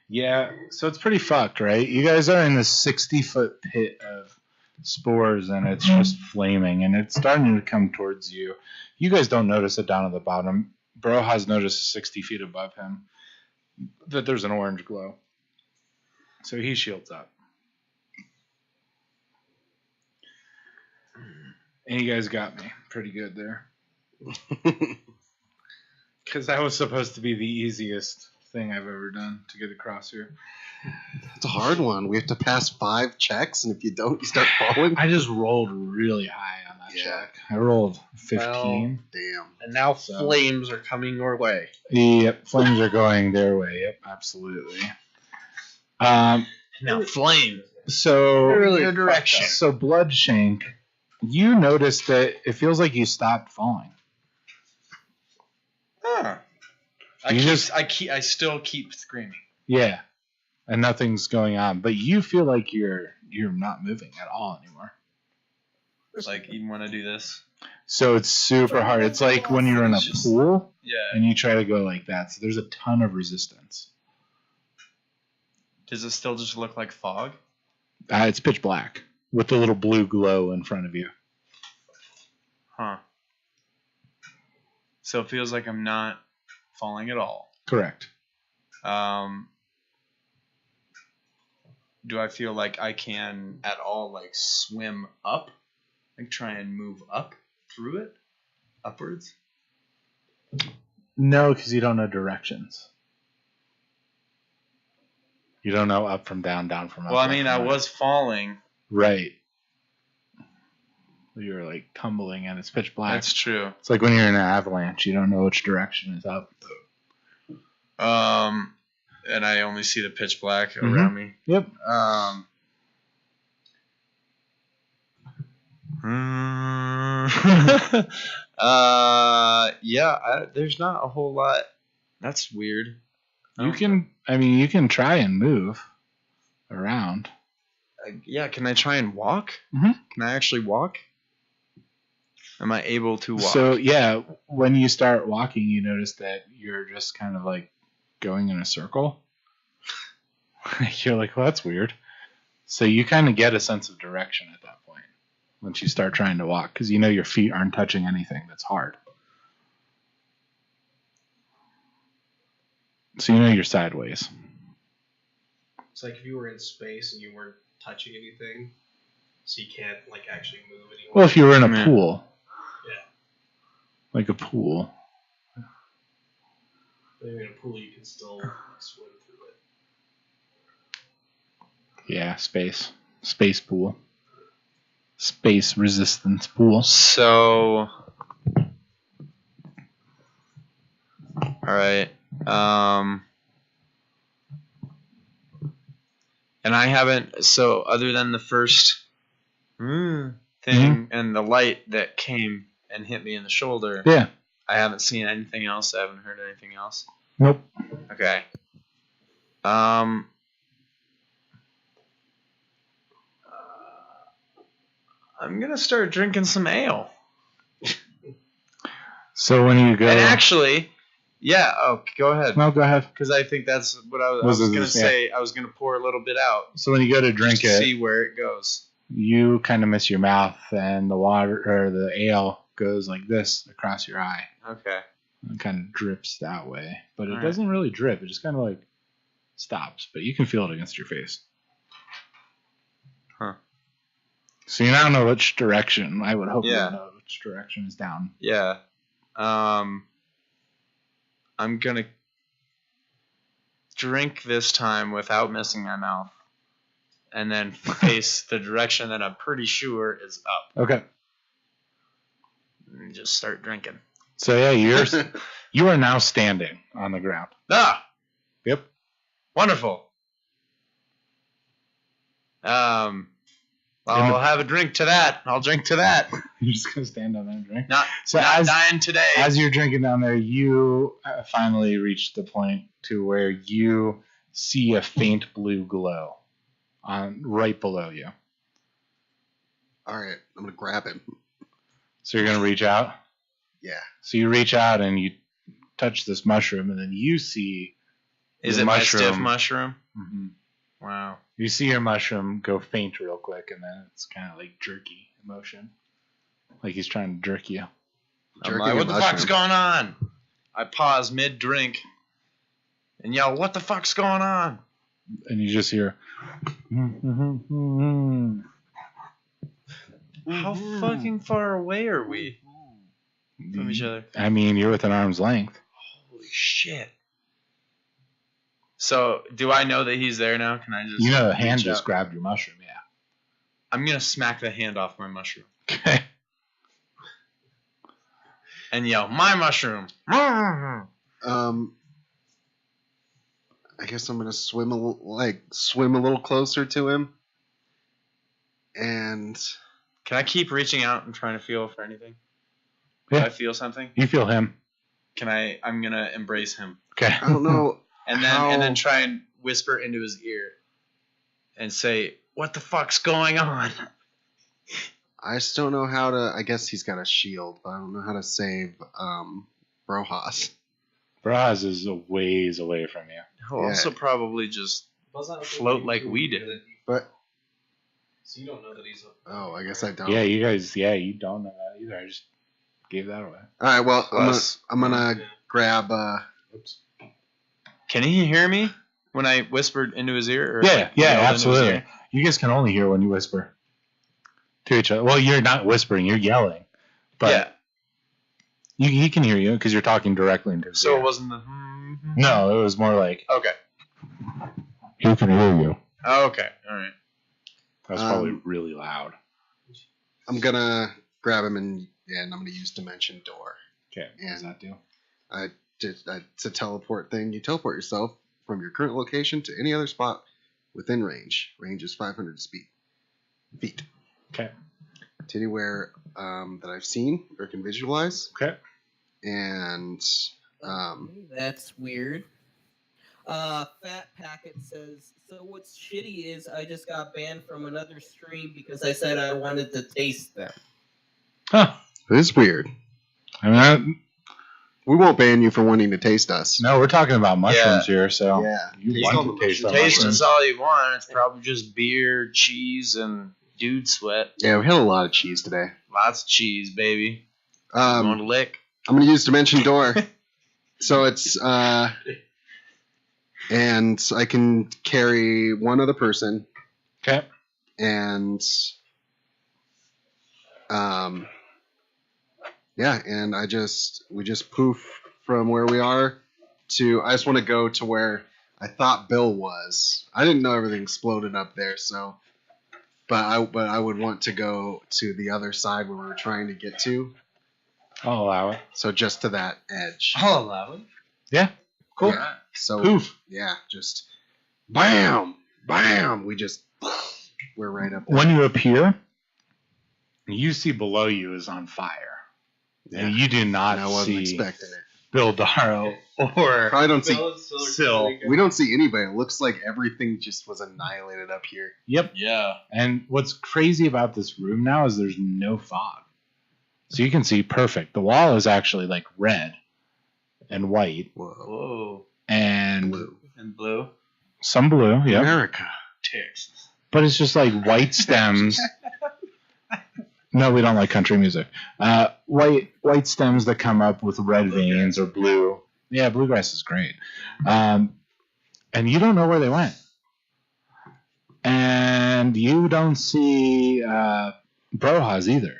Yeah, so it's pretty fucked, right? You guys are in this 60-foot pit of spores, and it's just flaming, and it's starting to come towards you. You guys don't notice it down at the bottom. Broha's noticed 60 feet above him that there's an orange glow. So he shields up. And you guys got me pretty good there. Because that was supposed to be the easiest thing I've ever done to get across here. It's a hard one. We have to pass 5 checks, and if you don't, you start falling. I just rolled really high on that Yeah. check. I rolled 15. Damn. And now So- flames are coming your way. Yep, flames are going their way. Yep, absolutely. Now flame. So Really your direction. So Bloodshank, you notice that it feels like you stopped falling. Huh. I still keep screaming. Yeah, and nothing's going on, but you feel like you're not moving at all anymore. Like, even when I do this. So it's super hard. It's like when you're in a pool Yeah. and you try to go like that. So there's a ton of resistance. Does it still just look like fog? It's pitch black with a little blue glow in front of you. Huh. So it feels like I'm not falling at all. Correct. Do I feel like I can at all like swim up? Like try and move up through it? Upwards? No, because you don't know directions. You don't know up from down, down from up. Well, I up mean, from I up. was falling. Right. You were like tumbling and it's pitch black. That's true. It's like when you're in an avalanche, you don't know which direction is up. And I only see the pitch black Mhm. around me. Yep. There's not a whole lot. That's weird. You can try and move around. Yeah, can I try and walk? Mhm. Can I actually walk? Am I able to walk? So yeah, when you start walking, you notice that you're just kind of like going in a circle. You're like, well, that's weird. So you kind of get a sense of direction at that point once you start trying to walk, because you know your feet aren't touching anything that's hard. So you know you're sideways. It's like if you were in space and you weren't touching anything, so you can't like actually move anywhere. Well, if you were in a Yeah. pool. Yeah. Like a pool. If you're in a pool, you can still swim through it. Yeah, space. Space pool. Space resistance pool. So, all right. And I haven't. So, other than the first thing and the light that came and hit me in the shoulder, Yeah. I haven't seen anything else. I haven't heard anything else. Nope. Okay. I'm gonna start drinking some ale. So when you go. And actually, yeah. Oh, go ahead. No, go ahead. Because I think that's what I Was was it gonna this- say. I was gonna pour a little bit out So when you go to drink just to it, see where it goes. you kind of miss your mouth, and the water or the ale goes like this across your eye. Okay. It kind of drips that way, but it Alright. doesn't really drip. It just kind of like stops, but you can feel it against your face. Huh. So you now know which direction. I would hope Yeah. you know which direction is down. Yeah. I'm gonna drink this time without missing my mouth, and then face the direction that I'm pretty sure is up, Okay. and just start drinking. So yeah, you are now standing on the ground. Ah, Yep. wonderful. I'll have a drink to that. I'll drink to that. You're just gonna stand down there and drink. Not So not dying today. as you're drinking down there, you finally reach the point to where you see a faint blue glow right below you. All right, I'm gonna grab him. So you're gonna reach out. Yeah. So you reach out and you touch this mushroom, and then you see. Is the it my stiff mushroom? Mm-hmm. Wow. You see your mushroom go faint real quick, and then it's kind of like jerky motion, like he's trying to jerk you. I'm Jerking like, a what the fuck's mushroom. going on? I pause mid-drink and yell, what the fuck's going on? And you just hear. How fucking far away are we from each other? I mean, you're within arm's length. Holy shit. So, do I know that he's there now? Can I just... You know, the hand reach just out? grabbed your mushroom. Yeah. I'm going to smack the hand off my mushroom Okay. and yell, my mushroom! I guess I'm gonna swim a little closer to him, and Can I keep reaching out and trying to feel for anything? Do Yeah. I feel something? You feel him. I'm going to embrace him. Okay. I don't know. And then try and whisper into his ear and say, what the fuck's going on? I just don't know how to. I guess he's got a shield, but I don't know how to save Rojas. Braz is a ways away from you. He'll also probably just float like we did. But So you don't know that he's a... I guess I don't. Yeah, you guys. Yeah, you don't know that either. I just gave that away. All right. Well, Plus- I'm gonna grab. Oops. Can he hear me when I whispered into his ear? Or Yeah, yelled yeah, into his absolutely. ear? You guys can only hear when you whisper to each other. Well, you're not whispering; you're yelling. But yeah. he can hear you because you're talking directly into his So ear. it wasn't the... No, it was more like Okay. he can hear you. Okay. All right. That's probably really loud. I'm gonna grab him and I'm gonna use Dimension Door. Okay, what does And that do? it's a teleport thing. You teleport yourself from your current location to any other spot within range. Range is 500 feet. Okay. To anywhere that I've seen or can visualize. Okay. And That's weird. Fat Packet says, so what's shitty is I just got banned from another stream because I said I wanted to taste them. Huh. it is weird. I mean, We won't ban you for wanting to taste us. no, we're talking about mushrooms here, so Yeah. you Taste want all to the taste the mushrooms. Taste mushrooms. is all you want. It's probably just beer, cheese, and dude sweat. Yeah, we had a lot of cheese today. Lots of cheese, baby. You want to lick? I'm gonna use Dimension Door. So it's and I can carry one other person, Okay. and and we just poof from where we are to. I just want to go to where I thought Bill was. I didn't know everything exploded up there, so. But I would want to go to the other side where we were trying to get to. I'll allow it. So just to that edge. I'll allow it. Yeah. Cool. Yeah. So Poof. yeah, just bam, bam. We're right up there. When you appear, you see below you is on fire. Yeah. And you do not I wasn't see expecting it. Bill Darrow or Probably don't see. Sill. We don't see anybody. It looks like everything just was annihilated up here. Yep. Yeah. And what's crazy about this room now is there's no fog. So you can see perfect. The wall is actually like red and white Whoa. Whoa. and Blue. And blue. some blue, yeah. America. Texas. But it's just like white stems. No, we don't like country music. White stems that come up with red veins or blue. Yeah, bluegrass is great. And you don't know where they went. And you don't see Brohas either.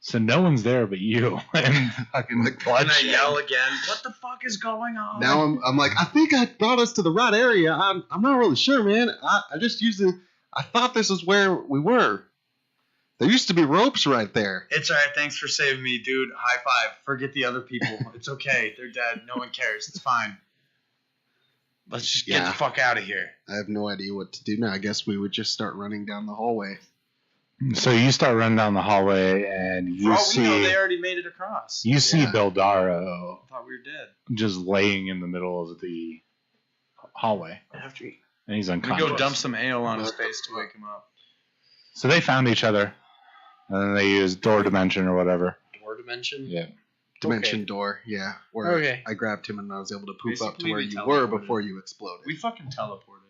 So no one's there but you. And fucking Can I yell again? What the fuck is going on? Now I'm like, I think I brought us to the right area. I'm not really sure, man. I just used it. I thought this is where we were. There used to be ropes right there. It's alright. Thanks for saving me, dude. High five. Forget the other people. It's okay. They're dead. No one cares. It's fine. Let's just get Yeah. the fuck out of here. I have no idea what to do now. I guess we would just start running down the hallway. So you start running down the hallway, and you For all see we know, they already made it across. you see Yeah. Beldaro I thought we were dead. just laying in the middle of the hallway, and he's We unconscious. go dump some ale on his face to wake him up. So they found each other, and then they used door dimension or whatever. Door dimension. Yeah. Dimension door, yeah. Where Okay. I grabbed him and I was able to poof up to Basically, where we you were teleported. before you exploded. We fucking teleported.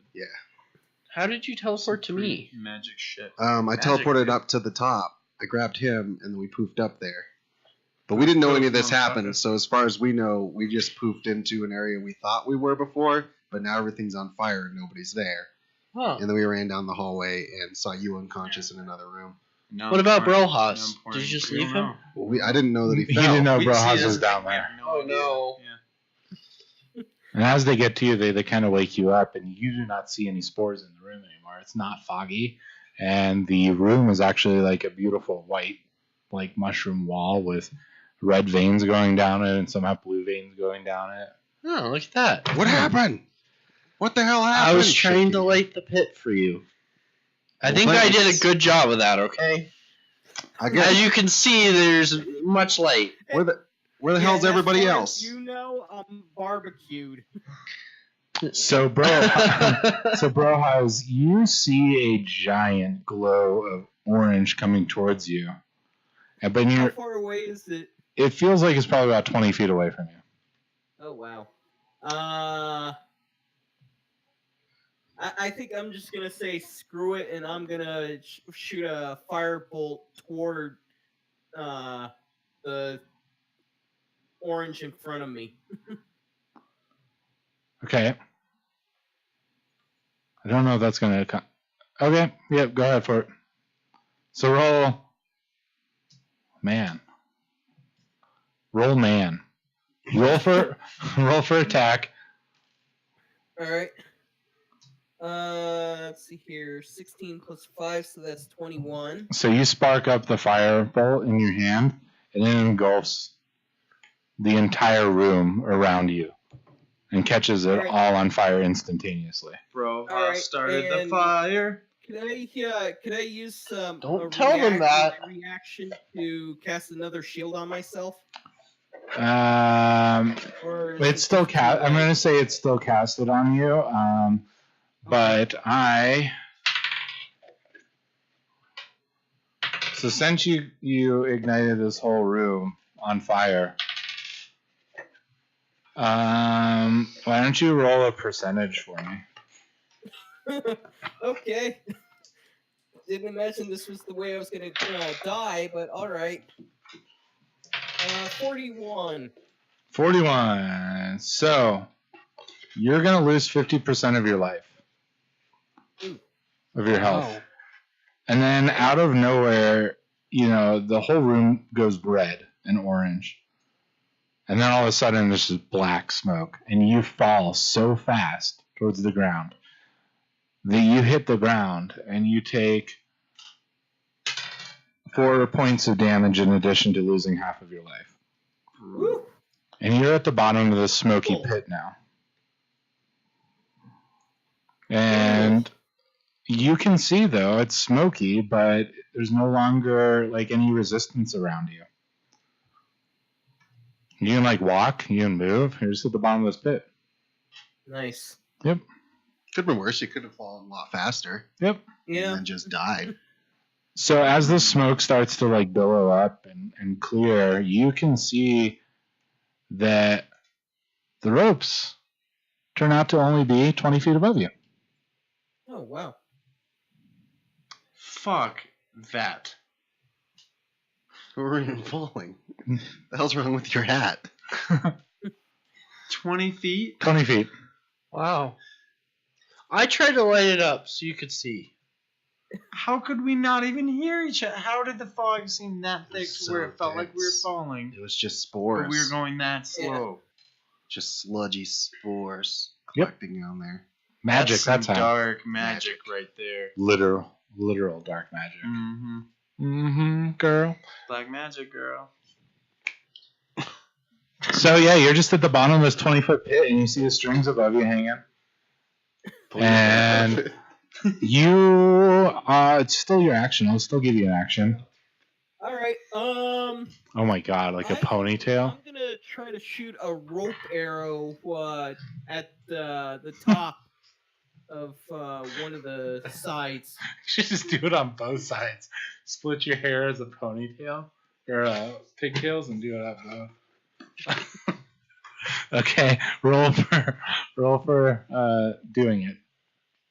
How did you teleport to me? Magic shit. I Magic, teleported dude. up to the top. I grabbed him and then we poofed up there. But we didn't know any of this Motherfucker. happened, so as far as we know, we just poofed into an area we thought we were before, but now everything's on fire and nobody's there. Huh. And then we ran down the hallway and saw you unconscious in another room. No, What about important. Brohas? No, Did you just we don't leave him? know. I didn't know that he He fell. didn't know We- see, Brohas that's was the down thing, we there. have Oh, idea. no. Yeah. And as they get to you, they kind of wake you up, and you do not see any spores in the room anymore. It's not foggy, and the room is actually like a beautiful white, like mushroom wall with red veins going down it, and some have blue veins going down it. Oh, look at that. What happened? What the hell happened? I was trying to Chicky? light the pit for you. I Well, think I did a thanks. good job of that, okay? I guess. As you can see, there's much light. Where the hell's as everybody far as else? You know, I'm barbecued. So, Brohas, you see a giant glow of orange coming towards you, but How far away is it? it feels like it's probably about 20 feet away from you. Oh wow. I think I'm just gonna say screw it, and I'm gonna shoot a firebolt toward the orange in front of me. Okay. I don't know if that's going to... Okay, yep, go ahead for it. So roll... Man. Roll man. Roll for attack. All right. Let's see here. 16 plus 5, so that's 21. So you spark up the firebolt in your hand, and it engulfs the entire room around you and catches it Alright. all on fire instantaneously. Bro, Alright, started the and- fire. Could I use Don't a tell them that. my reaction to cast another shield on myself? Or is It's it still just cast. too I'm late? going to say it's still casted on you. But so since you ignited this whole room on fire, why don't you roll a percentage for me? Okay. Didn't imagine this was the way I was gonna die, but all right. 41. 41. So you're gonna lose 50% of your life, Ooh. of your health, and then out of nowhere, the whole room goes red and orange, and then all of a sudden there's just black smoke, and you fall so fast towards the ground that you hit the ground, and you take 4 points of damage in addition to losing half of your life. Woo. And you're at the bottom of the smoky Cool. pit now. And you can see, though, it's smoky, but there's no longer, like, any resistance around you. You can, walk, you can move. You're just at the bottom of this pit. Nice. Could have been worse. You could have fallen a lot faster Yep. Yeah. and then just died. So as the smoke starts to, billow up and clear, you can see that the ropes turn out to only be 20 feet above you. Oh wow. Fuck that. We're even falling. The hell's wrong with your hat? 20 feet? 20 feet. Wow. I tried to light it up so you could see. How could we not even hear each other? How did the fog seem that thick to where So it felt like we were dense. falling? It was just But spores. we were going that slow. Just sludgy spores Yep. collecting down there. Magic, That's that's some how. dark magic right there. Literal dark magic. Mm-hmm. Mm-hmm, girl. Black magic, girl. So yeah, you're just at the bottom of this 20-foot pit, and you see the strings above you hanging. And you, it's still your action. I'll still give you an action. All right. Oh my god, like a ponytail. I'm gonna try to shoot a rope arrow at the top of one of the sides. You should just do it on both sides. Split your hair as a ponytail or pigtails, and do it at both. Okay, roll for doing it.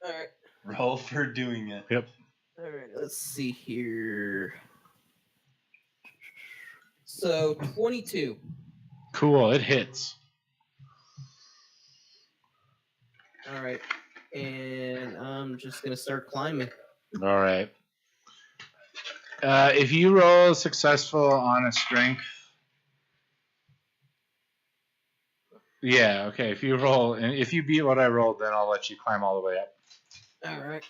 All right. Roll for doing it. Yep. All right. Let's see here. So 22. Cool, it hits. All right. And I'm just gonna start climbing. All right. If you roll successful on a strength. Yeah, okay. If you roll, and if you beat what I rolled, then I'll let you climb all the way up. All right.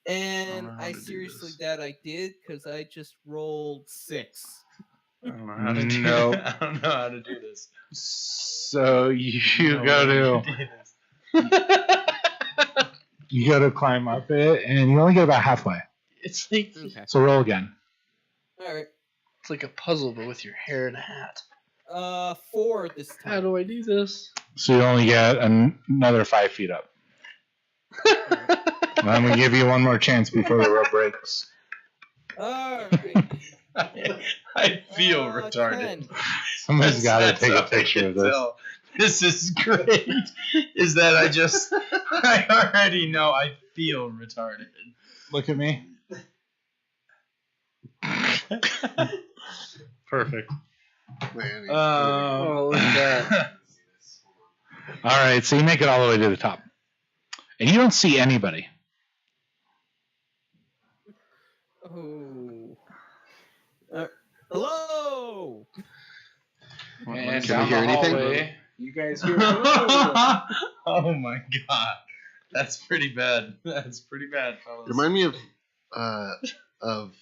And know how I to do seriously this. that I did because I just rolled 6. I don't know how to do Nope. I don't know how to do this. So you No go way to do this. you go to climb up it, and you only get about halfway. It's like Okay. So roll again. All right. it's like a puzzle, but with your hair and a hat. 4 this time. How do I do this? So you only get another 5 feet up. And I'm gonna give you one more chance before the rope breaks. All right. I feel retarded. 10. Somebody's got to That's take a how I picture can of this. tell. This is great. Is that I already know I feel retarded. Look at me. Perfect. Man, Oh, look at that. All right, so you make it all the way to the top, and you don't see anybody. Oh. Hello. And Can down we hear the anything? hallway, you guys hear? Oh my god. That's pretty bad. That's pretty bad, fellas. Remind me of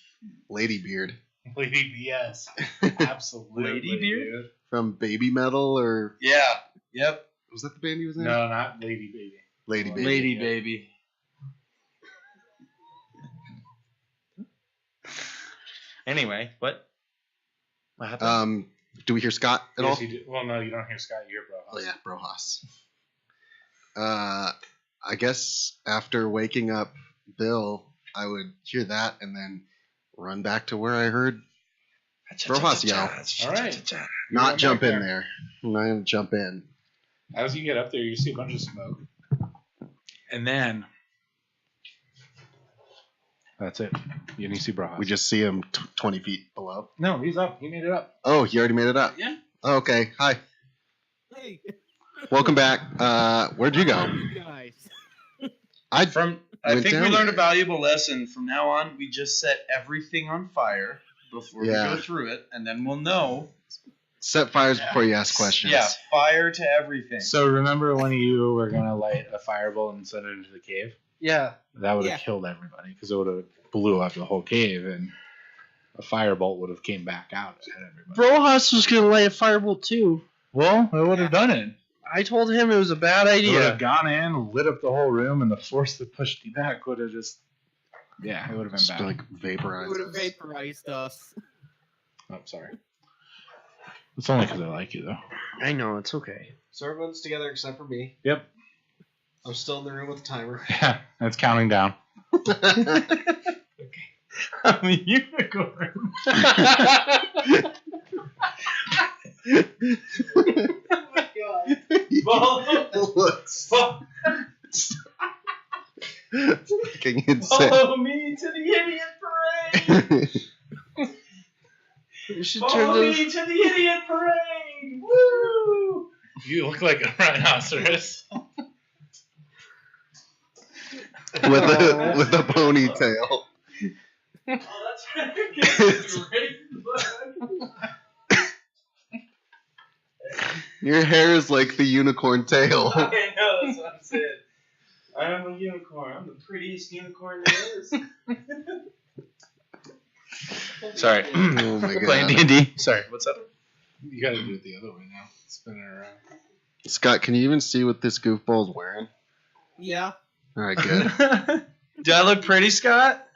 Lady Beard Lady, yes, absolutely. Lady Beard? dude. from Baby Metal, or Yeah. Yep. was that the band he was in? No, not Lady Baby. Lady Baby. Lady baby. Anyway, what? What happened? Do we hear Scott at all? Yes, you do. Well, no, you don't hear Scott. You hear Bro. Oh yeah, Brohas. I guess after waking up Bill, I would hear that and then run back to where I heard Brohas yell. All right. Not run jump back in there. there. I'm not gonna jump in. As you get up there, you see a bunch of smoke, and then that's it. You see Bro. We just see him 20 feet below. No, he's up. He made it up. Oh, he already made it up. Yeah. Oh, okay. Hi. Hey. Welcome back. Where'd you go? You guys. I I went think we down learned a there. valuable lesson. From now on, we just set everything on fire before Yeah. we go through it, and then we'll know. Set fires before you ask questions. Yeah, fire to everything. So remember when you were gonna light a firebolt and send it into the cave? Yeah. That would have Yeah. killed everybody because it would have blew up the whole cave, and a firebolt would have came back out at everybody. Brohas was gonna light a firebolt too. Well, it would have done it. I told him it was a bad It would have idea. gone in, lit up the whole room, and the force that pushed you back would have just. Yeah, it would have been Just bad. like It vaporized. would have vaporized us. Oh, sorry. It's only because I like you, though. I know, it's okay. So everyone's together except for me. Yep. I'm still in the room with the timer. Yeah, that's counting down. I'm a unicorn. Looks fucking insane. Follow me to the idiot parade. We should turn Follow this. me to the idiot parade. Woo! You look like a rhinoceros. with a ponytail. Oh, that's great. Your hair is like the unicorn tail. I know, that's what I'm saying. I'm a unicorn. I'm the prettiest unicorn there is. Sorry. Oh my Playing god. D&D. Sorry, what's up? You gotta do it the other way now. Spin it around. Scott, can you even see what this goofball's wearing? Yeah. All right, good. Do I look pretty, Scott?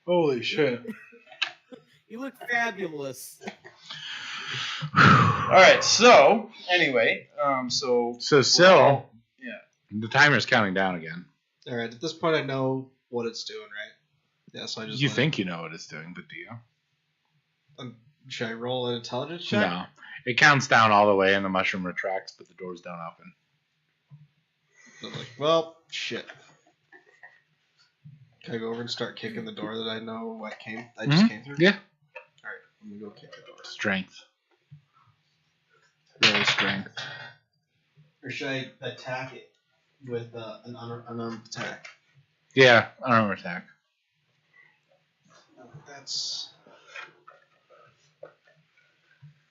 Holy shit. You look fabulous. All right. So anyway, So we're all- the timer's counting down again. All right. At this point, I know what it's doing, right? Yeah. So I just. You let think you know what it's doing, but do you? Should I roll an intelligence check? No. It counts down all the way and the mushroom retracts, but the doors don't open. I'm like, well, shit. Can I go over and start kicking the door that I know I just came through? Yeah. All right. I'm gonna go kick the door. Strength. Roll strength. Or should I attack it with an unarmed attack? Yeah, unarmed attack. That's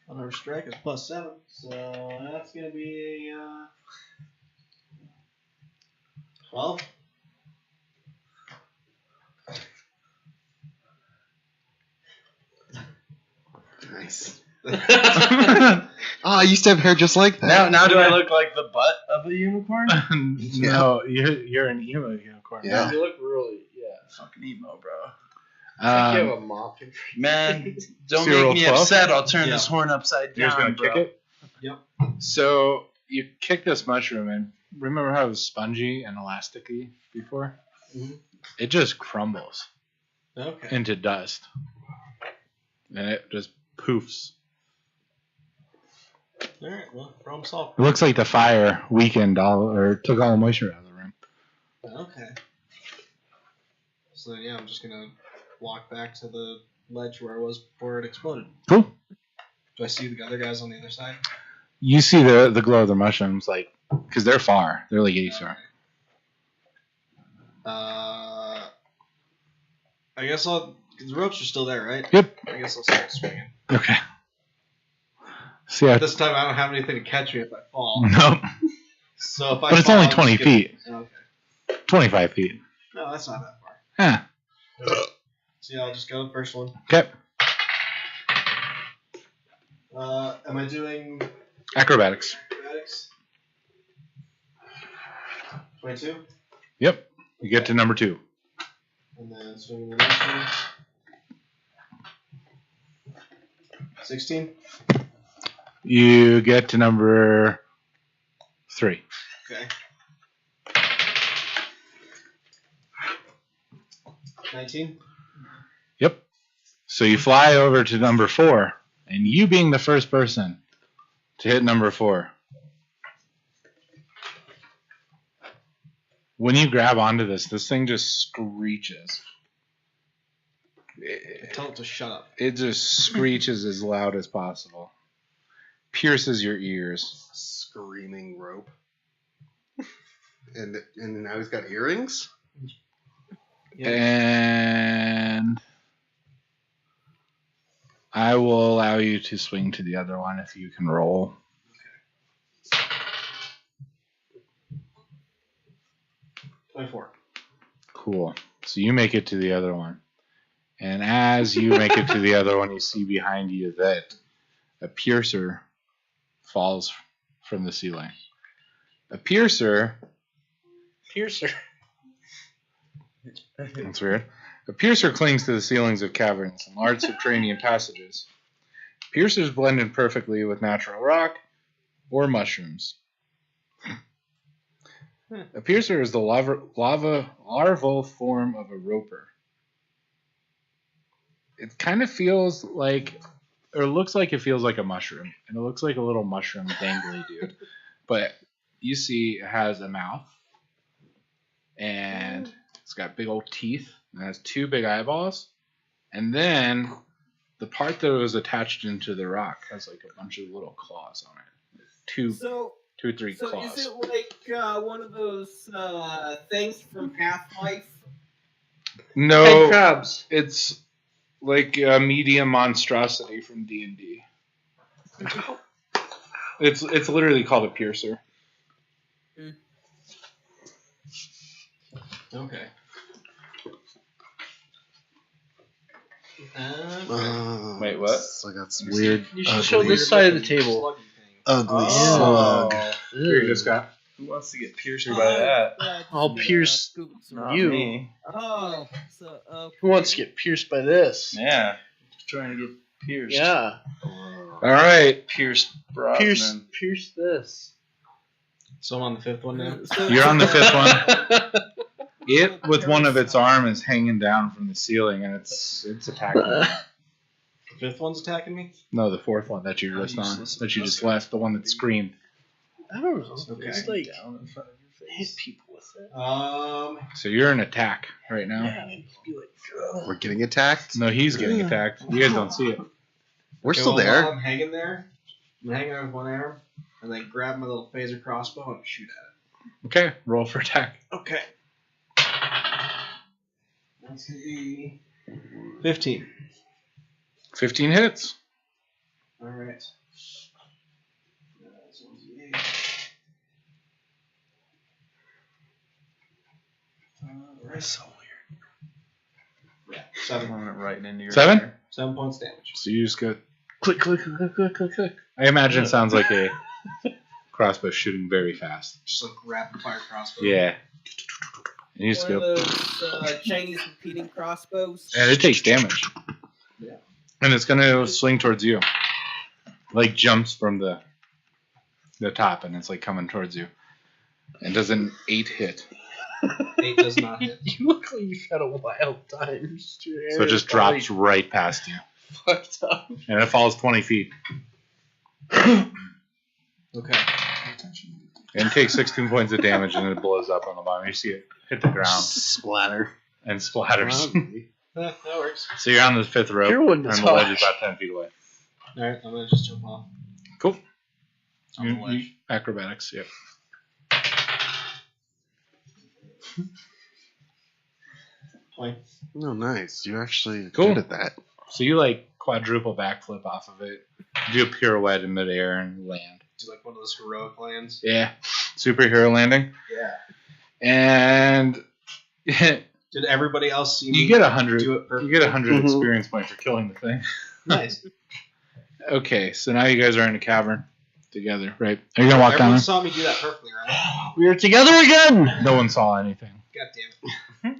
unarmed strike is +7, so that's gonna be a 12. Nice. Oh, I used to have hair just like that. now do I look like the butt of a unicorn? No, you're an emo unicorn. Yeah. You look really, Fucking emo, bro. you have Um, a mop. Man, don't So you roll make me 12? upset. I'll turn Yeah. this horn upside you're just down, gonna bro. kick it? Yep. So you kick this mushroom, and remember how it was spongy and elasticy before? Mhm. It just crumbles Okay. into dust, and it just poofs. All right. Well, problem solved. It looks like the fire weakened or took all the moisture out of the room. Okay. So yeah, I'm just gonna walk back to the ledge where I was before it exploded. Cool. Do I see the other guys on the other side? You see the glow of the mushrooms, like, because they're far. They're like 80 far. I guess the ropes are still there, right? Yep. I guess I'll start swinging. Okay. See how? This time I don't have anything to catch me if I fall. Nope. So if I But it's fall, only I'm 20 just gonna- feet. Okay. 25 feet. No, that's not that far. Yeah. So yeah, I'll just go the first one. Okay. Am I doing Acrobatics. acrobatics? 22? Yep. You get to number 2. And then swinging the next one. 16? You get to number 3. Okay. 19? Yep. So you fly over to number 4, and you being the first person to hit number 4. When you grab onto this thing just screeches. Tell it to shut up. It just screeches as loud as possible. Pierces your ears. Screaming rope. And now he's got earrings? And I will allow you to swing to the other one if you can roll. 24. Cool. So you make it to the other one. And as you make it to the other one, you see behind you that a piercer falls from the ceiling. A piercer. That's weird. A piercer clings to the ceilings of caverns and large subterranean passages. Piercers blend in perfectly with natural rock or mushrooms. A piercer is the larval form of a roper. It kind of feels like, or looks like it feels like a mushroom. And it looks like a little mushroom dangly dude. But you see it has a mouth. And it's got big old teeth. And it has 2 big eyeballs. And then the part that was attached into the rock has like a bunch of little claws on it. Two or three So claws. is it like one of those things from Half-Life? No, Head crabs. it's like a medium monstrosity from D&D. It's literally called a piercer. Okay. Wait, what? So I got some You weird, You should show ugly, this side of the table. Sluggy thing. ugly Oh. slug. Here you go, Scott. Who wants to get pierced by that? I'll pierce Not you. me. Oh, so okay. Who wants to get pierced by this? Yeah. Trying to get pierced. Yeah. All right. Pierce Brosnan. Pierce this. So I'm on the 5th one now. So- You're on the 5th one. It, with one of its arm, is hanging down from the ceiling, and it's attacking. The 5th one's attacking me? No, the 4th one that you're just on, that you just left, the one that screamed. I don't know. Okay. It's like hit people with it. So you're in attack right now. Yeah, it'd be like, We're getting attacked. No, he's getting attacked. You guys don't see it. We're Okay, still well, there. while I'm hanging there. I'm hanging there with one arm, and then grab my little phaser crossbow and shoot at Okay, roll for attack. it. Okay. That's gonna be 15. 15 hits. All right. That's 1d8. Right. So weird. Yeah, 7. I went right into your 7? hair. 7 points damage. So you just go click, click, click, click, click, click. I imagine it sounds like a crossbow shooting very fast. Just like rapid fire crossbow. Yeah. And you just One of go, those Chinese repeating crossbows. and it takes damage. Yeah. And it's gonna swing towards you. Like jumps from the top, and it's like coming towards you. And does an 8 hit. 8 does not hit. you look like you've had a wild time. So it just drops right past you. Fucked up. And it falls 20 feet. Okay. And it takes 16 points of damage, and it blows up on the bottom. You see it hit the ground Splatter. and splatters. That works. So you're on the 5th rope, Your one and is the ledge hot. is about 10 feet away. Alright, I'm gonna just jump off. Cool. On the ledge. Acrobatics, yep. Play. Oh, nice. You actually Cool. good at that. So you like quadruple backflip off of it, do a pirouette in midair and land. Do like one of those heroic lands. Yeah, superhero landing. Yeah. And you Did everybody else see me get 100. do it You perfectly? get 100 Mhm. experience points for killing the thing. Nice. Okay, so now you guys are in a cavern together, right? Are you gonna walk Everyone down? saw me do that perfectly, right? We are together again. No one saw anything. God damn it.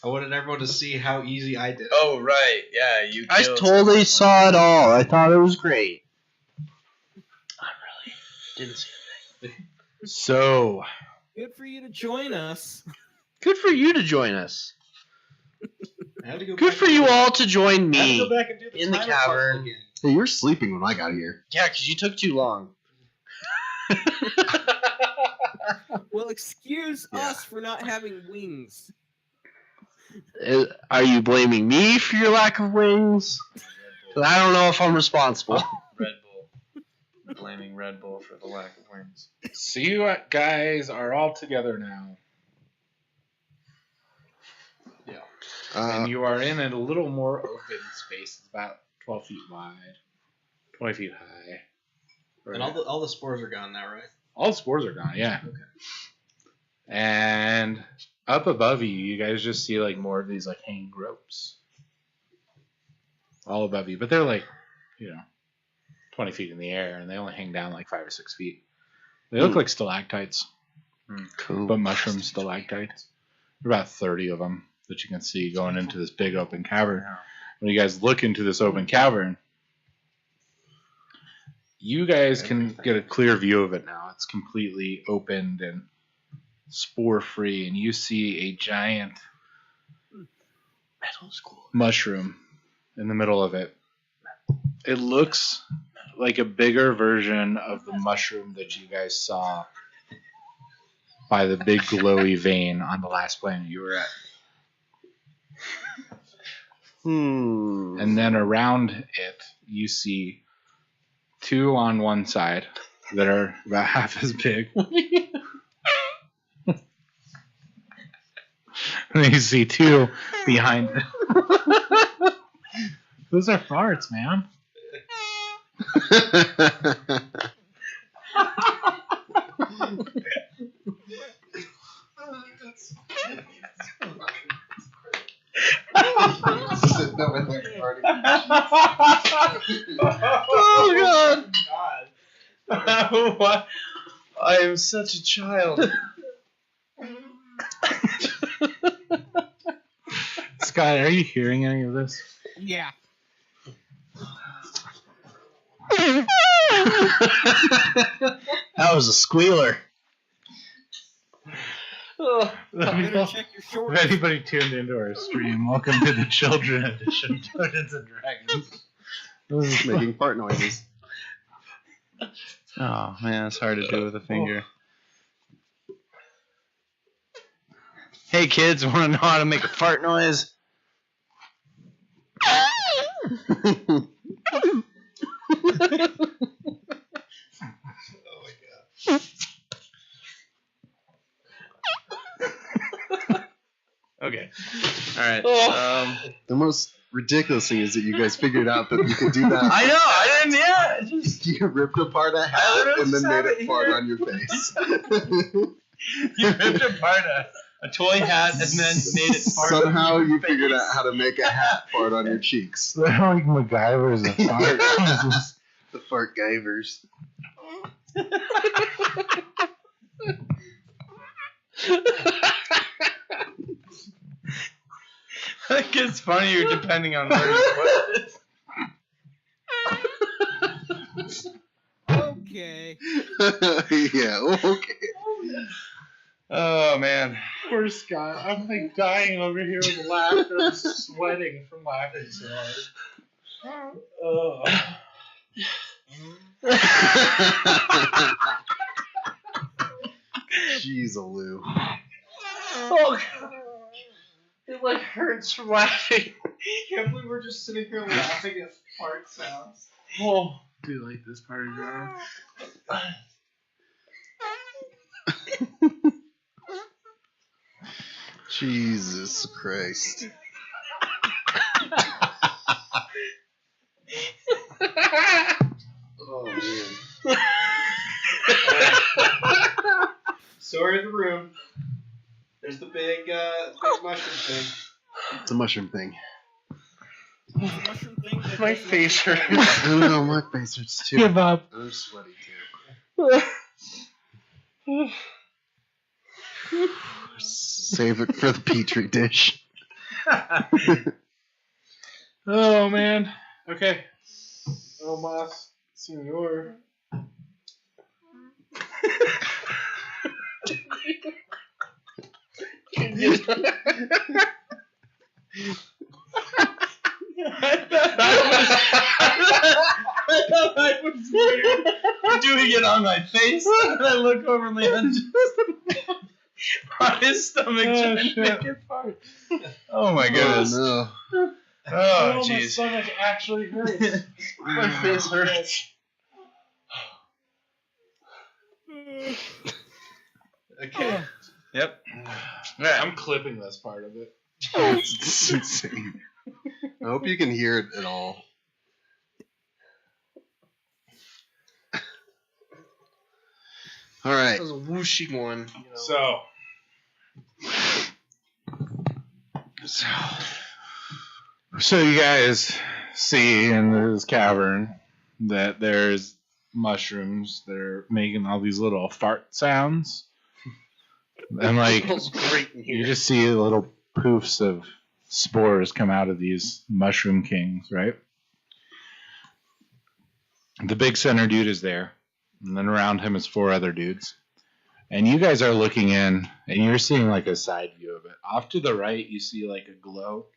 I wanted everyone to see how easy I did it. Oh, right. Yeah, you I killed totally someone. saw it all. I thought it was great. I really didn't see it. So Good for you to join us. Good for you to join us. I had to go Good back for and you do it. all to join I had to me. go back and do the in the timer puzzle cavern. again. Hey, you were sleeping when I got here. Yeah, because you took too long. Well, excuse Yeah. us for not having wings. Are you blaming me for your lack of wings? 'Cause I don't know if I'm responsible. Red Bull. Blaming Red Bull for the lack of wings. So you guys are all together now, and you are in a little more open space. It's about 12 feet wide, 20 feet high. And all the spores are gone now, right? All the spores are gone, yeah. Okay. And up above you, you guys just see like more of these like hanging ropes. All above you, but they're like, 20 feet in the air, and they only hang down like 5 or 6 feet. They look like stalactites, Cool. but mushroom stalactites. There are about 30 of them that you can see going into this big open cavern. When you guys look into this open cavern, you guys can get a clear view of it now. It's completely opened and spore free, and you see a giant mushroom in the middle of it. It looks like a bigger version of the mushroom that you guys saw by the big glowy vein on the last planet you were at. And then around it, you see 2 on one side that are about half as big. And then you see 2 behind it. Those are farts, man. Oh God! What? I am such a child. Scott, are you hearing any of this? Yeah. That was a squealer. Better check your If shorts. anybody tuned into our stream, welcome to the Children Edition of Dungeons and Dragons. Making fart noises. Oh man, it's hard to do with a finger. Hey kids, want to know how to make a fart noise? Okay. All right. The most ridiculous thing is that you guys figured out that you could do that. I know. I didn't. Yeah. It just You ripped apart a I hat literally and then just made have it it fart here. on your face. you ripped apart a toy hat and then made it fart. Somehow on your you face. figured out how to make a hat fart on your cheeks. They're like MacGyver's a fart. The fart givers. I think it's funnier depending on where you put it. Okay. Yeah, okay. Oh man. Poor Scott. I'm like dying over here with laughter. I'm sweating from laughing so hard. Jeez, Lou. Oh, God. It like hurts from laughing. Can't believe we're just sitting here laughing at fart sounds. Oh, do you like this part of your Jesus Christ. Oh, man. So we're in the room. There's the big mushroom thing. It's a mushroom thing. Mushroom thing that My doesn't face have- hurts. I don't know, my face hurts too. Give up. I'm sweaty too. Save it for the petri dish. Oh, man. Okay. Oh, Mas, senor. I thought that was weird. I'm doing it on my face, and I look over Leon just on his stomach trying to make it fart. Oh my goodness. Oh, Oh my jeez. stomach actually hurts. My face hurts. Okay. Yep. Alright. I'm clipping this part of it. no. It's insane. I hope you can hear it at all. All right. That was a whooshing one. You know. So you guys see in this cavern that there's mushrooms that are making all these little fart sounds. And like Smells great in here. you just see little poofs of spores come out of these mushroom kings, right? The big center dude is there, and then around him is 4 other dudes. And you guys are looking in, and you're seeing like a side view of it. Off to the right, you see like a glow,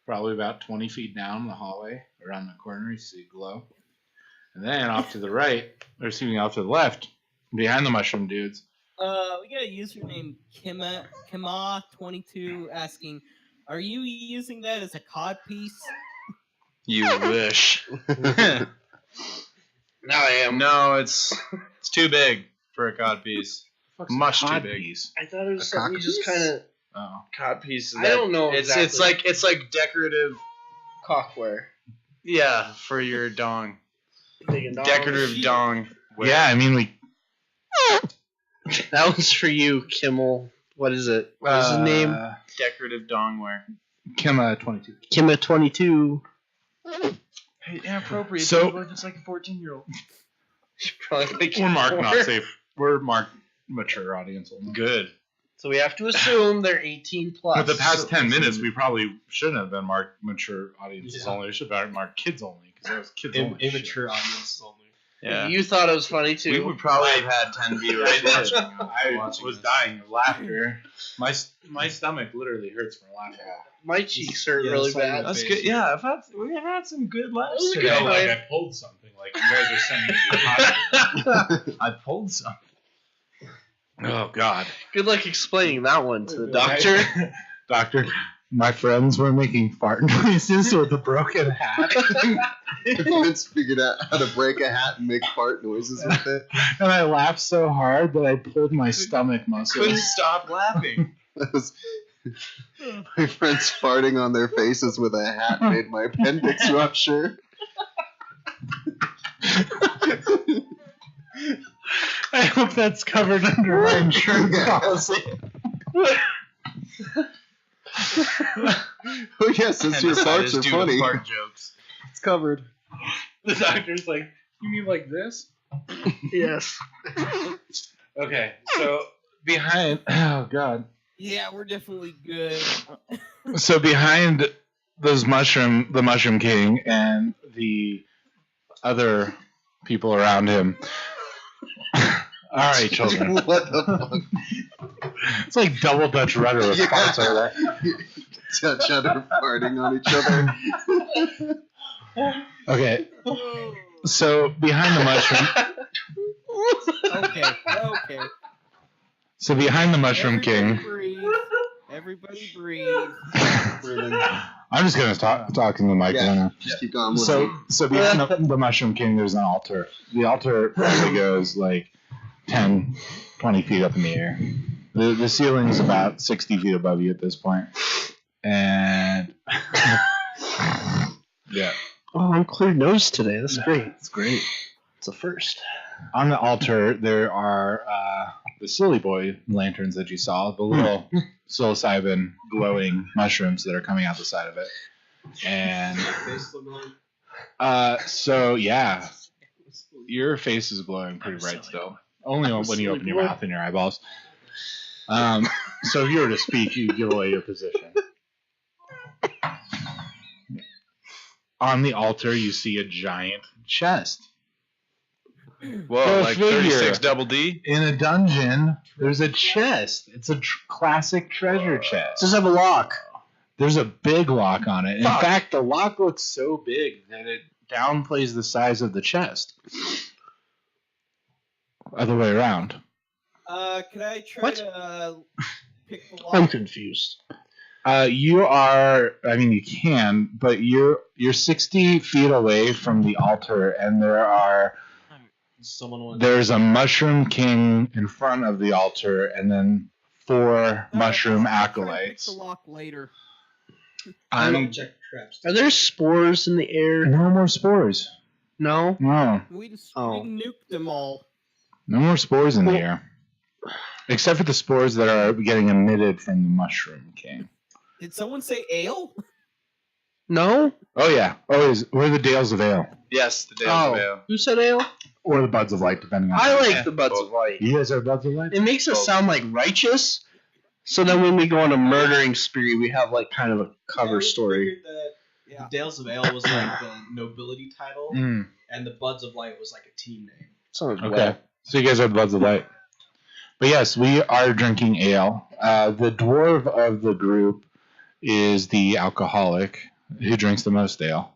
probably about 20 feet down the hallway. Around the corner, you see a glow. And then off to the right, or excuse me, off to the left, behind the mushroom dudes, We got a username Kima22 asking, "Are you using that as a cod piece?" You wish. Now I am. No, it's too big for a cod piece. Much too big. piece. I thought it was A something you just cock kind of Oh. Cod piece. I don't know It's exactly. it's like decorative. cockware. Yeah, for your dong. Big dong. Decorative dong. Yeah, I mean, we. That one's for you, Kimmel. What is it? What's his name? Decorative dong wear. Kima 22. Kimma22. Hey, inappropriate. So- So it's like a 14-year-old. Probably We're marked not safe. We're marked mature audience only. Good. So we have to assume they're 18 plus. With the past 10 minutes, we probably shouldn't have been marked mature audiences Yeah. only. We should have been marked kids only because that was kids only. Immature audiences only. Yeah. You thought it was funny We too. would probably have had 10 viewers. I Watching was this. dying of laughter. My stomach literally hurts from laughing. My cheeks hurt Yeah, really sorry bad. about That's good. Yeah, we've had some good laughs That was You know, today. like I pulled something. Like you guys are sending me to the hospital. I pulled some. Oh God. Good luck explaining that one to the doctor. Doctor, my friends were making fart noises with a broken hat, Vince figured out how to break a hat and make fart noises with it. and I laughed so hard that I pulled my stomach Couldn't muscles. stop laughing. That was- my friends farting on their faces with a hat made my appendix rupture. I hope that's covered under my insurance policy. Oh yes, since your farts are funny, Fart jokes. it's covered. The doctor's like, you mean like this? Yes. Okay, so behind, oh God. Yeah, we're definitely good. So behind the Mushroom King and the other people around him. All right, children. What the fuck? It's like double Dutch rudder with farts over there. Dutch udder farting on each other. Okay, so behind the mushroom, Okay. so behind the Mushroom King, Everybody breathe. I'm just gonna talk in the mic Yeah. now. Just keep going. So behind the Mushroom King, there's an altar. The altar probably goes like 10, 20 feet up in the air. The ceiling is about 60 feet above you at this point, and yeah. Oh, I'm clear nose today. That's great. It's great. It's a first. On the altar, there are the silly boy lanterns that you saw, the little psilocybin glowing mushrooms that are coming out the side of it. And so, yeah, your face is glowing pretty bright still. Only when you open your mouth and your eyeballs. So if you were to speak, you'd give away your position. On the altar, you see a giant chest. Whoa, Go like figure. 36 double D? In a dungeon, there's a chest. It's a classic treasure chest. Does it have a lock? There's a big lock on it. In Fuck. fact, the lock looks so big that it downplays the size of the chest. Other way around. Can I try What? to pick the I'm lock? confused. You are. I mean, you can, but you're 60 feet away from the altar, and there's a Mushroom King in front of the altar, and then 4 mushroom I'll try to pick acolytes. the lock later. I'm check traps. Are there spores in the air? no more spores. No. No, We Oh. nuked them all. no more spores in the air, except for the spores that are getting emitted from the Mushroom King. Did someone say ale? No. Oh yeah, always. Or the Dales of Ale, Yes, the Dales Oh. of Ale. Who said ale? or the Buds of Light, depending on. I like Yeah. the Buds of Light. You guys are Buds of Light. It makes us sound like righteous. So then when we go on a murdering spree, we have like kind of a cover story. Figured that Yeah. Dales of Ale was like the nobility title, Mm, and the Buds of Light was like a team name. Sounds okay, well. so you guys are the Buds of Light. But yes, we are drinking ale. The dwarf of the group is the alcoholic who drinks the most ale.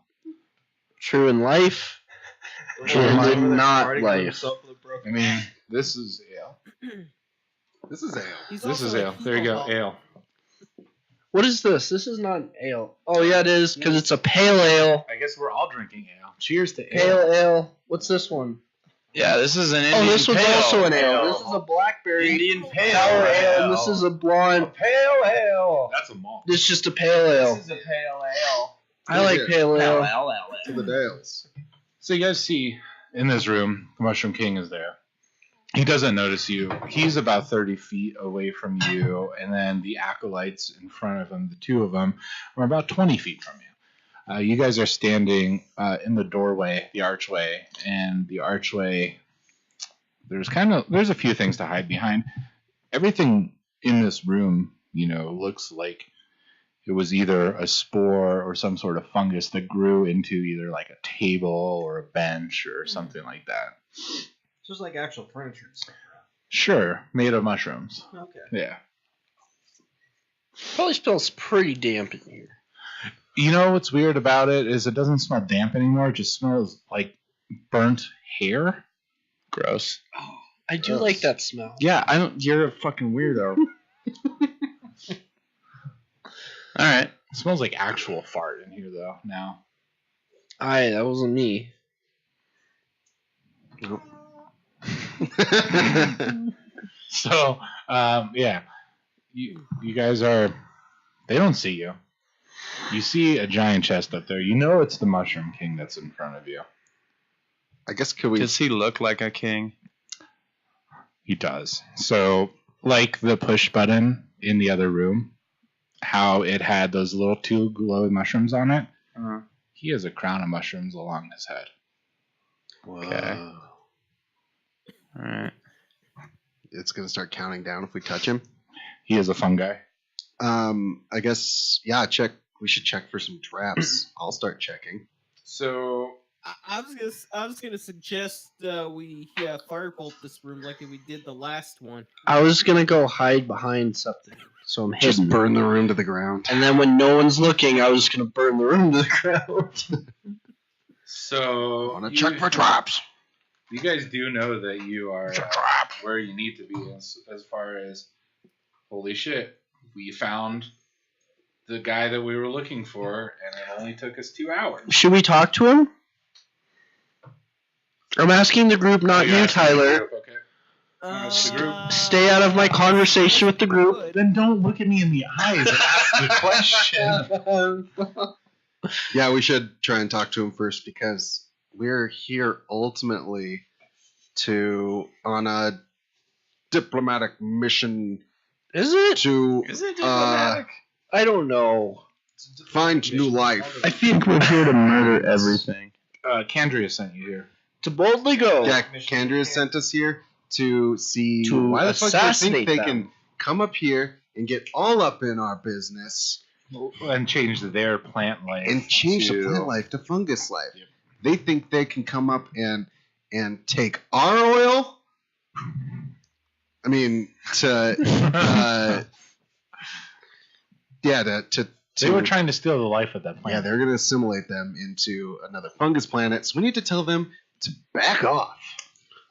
True in life. True in and life. in not Farting on life. himself with a broken I mean, this is ale. This is ale. He's This also is a ale. There you go, hero. ale. What is this? This is not ale. Oh yeah, it is because it's a pale ale. I guess we're all drinking ale. Cheers to Pale ale. What's this one? Yeah, this is an Indian Oh, this was pale also an ale. This is a blackberry Indian pale sour ale. ale. And this is a blonde. pale ale. That's a malt. This is just a pale ale. This is a pale ale. I like pale ale. To the Dales. So you guys see in this room, the Mushroom King is there. He doesn't notice you. He's about 30 feet away from you, and then the acolytes in front of him, the 2 of them, are about 20 feet from you. You guys are standing in the doorway, the archway, and the archway. There's a few things to hide behind. Everything in this room, looks like it was either a spore or some sort of fungus that grew into either like a table or a bench or something like that. Just like actual furniture and stuff. Sure, made of mushrooms. Okay. Yeah. Probably smells pretty damp in here. You know what's weird about it is it doesn't smell damp anymore. It just smells like burnt hair. Gross. Oh, I do like that smell. Yeah, I don't. You're a fucking weirdo. All right. It smells like actual fart in here though. Now. That wasn't me. Nope. So, yeah, you guys are. They don't see you. You see a giant chest up there. You know it's the Mushroom King that's in front of you. I guess could we? Does he look like a king? He does. So, like the push button in the other room, how it had those little two glowing mushrooms on it. Uh-huh. He has a crown of mushrooms along his head. Okay. All right. It's gonna start counting down if we touch him. He is a fungi. I guess check. We should check for some traps. I'll start checking. So I was gonna suggest we firebolt this room like we did the last one. I was gonna go hide behind something, so I'm Just hidden. burn the room to the ground. And then when no one's looking, I was gonna burn the room to the ground. So I want to check for traps. You guys do know that you are where you need to be as far as holy shit. We found the guy that we were looking for, and it only took us 2 hours. Should we talk to him? I'm asking the group, not you, Tyler. Okay. Stay out of my conversation with the group. Then don't look at me in the eyes and ask the question. Yeah, we should try and talk to him first because we're here ultimately on a diplomatic mission Is it? to Is it diplomatic? I don't know. find new life. I think we're here to murder everything. Candria sent you here. To boldly go. Yeah, Candria sent us here to see To why the fuck they assassinate think they them. can come up here and get all up in our business And change their plant life. and change the to- plant life to fungus life. Yep. They think they can come up and take our oil. I mean, to They were trying to steal the life of that Yeah, plant. they're going to assimilate them into another fungus planet. So we need to tell them to back off.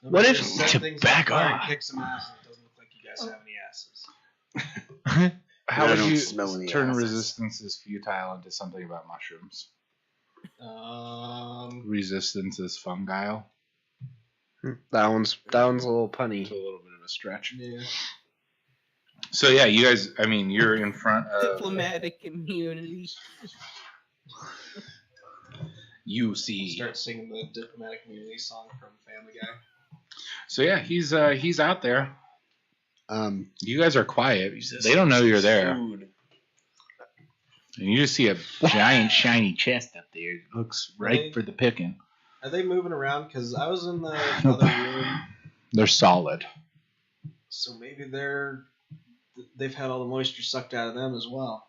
What if- Set to things back on fire off. and kick some ass and it doesn't look like you guys have any asses? How I would don't you smell any turn asses. resistance is futile into something about mushrooms? Resistance is fungal. That one's a little punny. It's a little bit of a stretch. Yeah. So yeah, you guys. I mean, you're in front of. Diplomatic immunity. You see. Start singing the diplomatic community song from Family Guy. So yeah, he's out there. Um, You guys are quiet. They don't know you're there. Food. And you just see a giant shiny chest up there. It looks ripe Right. for the picking. Are they moving around? Because I was in the Nope. other room, They're solid. so maybe they've had all the moisture sucked out of them as well.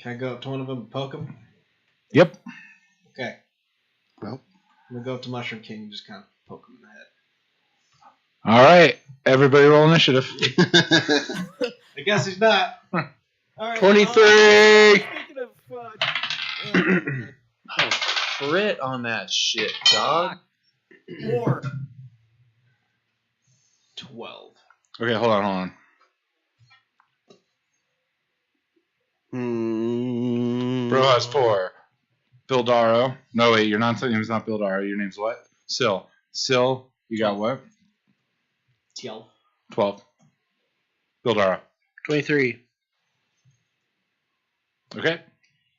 Can I go up to one of them and poke them? Yep. Okay. Well. I'm gonna go up to Mushroom King and just kind of poke him in the head. All right. Everybody roll initiative. I guess he's not. All right, 23. Speaking of Oh, crit on that shit, dog. 4. 12. Okay, hold on. Bro has 4. Bildaro. No, wait, your name's not Bildaro. Your name's what? Sil. Sil, you got what? 12. 12. Bildaro. 23. Okay.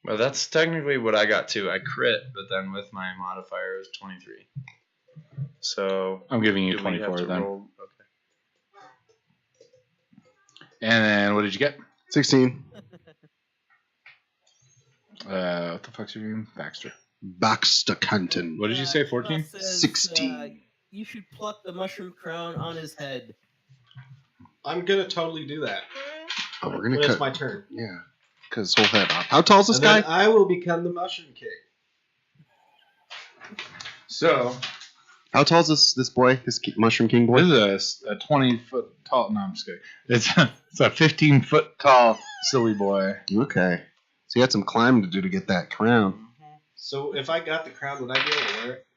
Well, that's technically what I got too. I crit, but then with my modifier it was 23. So I'm giving you do we have 24 to then. roll? Okay. And then what did you get? 16. What the fuck's your name? Baxter. Baxter Canton. What did you say? 14? Says, 16. You should pluck the mushroom crown on his head. I'm gonna totally do that. Oh, we're When gonna it's cut. my turn. Yeah, cut his whole head off. How tall is this And guy? then I will become the Mushroom King. So, How tall is this boy? Mushroom King boy? this is a 20-foot tall. No, I'm just kidding. It's a 15-foot tall silly boy. Okay. So you had some climbing to do to get that crown. So if I got the crown, would I be able to wear it?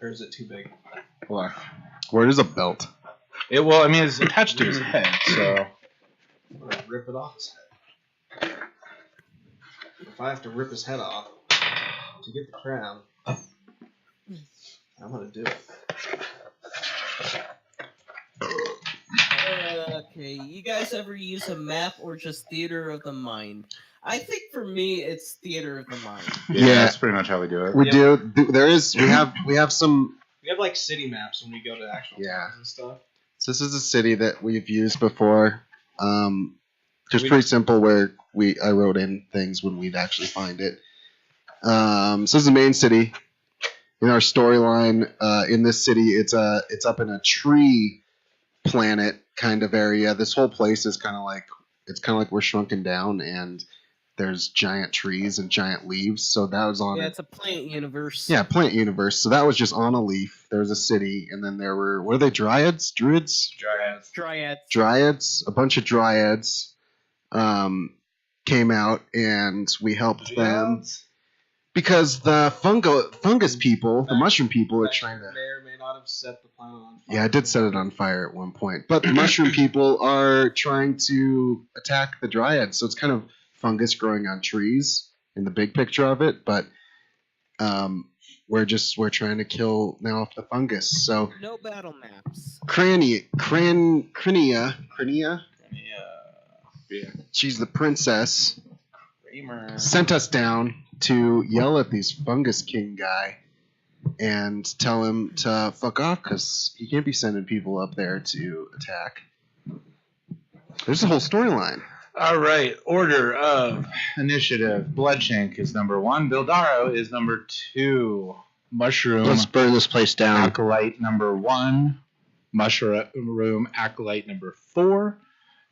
Or is it too big? Hold on. Where is a belt? Well, I mean, it's attached to his head, so. I'm gonna rip it off his head. If I have to rip his head off to get the crown, I'm gonna do it. Okay, you guys ever use a map or just theater of the mind? I think for me, it's theater of the mind. Yeah. That's pretty much how we do it. We Yep. do. There is. We have some. We have like city maps when we go to actual Yeah. towns and stuff. So this is a city that we've used before. Just We- pretty simple. Where I wrote in things when we'd actually find it. So this is the main city. In our storyline, in this city, it's up in a tree planet kind of area. This whole place is kind of like we're shrunken down, and there's giant trees and giant leaves. So that was on Yeah, it. it's a plant universe. Yeah, plant universe. So that was just on a leaf. There was a city, and then there were what are they? Dryads, druids, Dryads. Dryads. a bunch of dryads, came out, and we helped them because the fungus people, the mushroom people, are That trying to. may or may not have set the planet on fire. Yeah, I did set it on fire at one point, but the mushroom people are trying to attack the dryads. So it's kind of fungus growing on trees in the big picture of it, but we're trying to kill now off the fungus. So No battle maps. Crania, Yeah. she's the princess, Kramer. sent us down to yell at these fungus king guy and tell him to fuck off because he can't be sending people up there to attack. There's a whole storyline. All right. Order of initiative. Bloodshank is number 1. Bildaro is number 2. Mushroom Let's burn this place down. Acolyte number 1. Mushroom Acolyte number 4.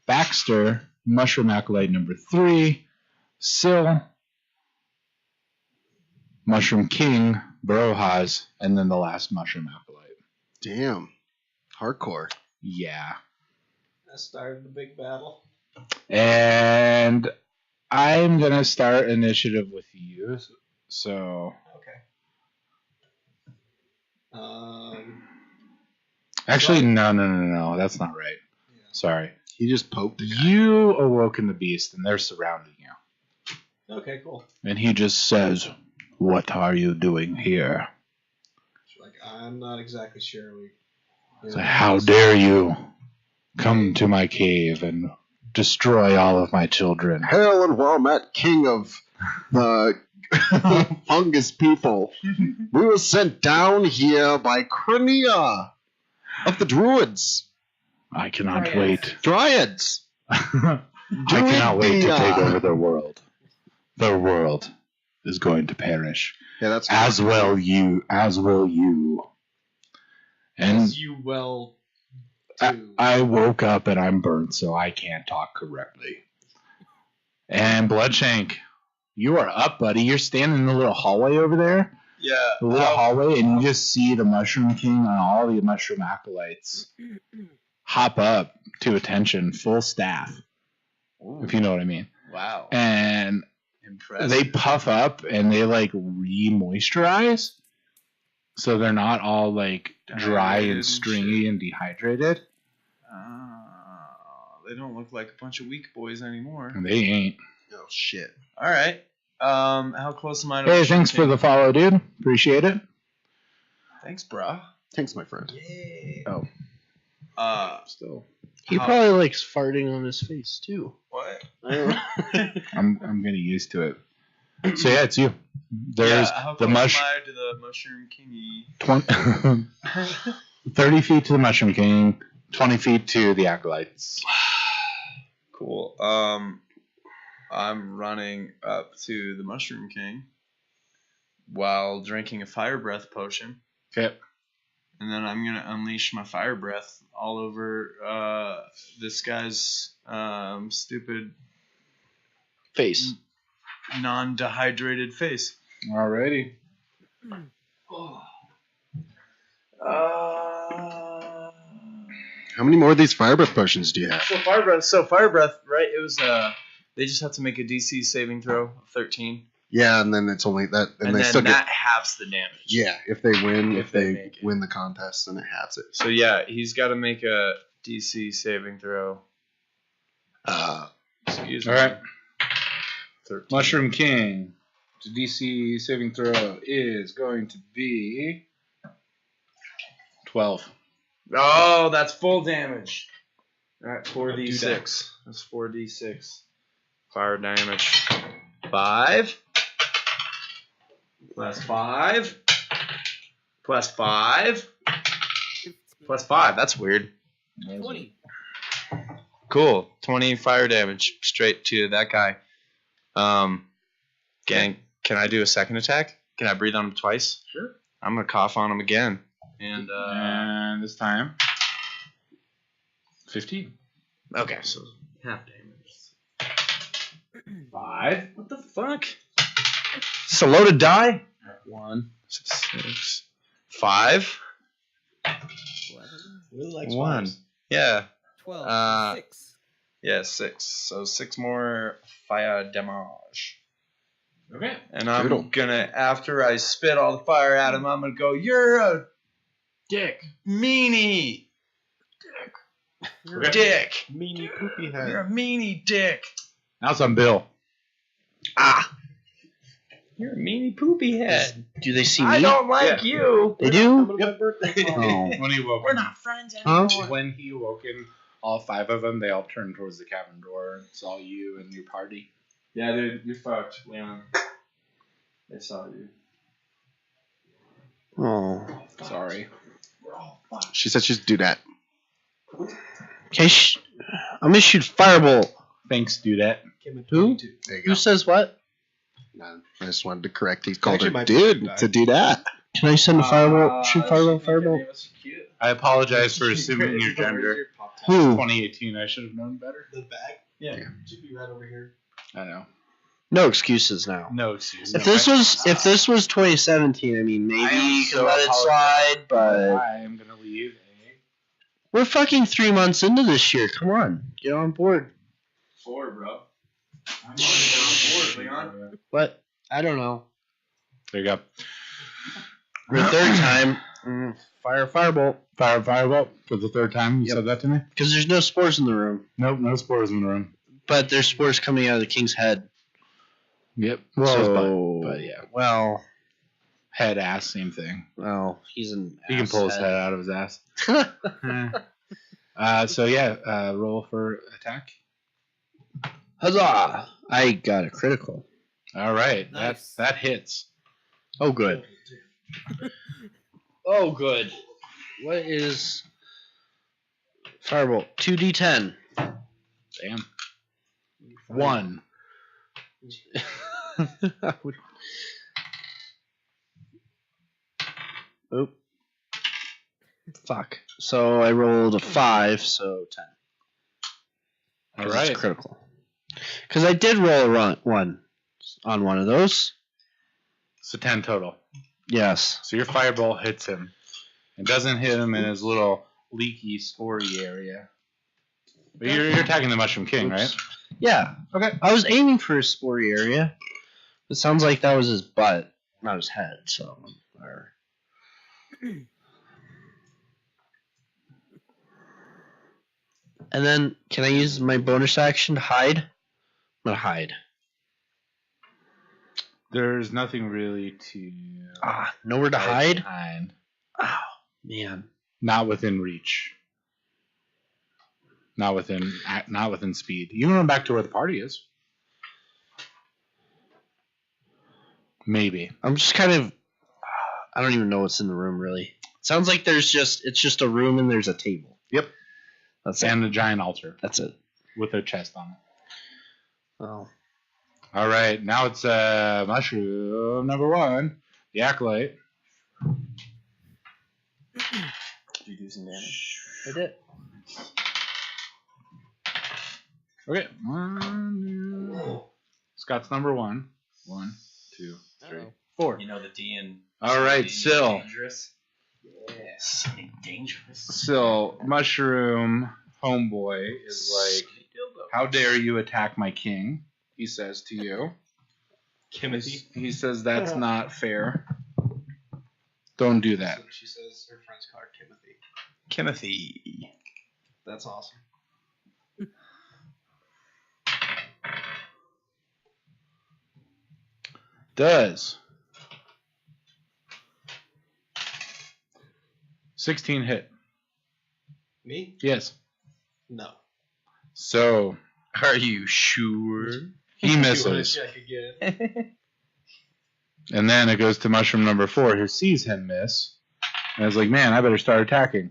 Baxter, Mushroom Acolyte number 3. Syl, Mushroom King, Barojas, and then the last Mushroom Acolyte. Damn, hardcore. Yeah. That started the big battle. And I'm going to start initiative with you. So, Okay. actually, no. That's not right. Yeah. Sorry. He just poked the guy. You awoken the beast, and they're surrounding you. Okay, cool. And he just says, "What are you doing here?" She's like, I'm not exactly sure. It's like, how dare you come to my cave and destroy all of my children? Hail and well met, king of the fungus people. We were sent down here by Crania of the druids. I cannot Dryads. wait. Dryads. I cannot wait to Druidia. take over the world. The world is going to perish. Yeah, that's As will you. And As you well do. I woke up and I'm burnt, so I can't talk correctly. And Bloodshank, you are up, buddy. You're standing in the little hallway over there. Yeah. The little hallway, and you just see the Mushroom King and all the Mushroom Acolytes hop up to attention, full staff, if you know what I mean. Wow. And Impressive. they puff up and they like re-moisturize, so they're not all like dry Dehydrated and and stringy and dehydrated. They don't look like a bunch of weak boys anymore. And they ain't. Oh shit. All right. How close am I to Hey, Mushroom thanks for King? the follow, dude. Appreciate it. Thanks, brah. Thanks, my friend. Yay. Oh. Still, He How- probably likes farting on his face too. What? I'm getting used to it. So yeah, it's you. There's how the close am I to the Mushroom Kingy? 30 feet to the Mushroom King, 20 feet to the Acolytes. Cool. I'm running up to the Mushroom King while drinking a fire breath potion. Okay. And then I'm going to unleash my fire breath all over this guy's stupid Face. non-dehydrated face. Alrighty. How many more of these fire breath potions do you have? So fire breath, right? It was they just have to make a DC saving throw of 13. Yeah, and then it's only that, And they then still that halves the damage. Yeah, if they win, If if they they make it. win the contest, then it halves it. So yeah, he's got to make a DC saving throw. Excuse me. All right. 13. Mushroom King. The DC saving throw is going to be 12. Oh, that's full damage. All right, Do 4d6. That's 4d6. Fire damage. 5. Plus 5. Plus 5. Plus 5. That's weird. 20. Cool. 20 fire damage straight to that guy. Gang, can I do a second attack? Can I breathe on him twice? Sure. I'm gonna cough on him again. And And this time, 15. okay, so half damage. 5. What the fuck? Is this a loaded die? 1, 6, 5, 11, Really likes 1. fives. Yeah, 12, 6. yeah, 6. So 6 more fire damage. Okay. And I'm Brutal. gonna, after I spit all the fire at him, I'm gonna go, "You're a Dick. meanie, Okay. dick. Meanie poopy You're head. a meanie dick. Now it's on Bill. Ah, you're a meanie poopy head. Do they see me? I don't like you. They do? Coming to my birthday party. Oh. When he woke We're not friends Huh? anymore. When he awoke in, all 5 of them, they all turned towards the cabin door and saw you and your party. Yeah, dude, you're fucked, Leon. They saw you. Oh. Sorry. She said she'd do that. Okay, I'm gonna shoot firebolt. Thanks, Dudette. Came in Who? 22. There you Who go. says what? No, I just wanted to correct. He called Actually, her my dude birthday. to do that. Can I send a firebolt? Shoot firebolt? I apologize for assuming your gender. Who? 2018, I should have known better. The bag? Yeah. Should be right over here. I know. No excuses now. No excuse. If this was 2017, I mean maybe I am you can so let it slide, but I am gonna leave. we're fucking 3 months into this year. Come on, get on board. 4, bro. I'm on board, Leon. What? I don't know. There you go. For the third time, fire firebolt. Firebolt for the 3rd time. You said that to me. Because there's no spores in the room, Nope, no spores in the room. but there's spores coming out of the king's head. Yep. So, but yeah, well, head, ass, same thing. he's an. He can pull his head out of his ass. So yeah, roll for attack. Huzzah! I got a critical. All right, Nice. that hits. Oh, good. Oh, good. What is firebolt? 2d10. Damn. 1. Oop. Fuck. So I rolled a 5, so 10. All 'Cause right. It's critical. Because I did roll a 1 on one of those. So 10 total. Yes. So your firebolt hits him. It doesn't hit him in his little leaky, spory area. But you're attacking the Mushroom King, right? Yeah. Okay. I was aiming for his spory area. It sounds like that was his butt, not his head. So, or... And then, can I use my bonus action to hide? I'm gonna hide. There's nothing really to Nowhere to hide? behind. Oh, man. Not within reach. Not within speed. You can run back to where the party is. Maybe. I'm just kind of. I don't even know what's in the room, really. Sounds like it's just a room and there's a table. Yep. That's it. And a giant altar That's it. with a chest on it. Well, All right, now it's mushroom number 1, the acolyte. Did you do some damage? I did. Okay. Scott's number 1. 1, 2, 3, 4. You know the D and. All right, Syl. Dangerous. Yes. Dangerous. Syl, mushroom homeboy is like, how dare you attack my king? He says to you. Kimothy. He says that's not fair. Don't do that. She says her friend's called Kimothy. Kimothy. That's awesome. Does 16 hit? Me? Yes. No. So Are you sure? he misses. Check again. And then it goes to mushroom number 4, who sees him miss. And is like, man, I better start attacking.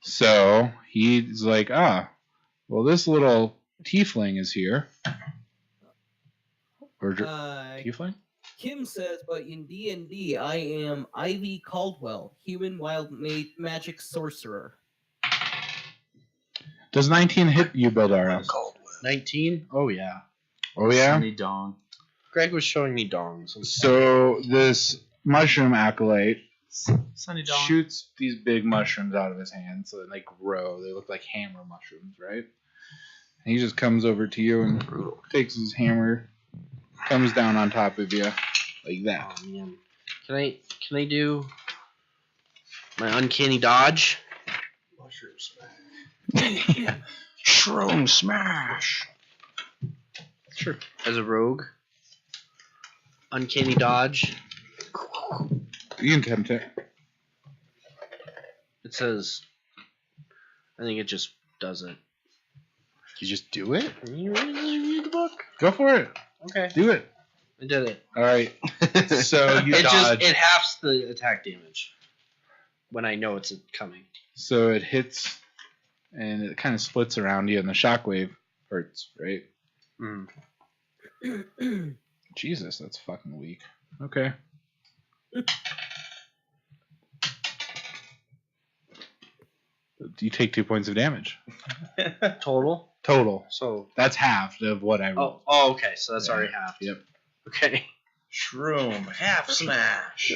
So he's like, well, this little tiefling is here. Or tiefling? Kim says, but in D&D, I am Ivy Caldwell, human wild magic sorcerer. Does 19 hit you, Bildara? 19? Oh, yeah. Oh, yeah? Sunny dong. Greg was showing me dongs. So this mushroom acolyte Sunny dong. shoots these big mushrooms out of his hand so that they grow. They look like hammer mushrooms, right? And he just comes over to you and takes his hammer, comes down on top of you like that. Oh, man. Can I do my uncanny dodge? Mushroom smash. Shroom smash. Sure. As a rogue? Uncanny dodge. You can attempt it. It says, I think it just does it. You just do it? You read the book? Go for it. Okay. Do it. I did it. All right. So you It dodge. it halves the attack damage when I know it's coming. So it hits, and it kind of splits around you, and the shockwave hurts, right? Jesus, that's fucking weak. Okay. You take 2 points of damage. Total. Total. So That's half of what I rolled. okay. So that's Yeah. already half. Yep. Okay. Shroom half smash.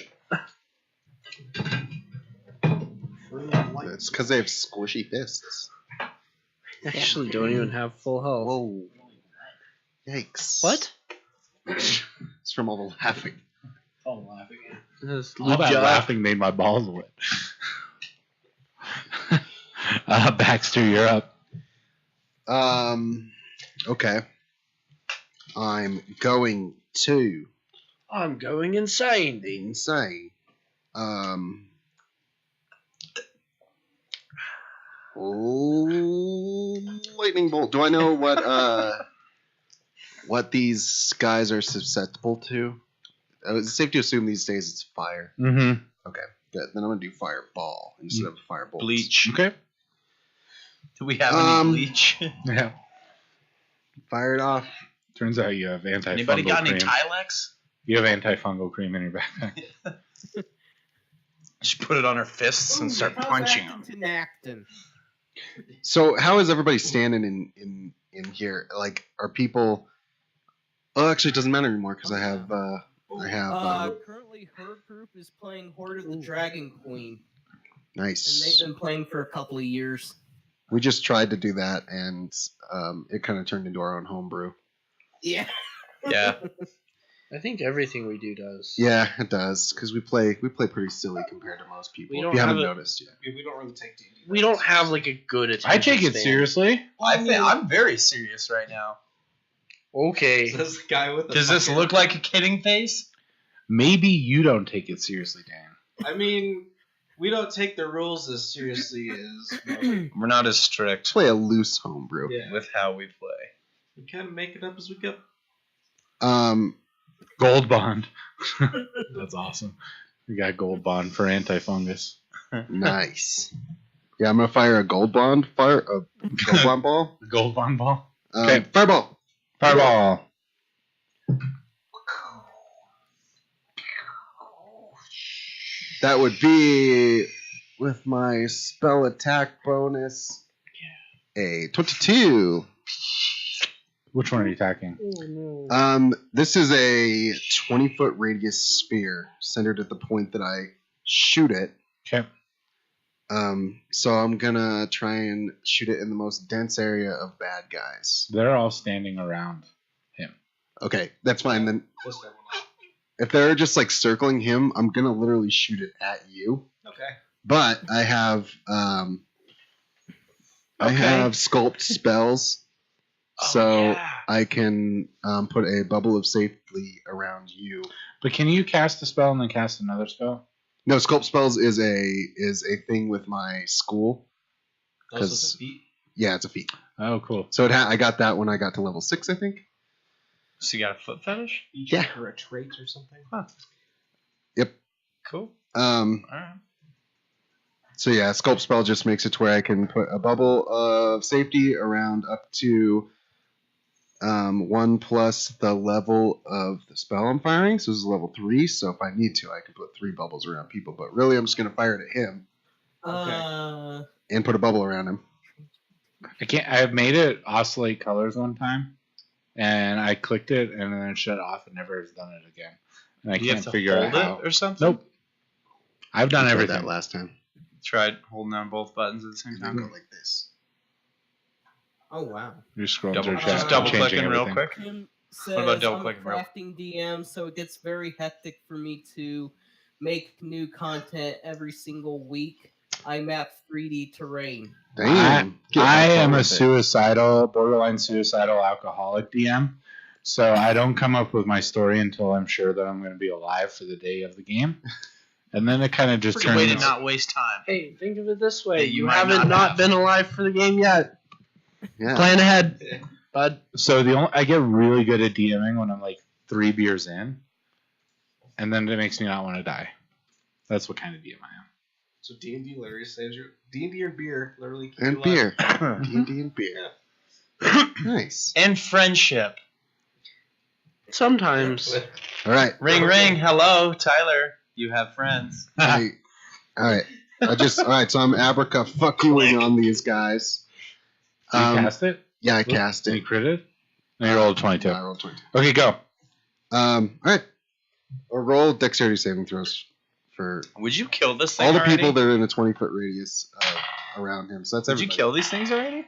It's because they have squishy fists. I actually don't even have full health. Whoa. Yikes. What? It's from all the laughing. Oh, I'm laughing. All that laughing made my balls wet. Baxter, you're up. Okay. I'm going to I'm going insane. insane. Lightning bolt. Do I know what these guys are susceptible to? It's safe to assume these days it's fire. Mm-hmm. Okay, good. Then I'm gonna do fireball instead of firebolt. Bleach. Okay. Do we have any bleach? Yeah. Fire it off. Turns out you have antifungal Anybody got cream. any Tylex? You have antifungal cream in your backpack. Just put it on her fists and start punching them. Acton. So how is everybody standing in here? Like, are people? Oh, actually, it doesn't matter anymore because I have Currently, her group is playing Horde of the Dragon Queen, and nice. they've been playing for a couple of years. We just tried to do that, and it kind of turned into our own homebrew. Yeah. Yeah. I think everything we do does. Yeah, it does because we play pretty silly compared to most people. We If don't you haven't have noticed yet. We don't really take D&D. We don't have like a good attention I take it span. seriously. I'm very serious right now. Okay. Says the guy with the Does this fucking- look like a kidding face? Maybe you don't take it seriously, Dan. I mean, we don't take the rules as seriously as We're not as strict Play a loose homebrew. yeah. with how we play. We kind of make it up as we go. Gold bond. That's awesome. We got gold bond for antifungus. Nice. Yeah, I'm gonna fire a gold bond ball. Gold bond ball. Fireball. Fireball. That would be with my spell attack bonus a 22. Which one are you attacking? This is a 20-foot radius spear centered at the point that I shoot it. Okay. So I'm gonna try and shoot it in the most dense area of bad guys. They're all standing around him. Okay, that's fine. Then Close to everyone else. if they're just like circling him, I'm gonna literally shoot it at you. Okay. But I have I have sculpt spells, so I can put a bubble of safety around you. But can you cast a spell and then cast another spell? No, sculpt spells is a thing with my school. Oh, so it's a feat? Yeah, it's a feat. Oh, cool. So I got that when I got to level 6, I think. So you got a foot fetish? Yeah. Or a trait or something? Huh. Yep. Cool. All right. So yeah, sculpt spell just makes it to where I can put a bubble of safety around up to 1 plus the level of the spell I'm firing. So this is level 3. So if I need to, I can put 3 bubbles around people. But really, I'm just gonna fire it at him and put a bubble around him. I made it oscillate colors one time, and I clicked it and then it shut off and never has done it again. And I You can't have to figure out hold how. it or something? Nope. I've done I tried everything. that last time. Tried holding down both buttons at the same And then time. go like this. Oh wow. You're scrolling Double, through just chat, double changing clicking real everything. quick. Tim What about says, double I'm a clicking, bro? crafting DM, so it gets very hectic for me to make new content every single week. I map 3D terrain. Damn. I am a borderline suicidal alcoholic DM, so I don't come up with my story until I'm sure that I'm going to be alive for the day of the game. And then it kind of just Pretty turns way to not waste time. Hey, think of it this way: Hey, you you might haven't not not have. been alive for the game yet. Yeah. Plan ahead, bud. So I get really good at DMing when I'm like 3 beers in, and then it makes me not want to die. That's what kind of DM I am. So D&D literally saves your... D&D and beer literally keep And you beer. alive. D&D and beer. Nice. And friendship. Sometimes. All right. Ring, ring. Hello, Tyler. You have friends. All right. All right. So I'm Abraca fucking on these guys. You cast it? Yeah, I cast And it. you critted? No, you rolled a 22. I rolled 22. Okay, go. All right. Or roll dexterity saving throws for Would you kill this thing all the already? people that are in a 20-foot radius around him. So that's Would everybody. you kill these things already?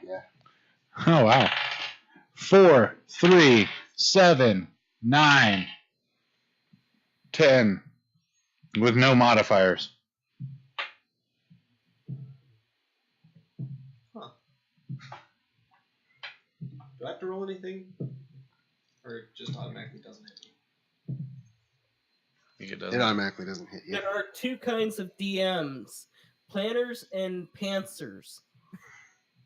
Oh, wow. 4, 3, 7, 9, 10. With no modifiers. Do I have to roll anything? Or it just automatically doesn't hit me? I think it It does. automatically doesn't hit you. There are 2 kinds of DMs: planners and pantsers.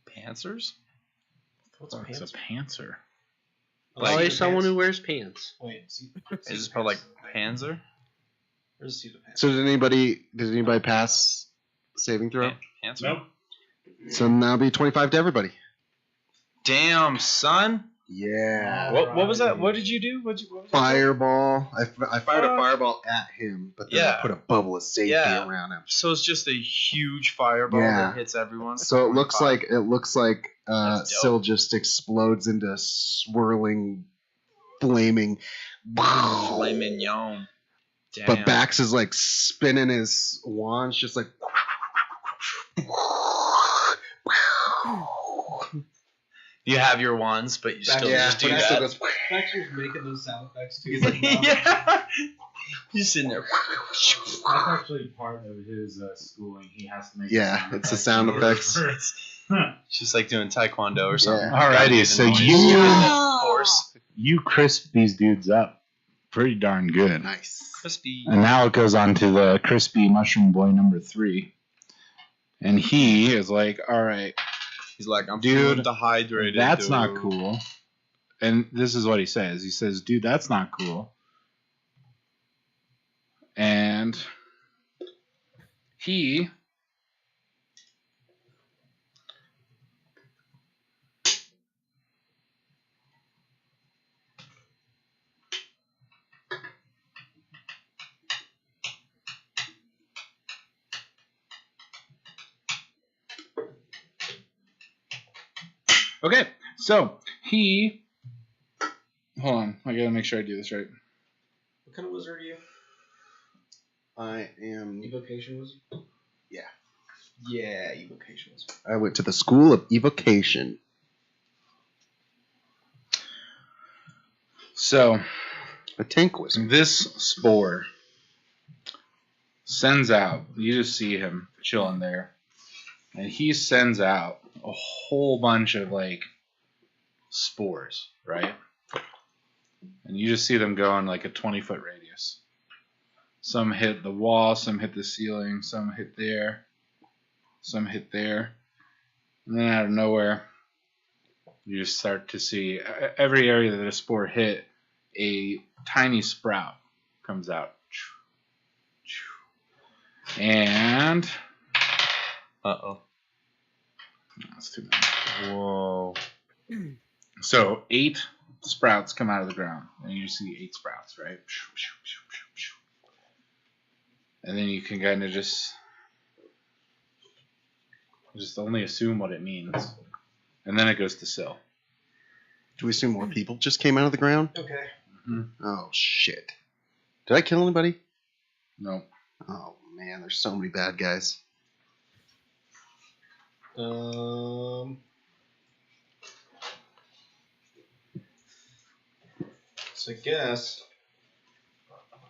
Pantsers? What's a It's a pantser? pantser. Like- Always someone who wears pants. Wait, see, Is it spelled like Panzer? Where's the seat of pants? So did anybody pass saving throw? Panzer? Nope. So now it'll be 25 to everybody. Damn, son. Yeah. What was that? What did you do? What was that? Fireball. I fired a fireball at him, but then Yeah. I put a bubble of safety Yeah. around him. So it's just a huge fireball Yeah. that hits everyone. So it looks like That's dope. Syl just explodes into swirling, flaming. filet mignon. Damn. But Bax is like spinning his wands, just like. You have your wands, but you still just do but it that. still goes. Baxter's making those sound effects too. Yeah. You're sitting there. That's actually part of his schooling. He has to make. Yeah, it's the sound effects. It's just like doing taekwondo or something. Yeah. Alrighty, so you crisp these dudes up pretty darn good. Nice. crispy. And now it goes on to the crispy mushroom boy number 3. And he is like, all right, He's like, I'm Dude, feeling dehydrated. that's dude. not cool. And this is what he says. He says, dude, that's not cool. And he Okay, so he. Hold on, I gotta make sure I do this right. What kind of wizard are you? I am. Evocation wizard? Yeah. Yeah, evocation wizard. I went to the school of evocation. So A tank wizard. this spore sends out. You just see him chilling there, and he sends out a whole bunch of like spores, right? And you just see them go in like a 20-foot radius. Some hit the wall, some hit the ceiling, some hit there, some hit there. And then out of nowhere, you just start to see every area that a spore hit, a tiny sprout comes out. And Uh-oh. that's too bad. Whoa. So 8 sprouts come out of the ground, and you see 8 sprouts, right? And then you can kind of just only assume what it means, and then it goes to Syl. Do we assume more people just came out of the ground? Okay. Oh shit! Did I kill anybody? No. Oh man, there's so many bad guys. So I guess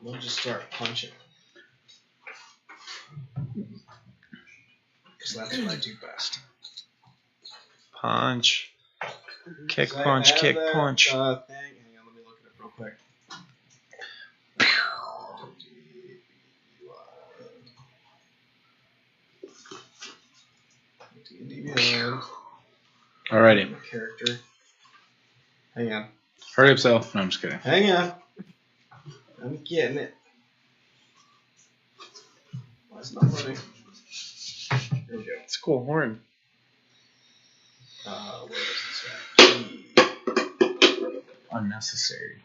we'll just start punching. Because that's what I do best. Punch. Kick, So I punch, have kick, that, punch. Hang on, let me look at it real quick. Alrighty. My character. Hang on. Hurry up, Syl. No, I'm just kidding. Hang on. I'm getting it. Why is it not running? There we go. It's a cool horn. Where is this at? Unnecessary.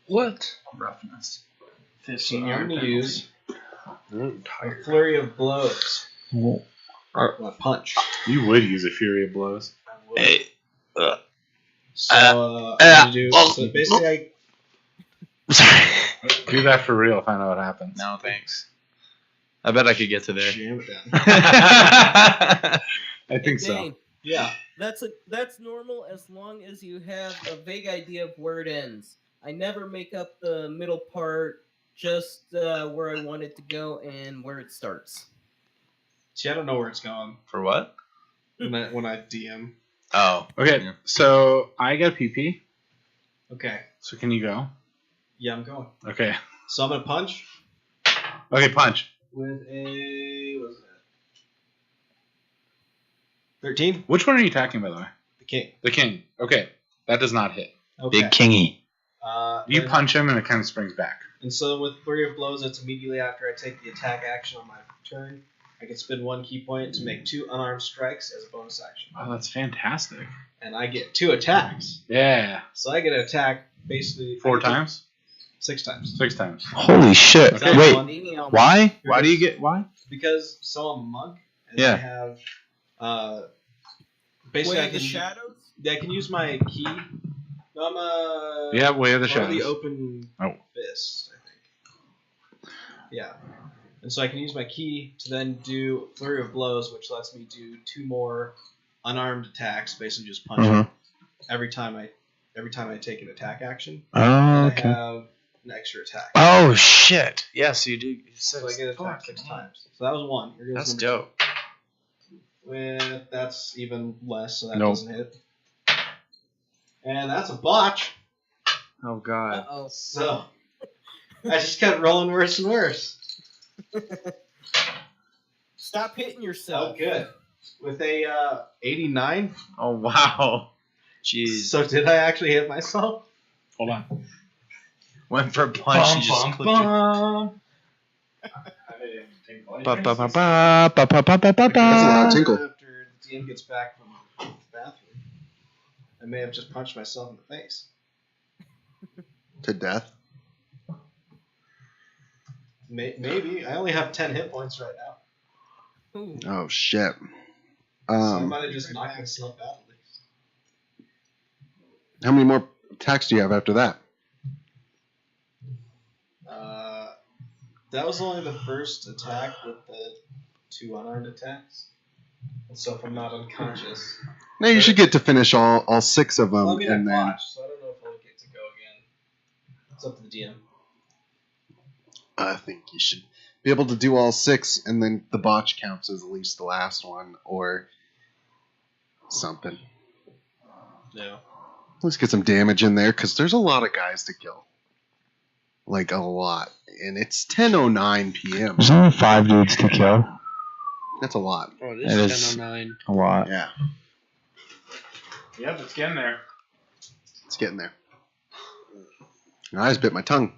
What? Roughness. 15 I'm going to use I'm a flurry of blows. Whoa. My punch. You would use a fury of blows. Hey. So, I'm going to do. So basically, I. Sorry. Do that for real. Find out what happens. No, thanks. I bet I could get to there. Jam it down. I think so. Dane, Yeah. that's normal as long as you have a vague idea of where it ends. I never make up the middle part, just where I want it to go and where it starts. See, I don't know where it's going For what? when I DM. Oh. Okay, Yeah. so I got PP. Okay. So can you go? Yeah, I'm going. Okay. So I'm going to punch Okay, punch. with a. What was that? 13? Which one are you attacking, by the way? The king. The king. Okay, that does not hit. Okay. Big kingy. You then- punch him and it kind of springs back. And so with Flurry of Blows, it's immediately after I take the attack action on my turn. I can spend 1 key point to make 2 unarmed strikes as a bonus action. Oh, that's fantastic. And I get 2 attacks. Yeah. So I get an attack basically 4 times? 6 times. 6 times. Holy shit. Okay. Wait. Why? Why? Why do you get. Why? Because so I'm a monk and Yeah. I have basically Way of the shadows? I can use my key. No, I'm a Yeah, Way of the one of the Shadows. open Oh. fist, I think. Yeah. And so I can use my key to then do Flurry of Blows, which lets me do 2 more unarmed attacks, basically just punching Mhm. every time I take an attack action. Oh, And okay. I have an extra attack. Oh, shit. Yes, you do. So I get attacked 6 times. So that was 1. Here goes That's number dope. 2. That's even less, so that Nope. doesn't hit. And that's a botch. Oh, God. Uh-oh. So I just kept rolling worse and worse. Stop hitting yourself. Oh, good. With a 89. Oh, wow. Jeez. So did I actually hit myself? Hold on. Went for a punch and just clipped your... bum. Ba, ba, ba, ba, ba, ba, ba, ba, ba, That's a lot of ba. tinkle. After the DM gets back from the bathroom, I may have just punched myself in the face. To death. Maybe. I only have 10 hit points right now. Ooh. Oh shit. So I might have just knocked myself out at least. How many more attacks do you have after that? That was only the first attack with the 2 unarmed attacks. And so if I'm not unconscious. No, you should get to finish all 6 of them, Well, I mean, and I then botched, so I don't know if I'll get to go again. It's up to the DM. I think you should be able to do all 6, and then the botch counts as at least the last one, or something. No. Let's get some damage in there, because there's a lot of guys to kill. Like, a lot. And it's 10:09 p.m. There's only 5 dudes to kill. That's a lot. Oh, It this is- is 10:09. A lot. Yeah, Yep, it's getting there. it's getting there. I just bit my tongue.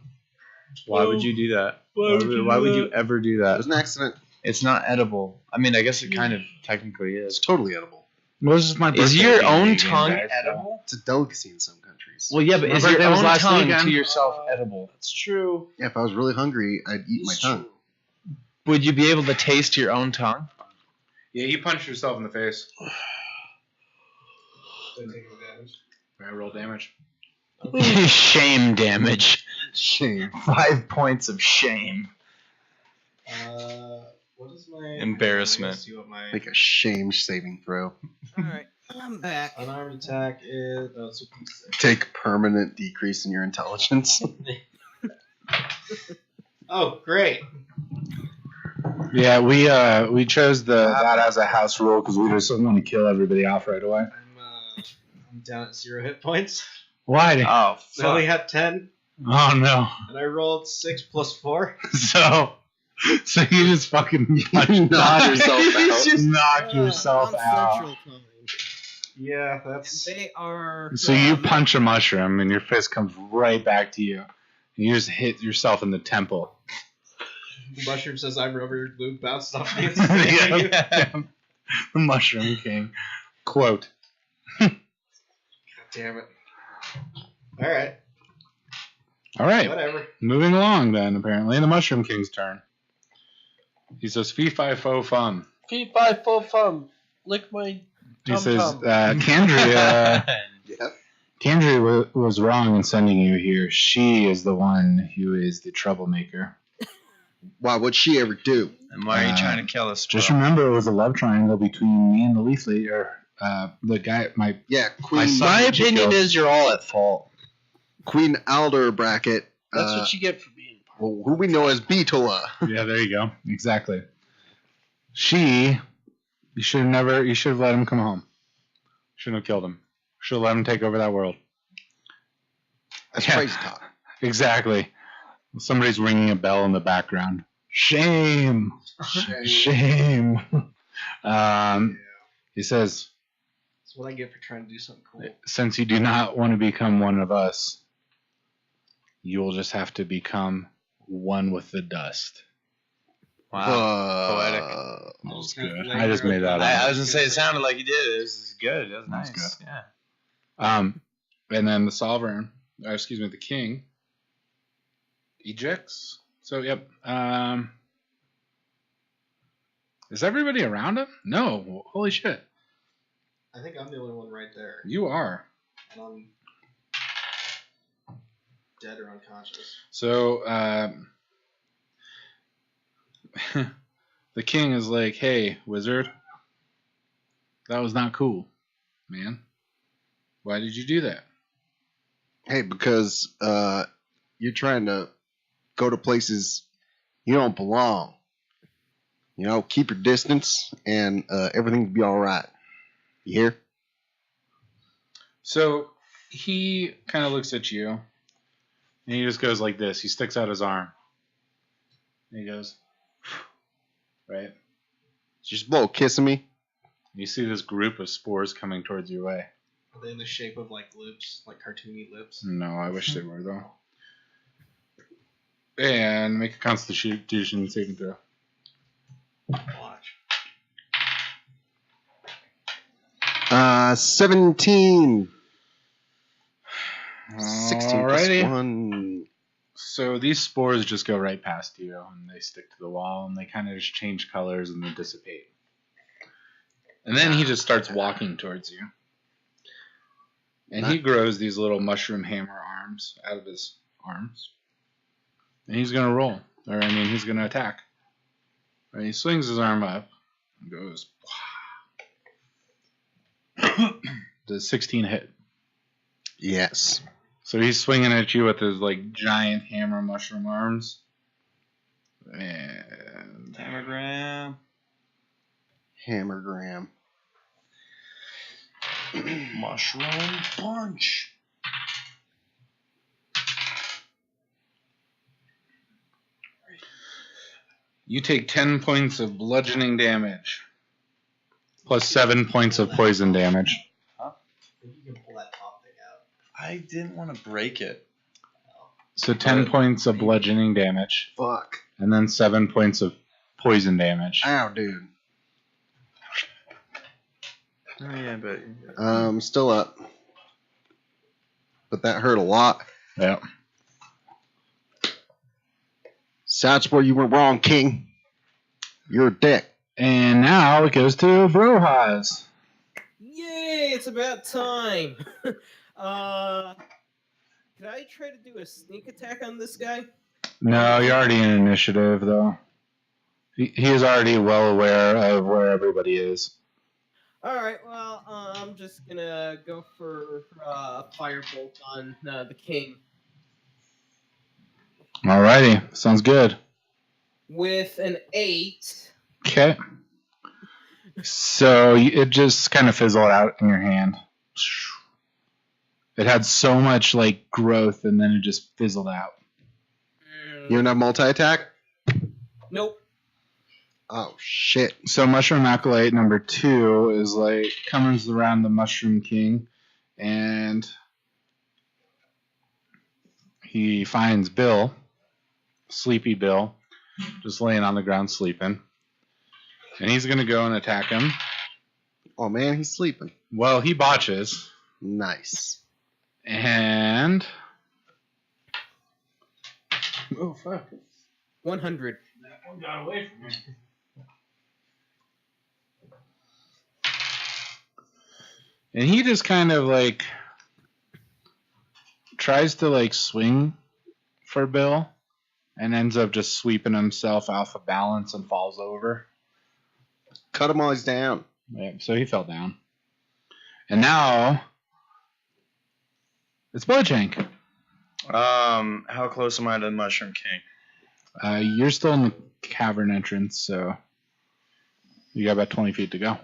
Why would you do that? Why would you ever do It that? was an accident. It's not edible. I mean, I guess it kind of technically It's is. totally edible. Well, this is my Is birthday your game own weekend, tongue guys, so- edible? It's a delicacy in some countries. Well, yeah, but My is your birthday was own last tongue weekend. to yourself edible? That's true. Yeah, if I was really hungry, I'd eat my tongue. Would you be able to taste your own tongue? Yeah, you punched yourself in the face. Didn't take any damage. I roll damage. Shame damage. Shame. 5 points of shame. What is my Embarrassment. Let's see what my Make a shame saving throw. Alright, I'm back. unarmed attack is. Oh, it's a D6. Take permanent decrease in your intelligence. Oh, great. Yeah, we chose that as a house rule because we just want to kill everybody off right away. I'm down at 0 hit points. Why? Oh, I only fuck. had 10, Oh no! and I rolled 6 plus 4. So you just fucking Knock yourself out. knocked yourself on out. Central Time. Yeah, And that's. they are. So you punch a mushroom and your fist comes right back to you. You just hit yourself in the temple. The mushroom says I'm rubber glue bounced off me. Yeah. The Mushroom King. Quote. God damn it. Alright, All right. whatever. Moving along then, apparently. The Mushroom King's turn. He says, fee fi fo fum. Feet by full thumb. Lick my He tum says, tum. Kandri was wrong in sending you here. She is the one who is the troublemaker. Why? What'd she ever do? And why are you trying to kill us? Just bro? remember, it was a love triangle between me and the leaf leader. The guy, Yeah, Queen son- My you opinion killed. is you're all at fault. Queen Alder bracket. That's what you get for being part. Who we know as Betola. yeah, there you go. Exactly. You should have let him come home. Shouldn't have killed him. Should have let him take over that world. That's Yeah. crazy talk. Exactly. Somebody's ringing a bell in the background. Shame. Shame. He says, That's what I get for trying to do something cool. since you do not want to become one of us, you will just have to become one with the dust. Wow. Poetic. That was Kind of good. like I just made that I up. was gonna say it sounded like you did. This is good. That was That's nice. good. Yeah. And then the sovereign, the king, ejects. So, yep. Is everybody around him? No. Holy shit. I think I'm the only one right there. You are. And I'm dead or unconscious. So, the king is like, hey, wizard, that was not cool, man. Why did you do that? Hey, because you're trying to go to places you don't belong. You know, keep your distance, and everything will be all right. You hear? So he kind of looks at you, and he just goes like this. He sticks out his arm. And he goes, right? Just blow kissing me. You see this group of spores coming towards your way. Are they in the shape of like lips, like cartoony lips? No, I wish they were, though. And make a Constitution saving throw. Watch. 17. 16 Alrighty. plus 1. So these spores just go right past you, and they stick to the wall, and they kind of just change colors and they dissipate. And then he just starts walking towards you. And he grows these little mushroom hammer arms out of his arms. And he's going to roll. Or, I mean, he's going to attack. And he swings his arm up and goes, does 16 hit? Yes. So he's swinging at you with his, like, giant hammer mushroom arms. And Hammergram. Mushroom punch. you take 10 points of bludgeoning damage. Plus 7 points of poison damage. I think you can pull that top thing out. I didn't want to break it. So 10 points of bludgeoning damage. Fuck. And then 7 points of poison damage. Ow, dude. Oh yeah, but Still up. But that hurt a lot. Yeah. That's where you were wrong, King. You're a dick. And now it goes to Brohaz. Yay! It's about time. Can I try to do a sneak attack on this guy? No, you're already in initiative, though. He is already well aware of where everybody is. All right. Well, I'm just gonna go for firebolt on the king Alrighty, sounds good. with an 8. Okay. So it just kind of fizzled out in your hand. It had so much like growth, and then it just fizzled out. You don't have multi-attack? Nope. Oh, shit. So Mushroom Acolyte number 2 is like comes around the Mushroom King, and he finds Bill, Sleepy Bill, just laying on the ground sleeping. And he's going to go and attack him. Oh, man, he's sleeping. Well, he botches. Nice. And... Oh, fuck. 100. That one got away from me. And he just kind of like tries to like swing for Bill and ends up just sweeping himself off of balance and falls over. Cut him while he's down. Yeah, so he fell down. And now it's Bojank. how close am I to the Mushroom King? You're still in the cavern entrance, so you got about 20 feet to go.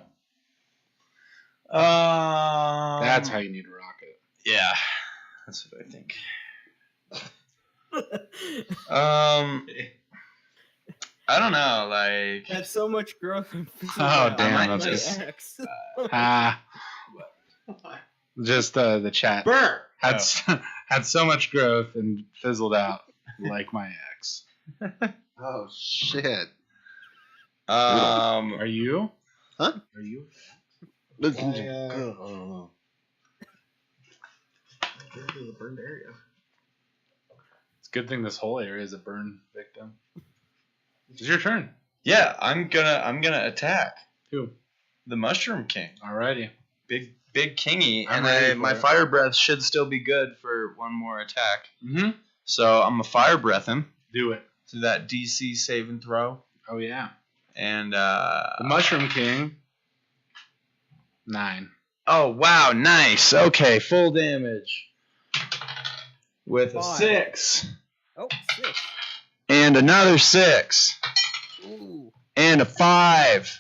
That's how you need a rocket. Yeah, that's what I think. I don't know, like. Had so much growth. Oh, damn, my that's axe. Just the chat Burr! had had so much growth and fizzled out like my ex. Oh, shit. Are you? Huh? Are you? Listen I, to the burned area. It's a good thing this whole area is a burn victim. It's your turn. Yeah, I'm gonna attack Who? the Mushroom King. Alrighty. Big kingy, I'm and ready for my it. fire breath should still be good for one more attack. Mm-hmm. So I'm gonna fire breath him Do it. to that DC save and throw, Oh yeah. and The Mushroom King. 9. oh wow, nice. Okay, full damage with a 5. 6 Oh, 6. and another 6 Ooh. and a 5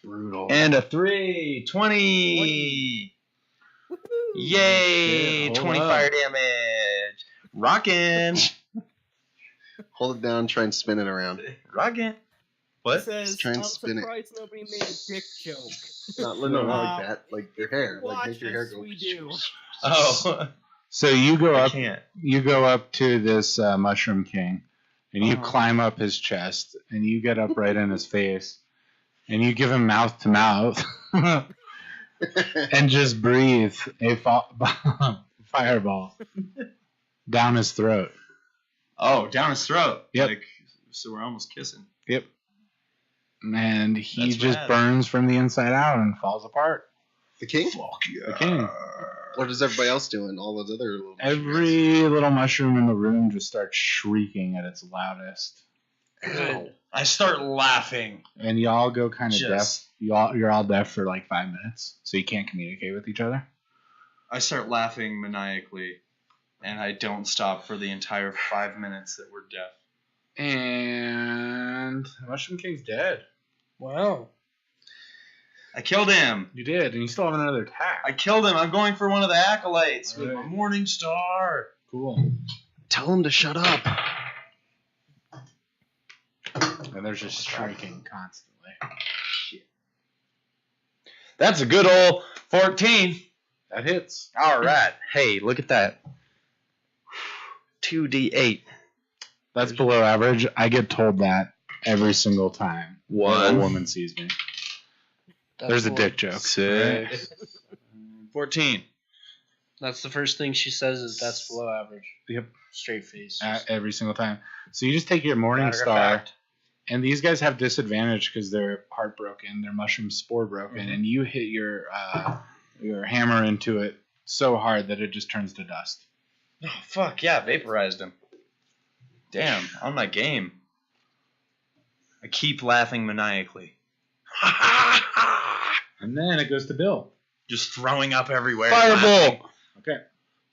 brutal. and a 3. 20. Woohoo. Yay! Hold 20 up. fire damage. Rockin'. Hold it down, try and spin it around. Rockin'. It What? says, try and I'm spin it. surprised nobody made a dick joke. Not literally No. like that. Like your hair. Like Watch make your hair us, go. we do. Oh, So you go I up. can't. You go up to this Mushroom King, and you Uh-huh. climb up his chest, and you get up right in his face, and you give him mouth to mouth, and just breathe a fireball down his throat. Oh, down his throat. Yep. Like, so we're almost kissing. Yep. And he That's just rad. burns from the inside out and falls apart. The king? Fuck yeah. The king. What is everybody else doing? All those other little Every little mushroom in the room just starts shrieking at its loudest. Good. I start laughing. And y'all go kind of deaf. Just- You're all deaf for like 5 minutes, so you can't communicate with each other. I start laughing maniacally, and I don't stop for the entire 5 minutes that we're deaf. And the Mushroom King's dead. Wow. I killed him. You did, and you still have another attack. I killed him. I'm going for one of the acolytes with my Alright. Morning Star. Cool. Tell him to shut up. And they're just shrieking constantly. That's a good old 14. That hits. All right. Hey, look at that. 2d8. That's below average. I get told that every single time One. a woman sees me. There's a dick joke. 6. 14. That's the first thing she says is that's below average. Yep. Straight face. Every single time. So you just take your Morning Matter of Star, fact. and these guys have disadvantage because they're heartbroken. Their mushroom spore broken, and you hit your hammer into it so hard that it just turns to dust. Oh, fuck. Yeah, vaporized him. Damn, on my game. I keep laughing maniacally. And then it goes to Bill. Just throwing up everywhere. Fireball! Okay.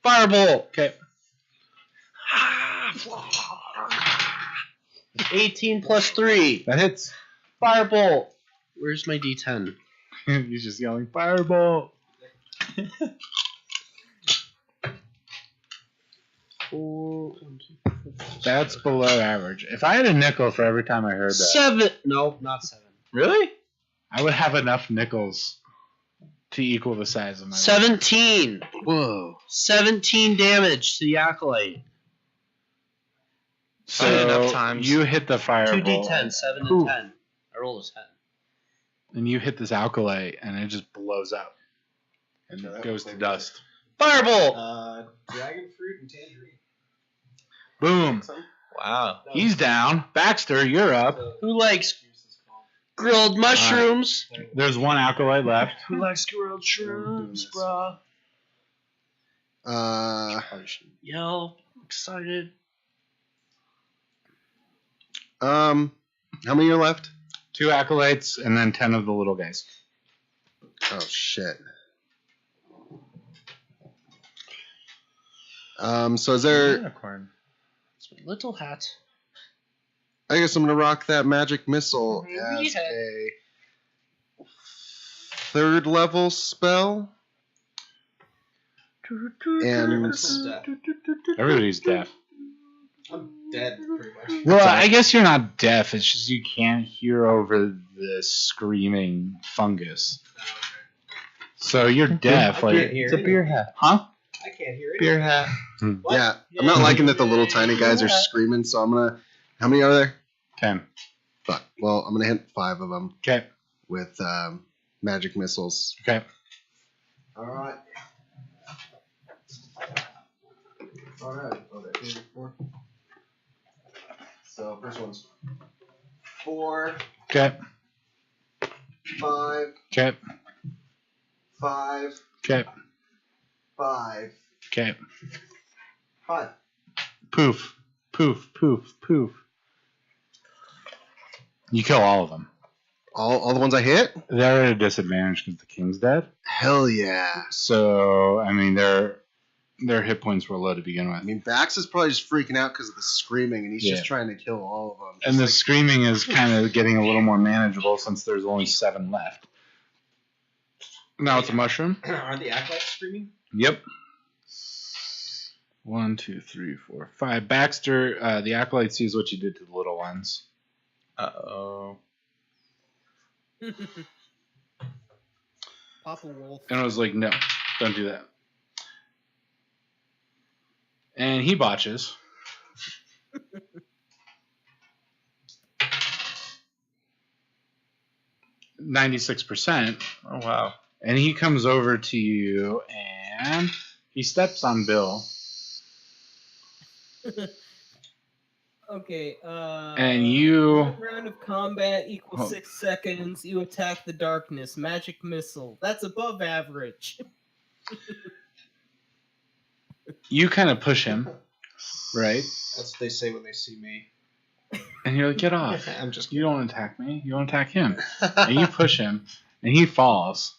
Fireball! Okay. 18 plus 3. That hits. Fireball! Where's my D10? He's just yelling, fireball. That's below average. If I had a nickel for every time I heard that, 7. No, not 7. Really? I would have enough nickels to equal the size of my 17. Whoa. 17 damage to the acolyte. So enough times. you hit the fireball. 2d10, 7 Ooh. and 10. I rolled a 10. And you hit this alkalite, and it just blows up. And Okay, it goes to dust. Fireball! Dragon fruit and tangerine. Boom. Wow. He's down. Baxter, you're up. Who likes grilled mushrooms? There's one alkalite left. Who likes grilled shrooms, bro? Yell, excited. How many are left? 2 acolytes, and then 10 of the little guys. Oh shit. So is there? Unicorn. It's my little hat. I guess I'm gonna rock that magic missile Maybe as had- a 3rd level spell. And Everybody's deaf. I'm dead, pretty much. Well, I guess you're not deaf. It's just you can't hear over the screaming fungus. So you're deaf. I Like, can't hear it's a it. beer hat. Huh? I can't hear it. Beer hat. What? yeah, I'm not liking that the little tiny guys are screaming. So I'm gonna. How many are there? 10. Fuck. Well, I'm gonna hit 5 of them Okay. with magic missiles. Okay. All right. All right. Oh, there. 4. So first one's 4, Okay. 5, Okay. 5, Okay. 5, Okay. 5. Poof. Poof. Poof. Poof. You kill all of them. All the ones I hit? They're at a disadvantage because the king's dead. Hell yeah. So, I mean, their hit points were low to begin I with. mean, Bax is probably just freaking out because of the screaming, and he's Yeah. just trying to kill all of them. And the screaming is kind of getting a little more manageable since there's only 7 left. Now it's a mushroom. Aren't the acolytes screaming? Yep. 1, 2, 3, 4, 5. Baxter, the acolyte sees what you did to the little ones. Uh-oh. Papa Wolf. And it was like, no, don't do that. And he botches. %. Oh, wow. And he comes over to you and he steps on Bill. Okay. And you- one round of combat equals Oh. 6 seconds. You attack the darkness. Magic missile. That's above average. you kind of push him, right? That's what they say when they see me. And you're like, get off. I'm just You don't attack me. You don't attack him. And you push him, and he falls.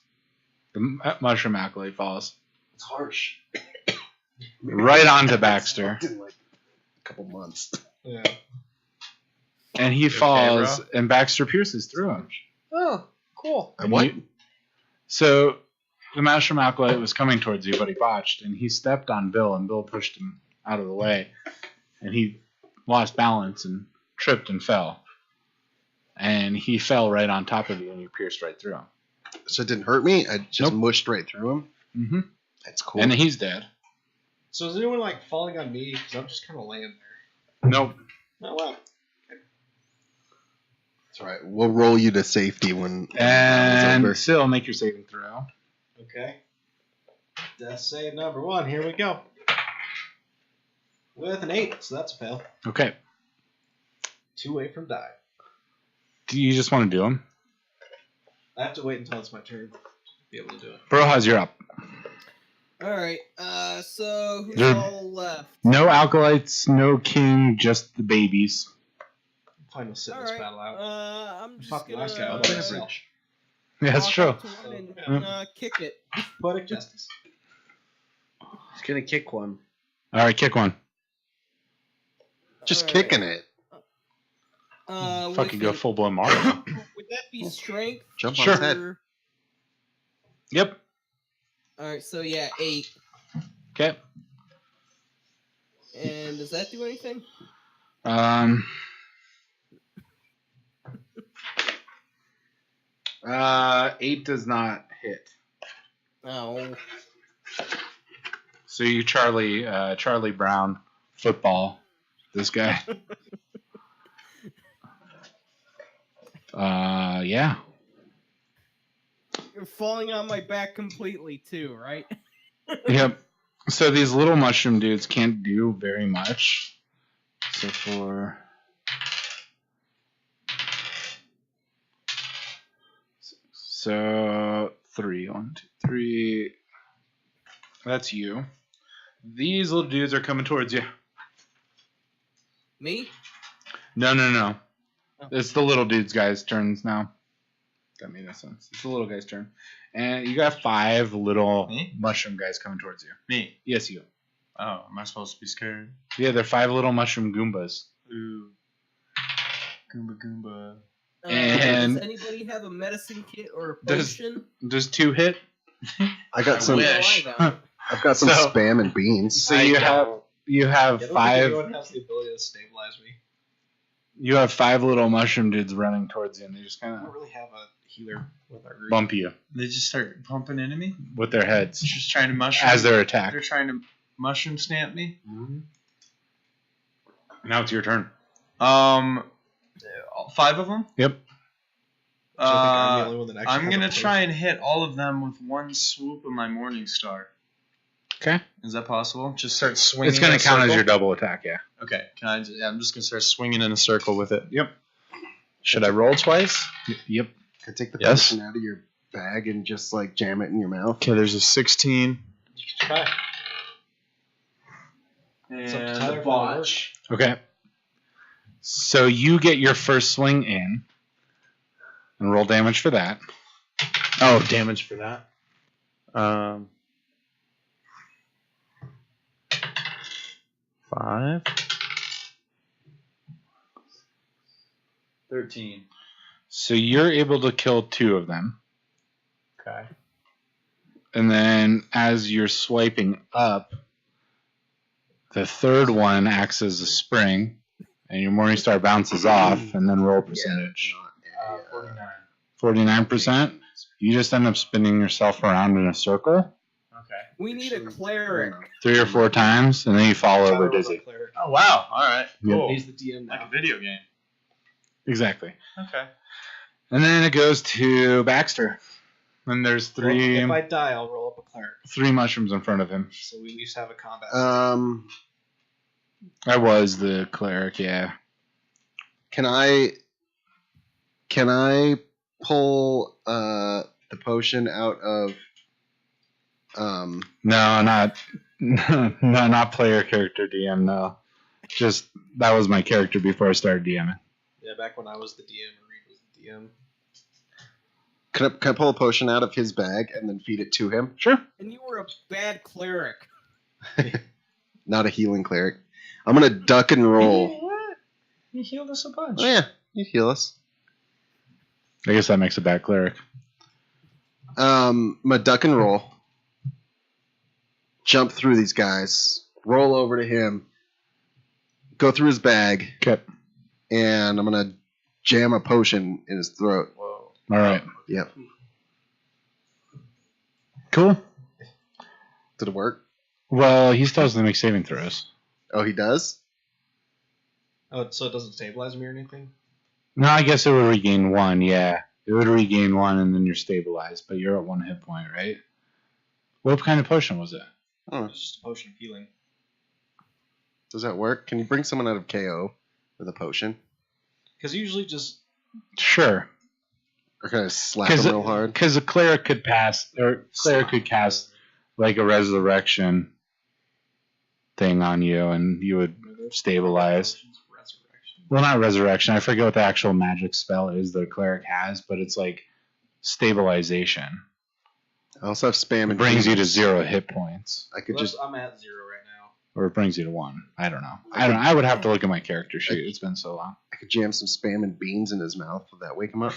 The mushroom acolyte falls. It's harsh. Right onto Baxter. In like a couple months. Yeah. And he Okay, falls, bro? and Baxter pierces through him. Oh, cool. And what? So the mushroom acolyte was coming towards you, but he botched, and he stepped on Bill, and Bill pushed him out of the way. And he lost balance and tripped and fell. And he fell right on top of you, and you pierced right through him. So it didn't hurt me. I just Nope. mushed right through him. Mm-hmm. That's cool. And he's dead. So is anyone like falling on me? Because I'm just kind of laying there. Nope. Oh wow. That's right. We'll roll you to safety when the round And is over. still make your saving throw. Okay. Death save number 1. Here we go. With an 8, so that's a fail. Okay. 2 away from die. Do you just want to do them? I have to wait until it's my turn to be able to do it. Brohaz, you're up. Alright, so who's There- all left? No alkalites, no king, just the babies. Fine, we'll sit this Alright, battle out. I'm just Fuck the gonna last guy. I'll play a bridge. Yeah, that's walk true. up to one and kick it. Poetic justice. He's gonna kick one. All right, kick one. Just Alright. kicking it. Fucking go full blown Mario. Would that be strength? Jump Sure. on his head. or- Yep. Alright, so yeah, 8. Okay. And does that do anything? 8 does not hit. Oh. So you Charlie Brown football this guy. Yeah. You're falling on my back completely too, right? Yep. So these little mushroom dudes can't do very much. So 3. 1, 2, 3. That's you. These little dudes are coming towards you. Me? No. Oh. It's the little dude's guy's turns now. That made no sense. It's the little guy's turn. And you got 5 little Me? mushroom guys coming towards you. Me. Yes, you. Oh, am I supposed to be scared? Yeah, they're 5 little mushroom Goombas. Ooh. Goomba Goomba. And- does anybody have a medicine kit or a Does- potion? Does 2 hit? I got some. wish. Oh, I got it. I've got some So- spam and beans. So you have I don't think 5. anyone has the ability to stabilize me. You have 5 little mushroom dudes running towards you, and they just I kind don't of really have a healer with our group. bump you They just start pumping into me? with their heads Just trying to mushroom. as their attack. They're trying to mushroom stamp me? Now it's your turn. 5 of them? Yep. So I think I'm the only one that actually I'm has gonna a try and hit all of them with one swoop of my Morning Star. Okay. Is that possible? Just start swinging. It's going in to a count as circle? your double attack, yeah. Okay. I'm just gonna start swinging in a circle with it. Yep. Should I roll twice? Yep. Can I take the Yes. potion out of your bag and just like jam it in your mouth? Okay. There's a 16 You should try. and It's up to Tyler a if botch. Okay. So you get your first swing in, and roll damage for that. Oh, damage for that. 5. 13. So you're able to kill 2 of them. Okay. And then as you're swiping up, the third one acts as a spring, and your Morningstar bounces off, and then roll percentage. 49. 49%. You just end up spinning yourself around in a circle Okay. We need a cleric. 3 or 4 times, and then you fall over dizzy. Oh wow! All right. Yeah. Cool. He's the DM Like now. a video game. Exactly. Okay. And then it goes to Baxter. And there's Well, 3 if I die, I'll roll up a cleric. 3 mushrooms in front of him. So we at least have a combat. I was the cleric, yeah. Can I pull the potion out of No, No, not player character DM. No, just that was my character before I started DMing. Yeah, back when I was the DM, Reed was the DM. Can I pull a potion out of his bag and then feed it to him? Sure. And you were a bad cleric. Not a healing cleric. I'm gonna duck and roll. What? You healed us a bunch. Oh yeah, you heal us. I guess that makes a bad cleric. I'm gonna duck and roll. Jump through these guys. Roll over to him. Go through his bag. Okay. And I'm gonna jam a potion in his throat. Whoa. All right. Yep. Cool. Did it work? Well, he still has to make saving throws. Oh, he does? Oh, so it doesn't stabilize me or anything? No, I guess it would regain 1. Yeah, it would regain 1, and then you're stabilized. But you're at 1 hit point, right? What kind of potion was it? Oh, It's just a potion of healing. does that work? Can you bring someone out of KO with a potion? Because usually just... Sure. Or can I slap him real hard? Because a cleric could cast like a resurrection thing on you, and you would stabilize. Resurrection. Well, not resurrection. I forget what the actual magic spell is the cleric has, but it's like stabilization. I also have spam and It brings you to beans. 0 hit points, I could Well, just I'm at 0 right now. or it brings you to 1. I don't know. I would have to look at my character sheet. It's been so long. I could jam some spam and beans in his mouth. Would that wake him up?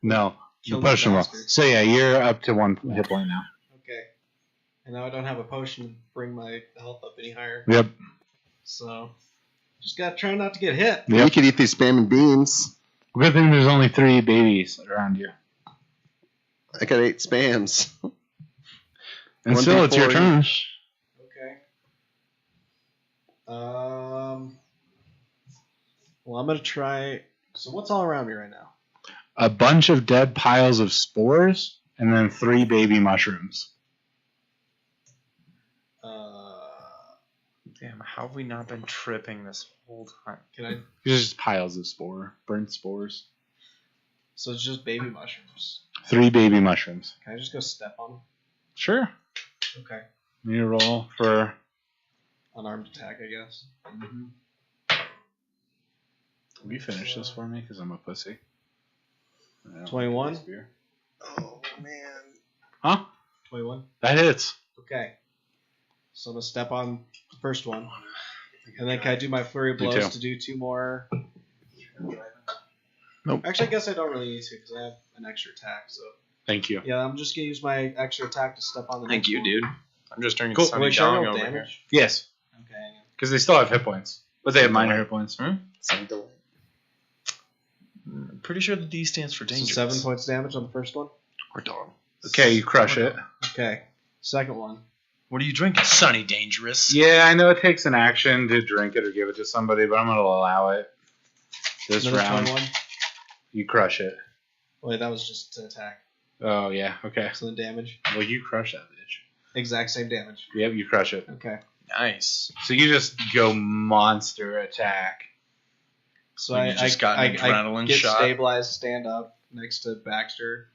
No, Kill the the potion will. bastard. So yeah, you're up to 1 hit point now. Okay. And now I don't have a potion to bring my health up any higher. Yep. So, just gotta try not to get hit. We could eat these spam and beans. Good thing there's only 3 babies around you. I got 8 spams. And One still, it's your before turn. Okay. Well, I'm gonna try. So what's all around me right now? A bunch of dead piles of spores, and then 3 baby mushrooms. Damn, how have we not been tripping this whole time? Can I? It's just piles of burnt spores. So it's just baby mushrooms. 3 baby mushrooms. Can I just go step on them? Sure. Okay. You roll for. Unarmed attack, I guess. Will you finish this for me? Because I'm a pussy. I don't 21? like this beer. Oh man. Huh? 21. That hits. Okay. So I'm gonna step on the first one, and then can I do my flurry of Me blows too. to do 2 more? Nope. Actually, I guess I don't really need to because I have an extra attack. So Thank you. yeah, I'm just gonna use my extra attack to step on the. Thank next you, one. dude. I'm just drinking Cool. Sunny Wait, should I Dong roll over here. damage? Yes. Okay. Because they still have hit points. But they have minor hit points. I'm pretty sure the D stands for So dangerous. 7 points damage on the first one. Or dog. Okay, you crush it. Okay. Second one. What are you drinking? Sunny Dangerous. Yeah, I know it takes an action to drink it or give it to somebody, but I'm going to allow it. This Another round, 21. you crush it. Wait, that was just to attack. Oh, yeah, okay. Excellent damage. Well, you crush that bitch. Exact same damage. Yep, you crush it. Okay. Nice. So you just go monster attack. So Like I you just got an adrenaline get shot. stabilized, stand up next to Baxter,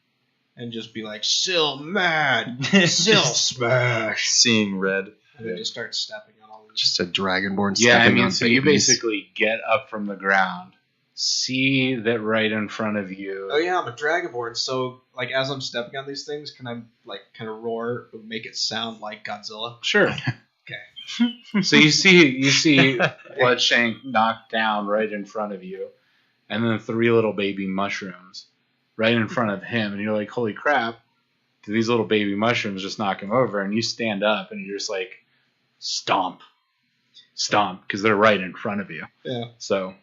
and just be like, "Still mad, still smash," Seeing red. and then just start stepping on all these. Just a dragonborn Yeah, I stepping mean, on so you babies. basically get up from the ground, see that right in front of you. Oh yeah, I'm a dragonborn. So like, as I'm stepping on these things, can I like kind of roar, but make it sound like Godzilla? Sure. Okay. So you see Bloodshank knocked down right in front of you, and then 3 little baby mushrooms right in front of him, and you're like, "Holy crap! Did these little baby mushrooms just knock him over?" And you stand up, and you're just like, "Stomp, stomp," because they're right in front of you. Yeah. So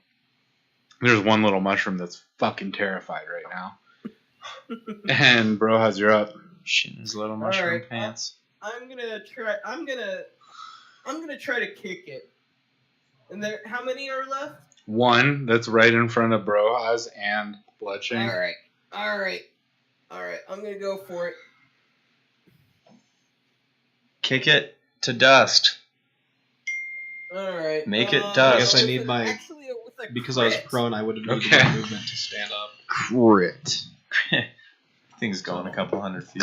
there's one little mushroom that's fucking terrified right now. And Brohaz, you're up. Shit in his little mushroom Alright, pants. I'm gonna try to kick it. And there, how many are left? 1 that's right in front of Brohaz and Bloodshank. All right. I'm gonna go for it. Kick it to dust. All right. Make it dust. I guess I with need a- my- actually, with a Because I was crit. prone, I would have needed Okay. my movement to stand up. Crit. Thing's going a couple hundred feet.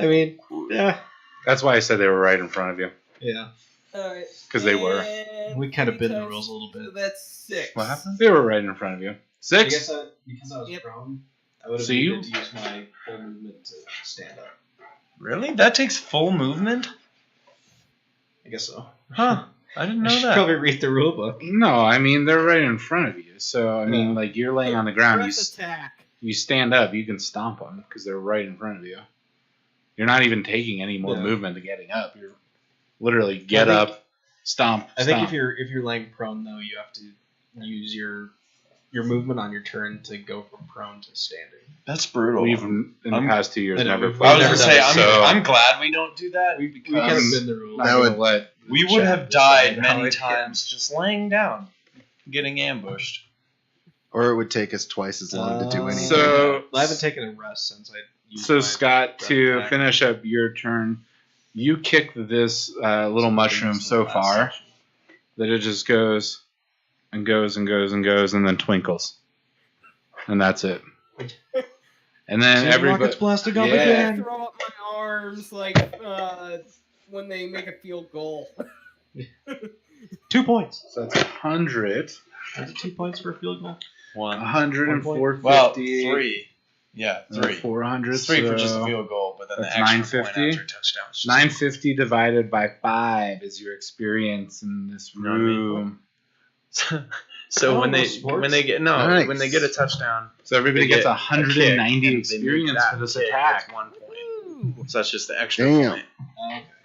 I mean, yeah. That's why I said they were right in front of you. Yeah. All right. Because they were. And We kind of bend the times- rules a little bit. So that's 6. What happened? They were right in front of you. I 6? guess because I was Yep. prone, I would have So needed to use my full movement to stand up. Really? That takes full movement? I guess so. Huh. I didn't I know should that. probably read the rule book. No, I mean they're right in front of you. So I mean, Yeah. like you're laying on the ground. Breath attack. You stand up. You can stomp them because they're right in front of you. You're not even taking any more Yeah. movement to getting up. You're literally get I think- up, stomp. I think stomp. if you're laying prone though, you have to use your movement on your turn to go from prone to standing. That's brutal. We've in the I'm- past 2 years I know, never we've played. I was never gonna that, say, so I'm glad we don't do that. We kind of because- bend the rules. not That gonna would- let We the would chat have died decide how many it times is. just laying down, getting ambushed. Or it would take us twice as long to do anything. So- I haven't taken a rest since I. Used So my Scott, breath to attack. finish up your turn, you kick this little mushroom This is so the last far section. that it just goes and goes and goes and goes and then twinkles, and that's it. And then Two everybody, rockets blasting off Yeah. I again. throw up my arms like when they make a field goal. 2 points. so that's 100, Is it 2 points for a field goal? 100 and 450. Well, 3. Yeah, 3. 400. It's 3 for just a so field goal, but then that's the extra 950. point after touchdowns. 950 divided by 5 is your experience in this You know what I mean? room. So Oh, when they sports? when they get Nice. when they get a touchdown, So everybody they gets get a 190 kick, and experience they make for that this kick, attack. it's 1 point. Woo. So that's just the extra Damn. point.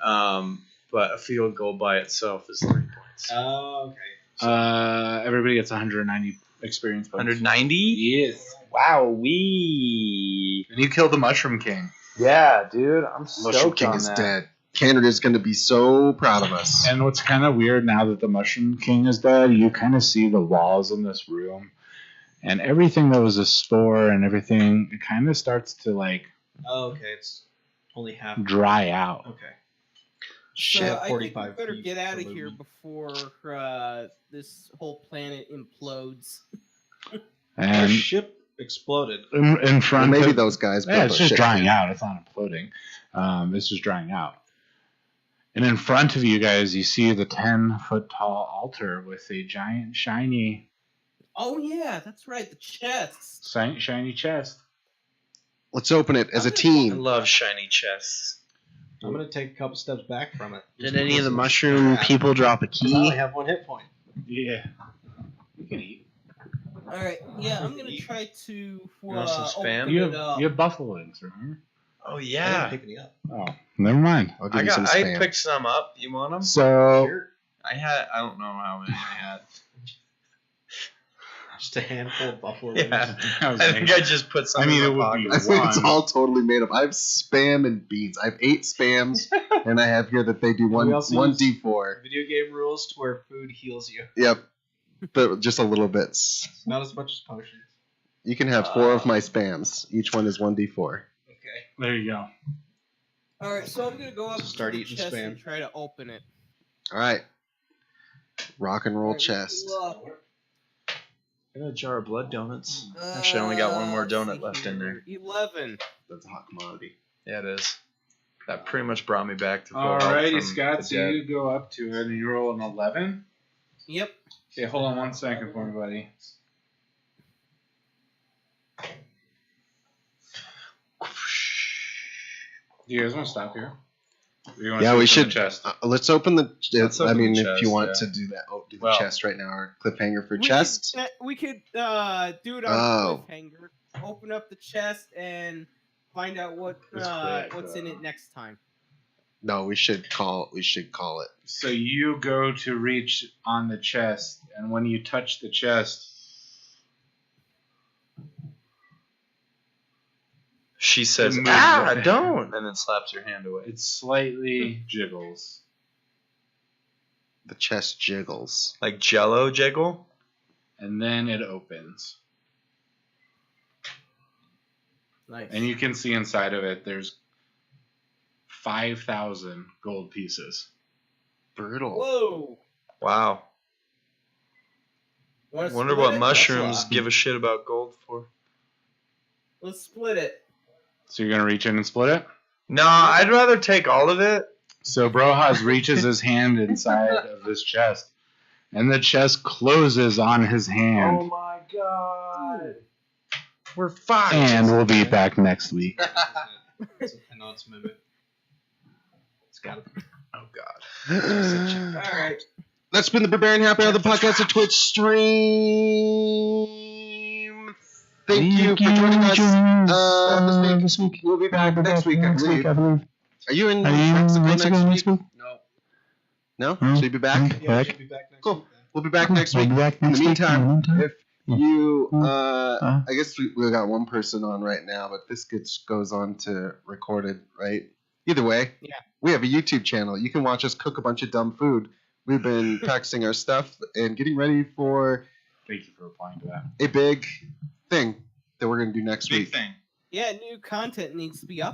Oh, okay. But a field goal by itself is 3 points. Oh, okay. Everybody gets 190 experience points. 190? Yes. Wow, we. And you killed the Mushroom King. Yeah, dude, I'm Mushroom stoked King on is that. dead. Canada's going to be so proud of us. And what's kind of weird now that the Mushroom King is dead, you kind of see the walls in this room. And everything that was a store and everything, it kind of starts to like Oh, okay. It's only half. dry out. Okay. So I think we 45 better feet get out of for here movement. before this whole planet implodes. Our And ship exploded. in Well, front maybe of, those guys. yeah, built it's a just ship. drying out. It's not imploding. It's just drying out. And in front of you guys, you see the 10-foot tall altar with a giant shiny Oh yeah, that's right, the chests. shiny chest. Let's open it as a I team. love shiny chests. I'm gonna take a couple steps back from it. Did any of the mushroom Yeah. people drop a 'Cause I only key? have 1 hit point. Yeah. You can eat. All right, yeah, I'm gonna try to want some spam? open You it have, up. you have buffalo wings, remember? Oh I didn't yeah, pick any up. Oh, never mind. I'll give you some I spam. picked some up. You want them? So Sure. I don't know how many I had. Just a handful of buffalo wings. Yeah, I was I think like- I just put some. I mean, in it my would be pocket. I think it's one. all totally made up. I have spam and beans. I have 8 spams, and I have here that they do one We also use- D4. Video game rules to where food heals you. Yep, but just a little bits. Not as much as potions. You can have 4 of my spams. Each one is 1D4. Okay. there you go. All right, so I'm gonna go up So start to the eating chest spam. and try to open it. All right, rock and roll All right, chest. look. I got a jar of blood donuts. Actually, I only got one more Let's donut see left in there. here. 11. That's a hot commodity. Yeah, it is. That pretty much brought me back to full health Alrighty, from Scott. the So dead. you go up to it and you roll an 11. Yep. Okay, hold on 1 second for me, buddy. Do you guys want to stop here? Or you wanna Yeah, see we what's in should. the chest? Let's open the. Let's I open mean, the if you chest, want yeah. to do that, do the Well- chest right now. Our cliffhanger for We chest. we could do it on Oh. cliffhanger. Open up the chest and find out what It's quick, what's in it next time. No, we should call. We should call it. So you go to reach on the chest, and when you touch the chest, She says, It moves "Ah, right. don't!" and then slaps her hand away. it slightly jiggles. The chest jiggles. Like Jello jiggle. And then it opens. Nice. And you can see inside of it, there's 5,000 gold pieces. Brutal. Whoa. Wow. Wanna Wonder split what it? mushrooms lot. give a shit about gold for. Let's split it. So you're going to reach in and split it? No, I'd rather take all of it So Brohaz reaches his hand inside of his chest, and the chest closes on his hand. my god. We're fucked. And we'll be back next week. I know it's a mimic. It's gotta be. Oh God. All right. That's been the Brewbarian Happy Hour, the podcast at Twitch stream. Thank you for joining us this week. We'll be back next week, I believe. Are you in Mexico next week? No? So you'll be back? Yeah, we should be back next Cool. week then. We'll be back next week. In the meantime, if you, I guess we got one person on right now, but this goes on to recorded, right? Either way, Yeah. we have a YouTube channel. You can watch us cook a bunch of dumb food. We've been practicing our stuff and getting ready for Thank you for replying to that. a big thing that we're going to do next week. Big thing. Yeah, new content needs to be up.